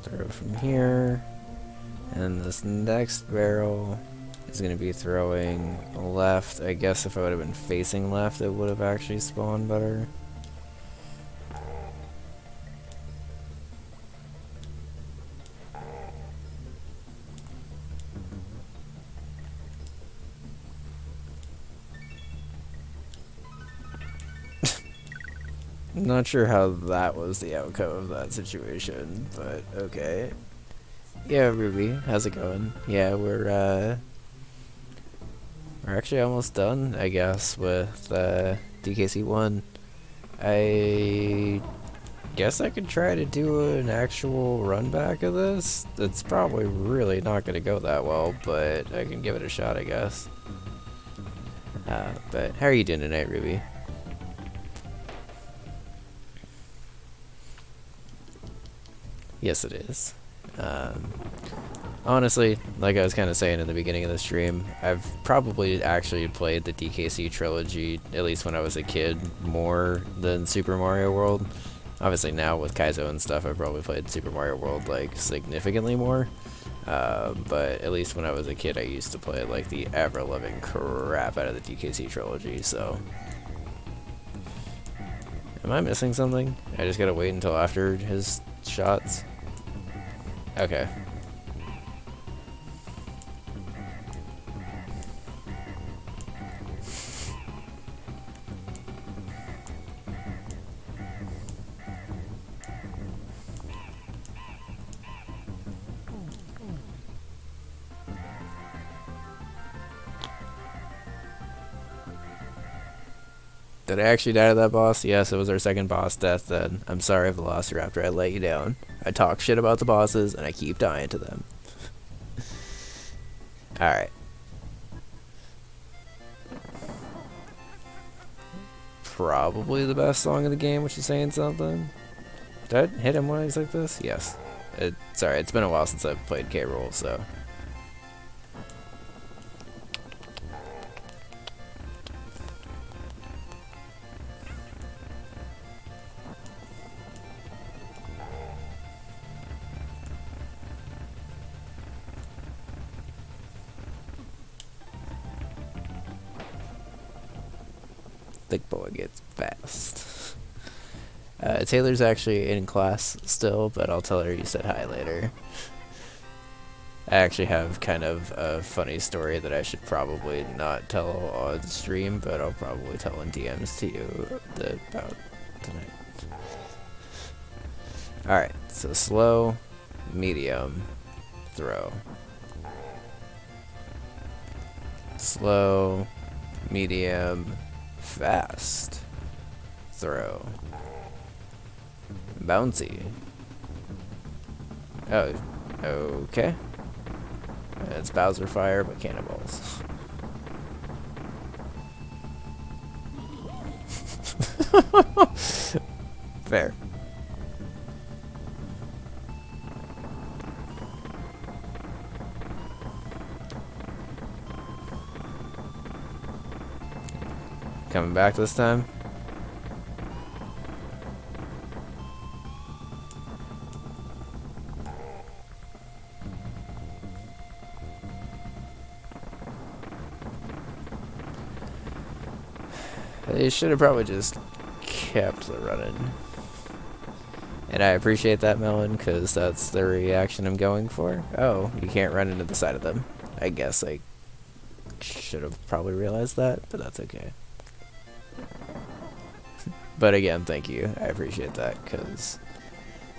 Throw from here. And this next barrel is going to be throwing left. I guess if I would have been facing left, it would have actually spawned better. Not sure how that was the outcome of that situation, but okay. Yeah, Ruby, how's it going? Yeah, we're actually almost done, I guess, with DKC1. I guess I could try to do an actual run back of this. It's probably really not going to go that well, but I can give it a shot, I guess. But how are you doing tonight, Ruby? Yes, it is. Honestly, like I was kind of saying in the beginning of the stream, I've probably actually played the DKC trilogy, at least when I was a kid, more than Super Mario World. Obviously now with Kaizo and stuff, I've probably played Super Mario World like significantly more. But at least when I was a kid, I used to play like the ever-loving crap out of the DKC trilogy, so... Am I missing something? I just gotta wait until after his shots? Okay. Did I actually die to that boss? Yes, it was our second boss death then. I'm sorry, Velociraptor, I let you down. I talk shit about the bosses, and I keep dying to them. Alright. Probably the best song of the game, which is saying something. Did I hit him when he's like this? Yes. Sorry, it's been a while since I've played K-Rool, so... Thick boy gets fast. Taylor's actually in class still, but I'll tell her you said hi later. I actually have kind of a funny story that I should probably not tell on stream, but I'll probably tell in DMs to you about tonight. Alright, so slow, medium, throw. Slow, medium, fast, throw. Bouncy. Oh, okay. It's Bowser Fire, but cannonballs. Fair. Coming back this time. They should have probably just kept the running. And I appreciate that, Melon, because that's the reaction I'm going for. Oh, you can't run into the side of them. I guess I should have probably realized that, but that's okay. But again, thank you. I appreciate that, because...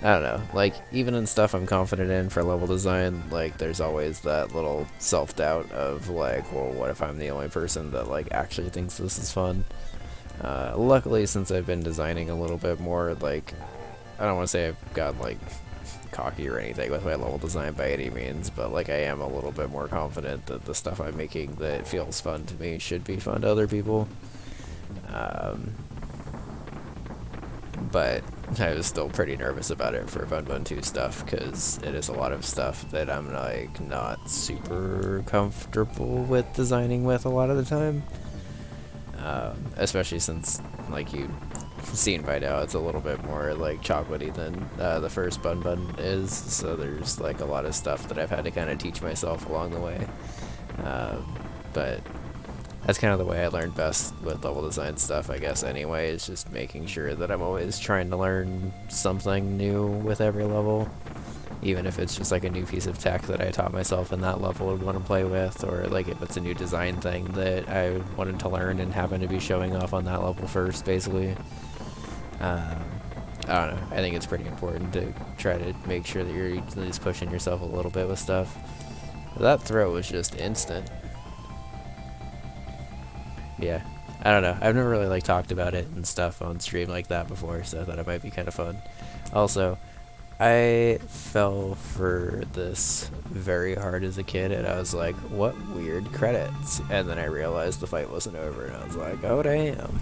I don't know, like, even in stuff I'm confident in for level design, like, there's always that little self-doubt of, like, well, what if I'm the only person that, like, actually thinks this is fun? Luckily, since I've been designing a little bit more, like, I don't want to say I've got, like, cocky or anything with my level design by any means, but, like, I am a little bit more confident that the stuff I'm making that feels fun to me should be fun to other people. But I was still pretty nervous about it for Bun Bun 2 stuff, because it is a lot of stuff that I'm, like, not super comfortable with designing with a lot of the time. especially since, like you've seen by now, it's a little bit more like chocolatey than the first Bun Bun is, so there's like a lot of stuff that I've had to kind of teach myself along the way. But that's kind of the way I learned best with level design stuff, I guess, anyway, is just making sure that I'm always trying to learn something new with every level. Even if it's just like a new piece of tech that I taught myself in that level would want to play with, or like if it's a new design thing that I wanted to learn and happen to be showing off on that level first, basically. I don't know. I think it's pretty important to try to make sure that you're at least pushing yourself a little bit with stuff. That throw was just instant. Yeah. I don't know. I've never really like talked about it and stuff on stream like that before, so I thought it might be kind of fun. Also, I fell for this very hard as a kid, and I was like, what weird credits? And then I realized the fight wasn't over, and I was like, oh damn.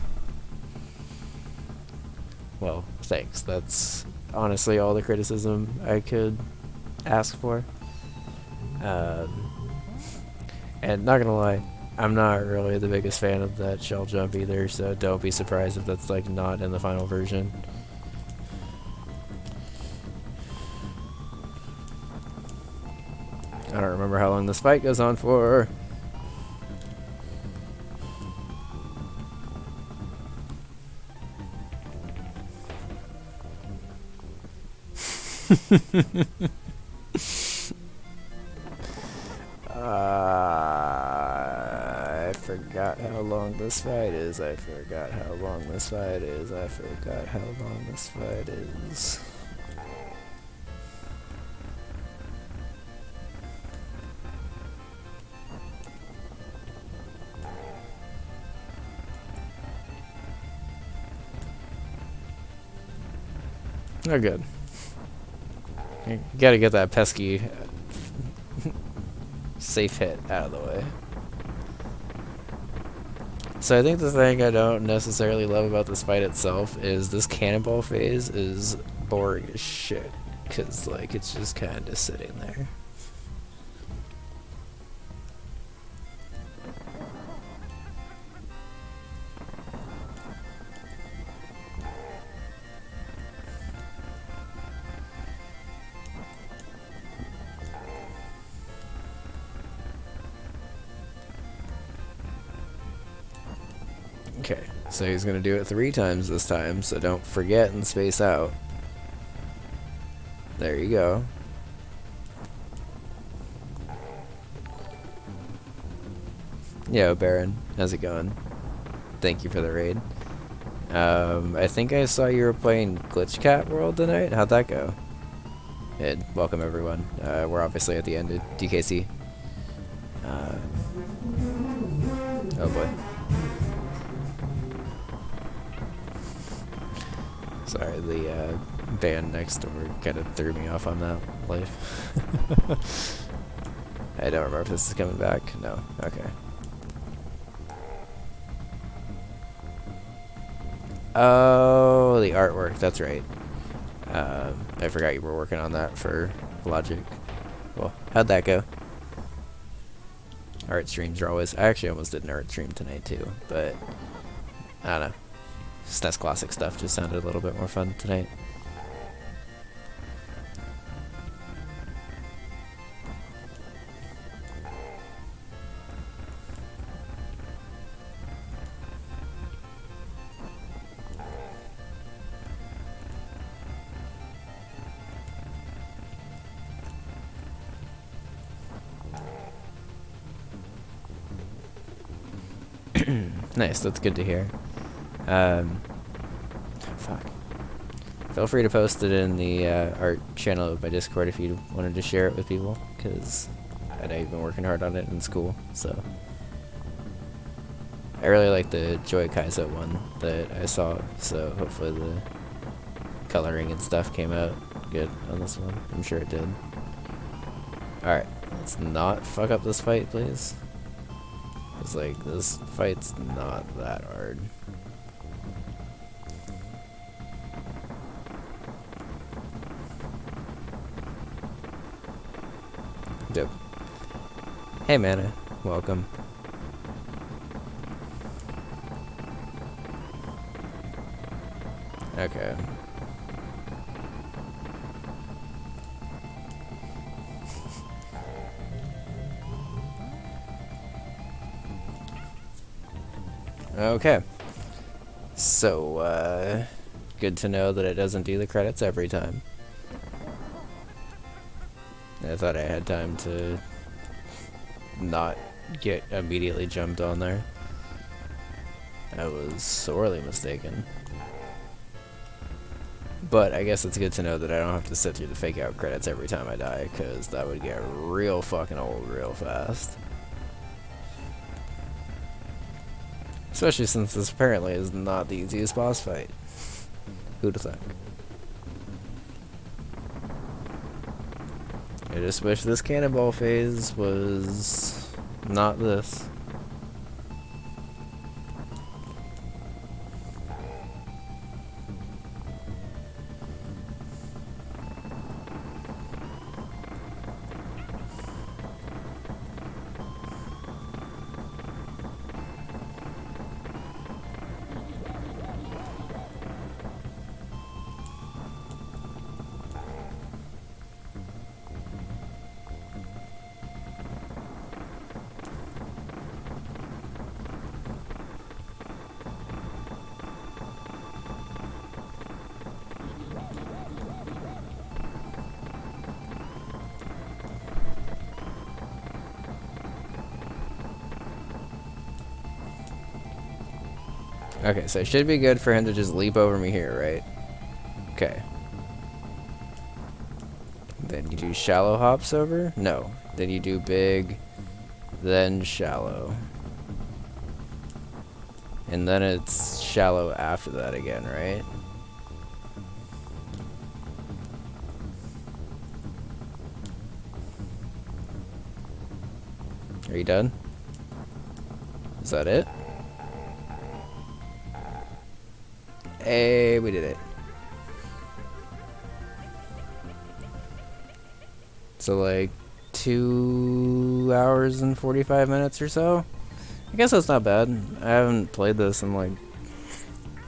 Well, thanks. That's honestly all the criticism I could ask for. And not gonna lie, I'm not really the biggest fan of that shell jump either, so don't be surprised if that's like not in the final version. I don't remember how long this fight goes on for. I forgot how long this fight is. I forgot how long this fight is. I forgot how long this fight is. Oh, good. You gotta get that pesky safe hit out of the way. So I think the thing I don't necessarily love about this fight itself is this cannonball phase is boring as shit. Because, like, it's just kind of sitting there. Okay, so he's gonna do it 3 times this time, so don't forget and space out. There you go. Yo, Baron, how's it going? Thank you for the raid. I think I saw you were playing Glitch Cat World tonight. How'd that go? And welcome everyone. We're obviously at the end of DKC. Oh boy. Sorry, the band next door kind of threw me off on that life. I don't remember if this is coming back. No. Okay. Oh, the artwork. That's right. I forgot you were working on that for Logic. Well, how'd that go? Art streams are always... I actually almost did an art stream tonight too, but I don't know. SNES Classic stuff just sounded a little bit more fun tonight. Nice, that's good to hear. Fuck. Feel free to post it in the art channel of my Discord if you wanted to share it with people, because I know you've been working hard on it in school, so. I really like the Joy Kaizo one that I saw, so hopefully the coloring and stuff came out good on this one. I'm sure it did. Alright, let's not fuck up this fight, please. It's like, this fight's not that hard. Dope. Hey Mana, welcome. Okay. Okay. So, good to know that it doesn't do the credits every time. I thought I had time to not get immediately jumped on there. I was sorely mistaken. But I guess it's good to know that I don't have to sit through the fake out credits every time I die, because that would get real fucking old real fast. Especially since this apparently is not the easiest boss fight. Who'd have thunk? I just wish this cannonball phase was not this. Okay, so it should be good for him to just leap over me here, right? Okay. Then you do shallow hops over? No. Then you do big, then shallow. And then it's shallow after that again, right? Are you done? Is that it? Hey, we did it. So like 2 hours and 45 minutes or so? I guess that's not bad. I haven't played this in like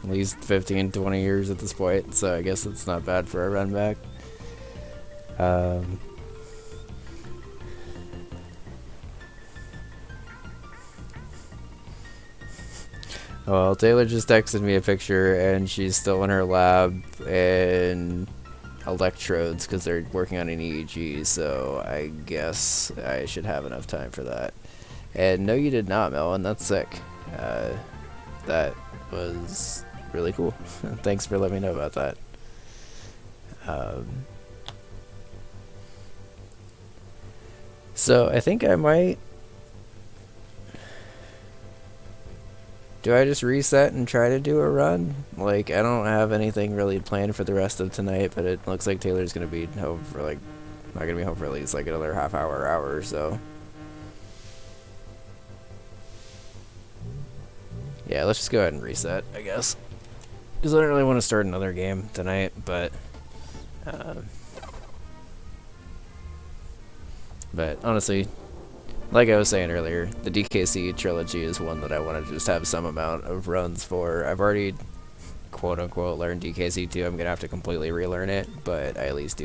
at least 15, 20 years at this point, so I guess it's not bad for a run back. Well, Taylor just texted me a picture, and she's still in her lab and electrodes because they're working on an EEG, so I guess I should have enough time for that. And no, you did not, Melvin. That's sick. That was really cool. Thanks for letting me know about that. So I think I might... Do I just reset and try to do a run? Like, I don't have anything really planned for the rest of tonight, but it looks like Taylor's gonna be home for like... not gonna be home for at least like another half hour, hour or so. Yeah, let's just go ahead and reset, I guess. Because I don't really want to start another game tonight, but... but honestly, like I was saying earlier, the DKC trilogy is one that I want to just have some amount of runs for. I've already, quote-unquote, learned DKC 2. I'm going to have to completely relearn it, but I at least do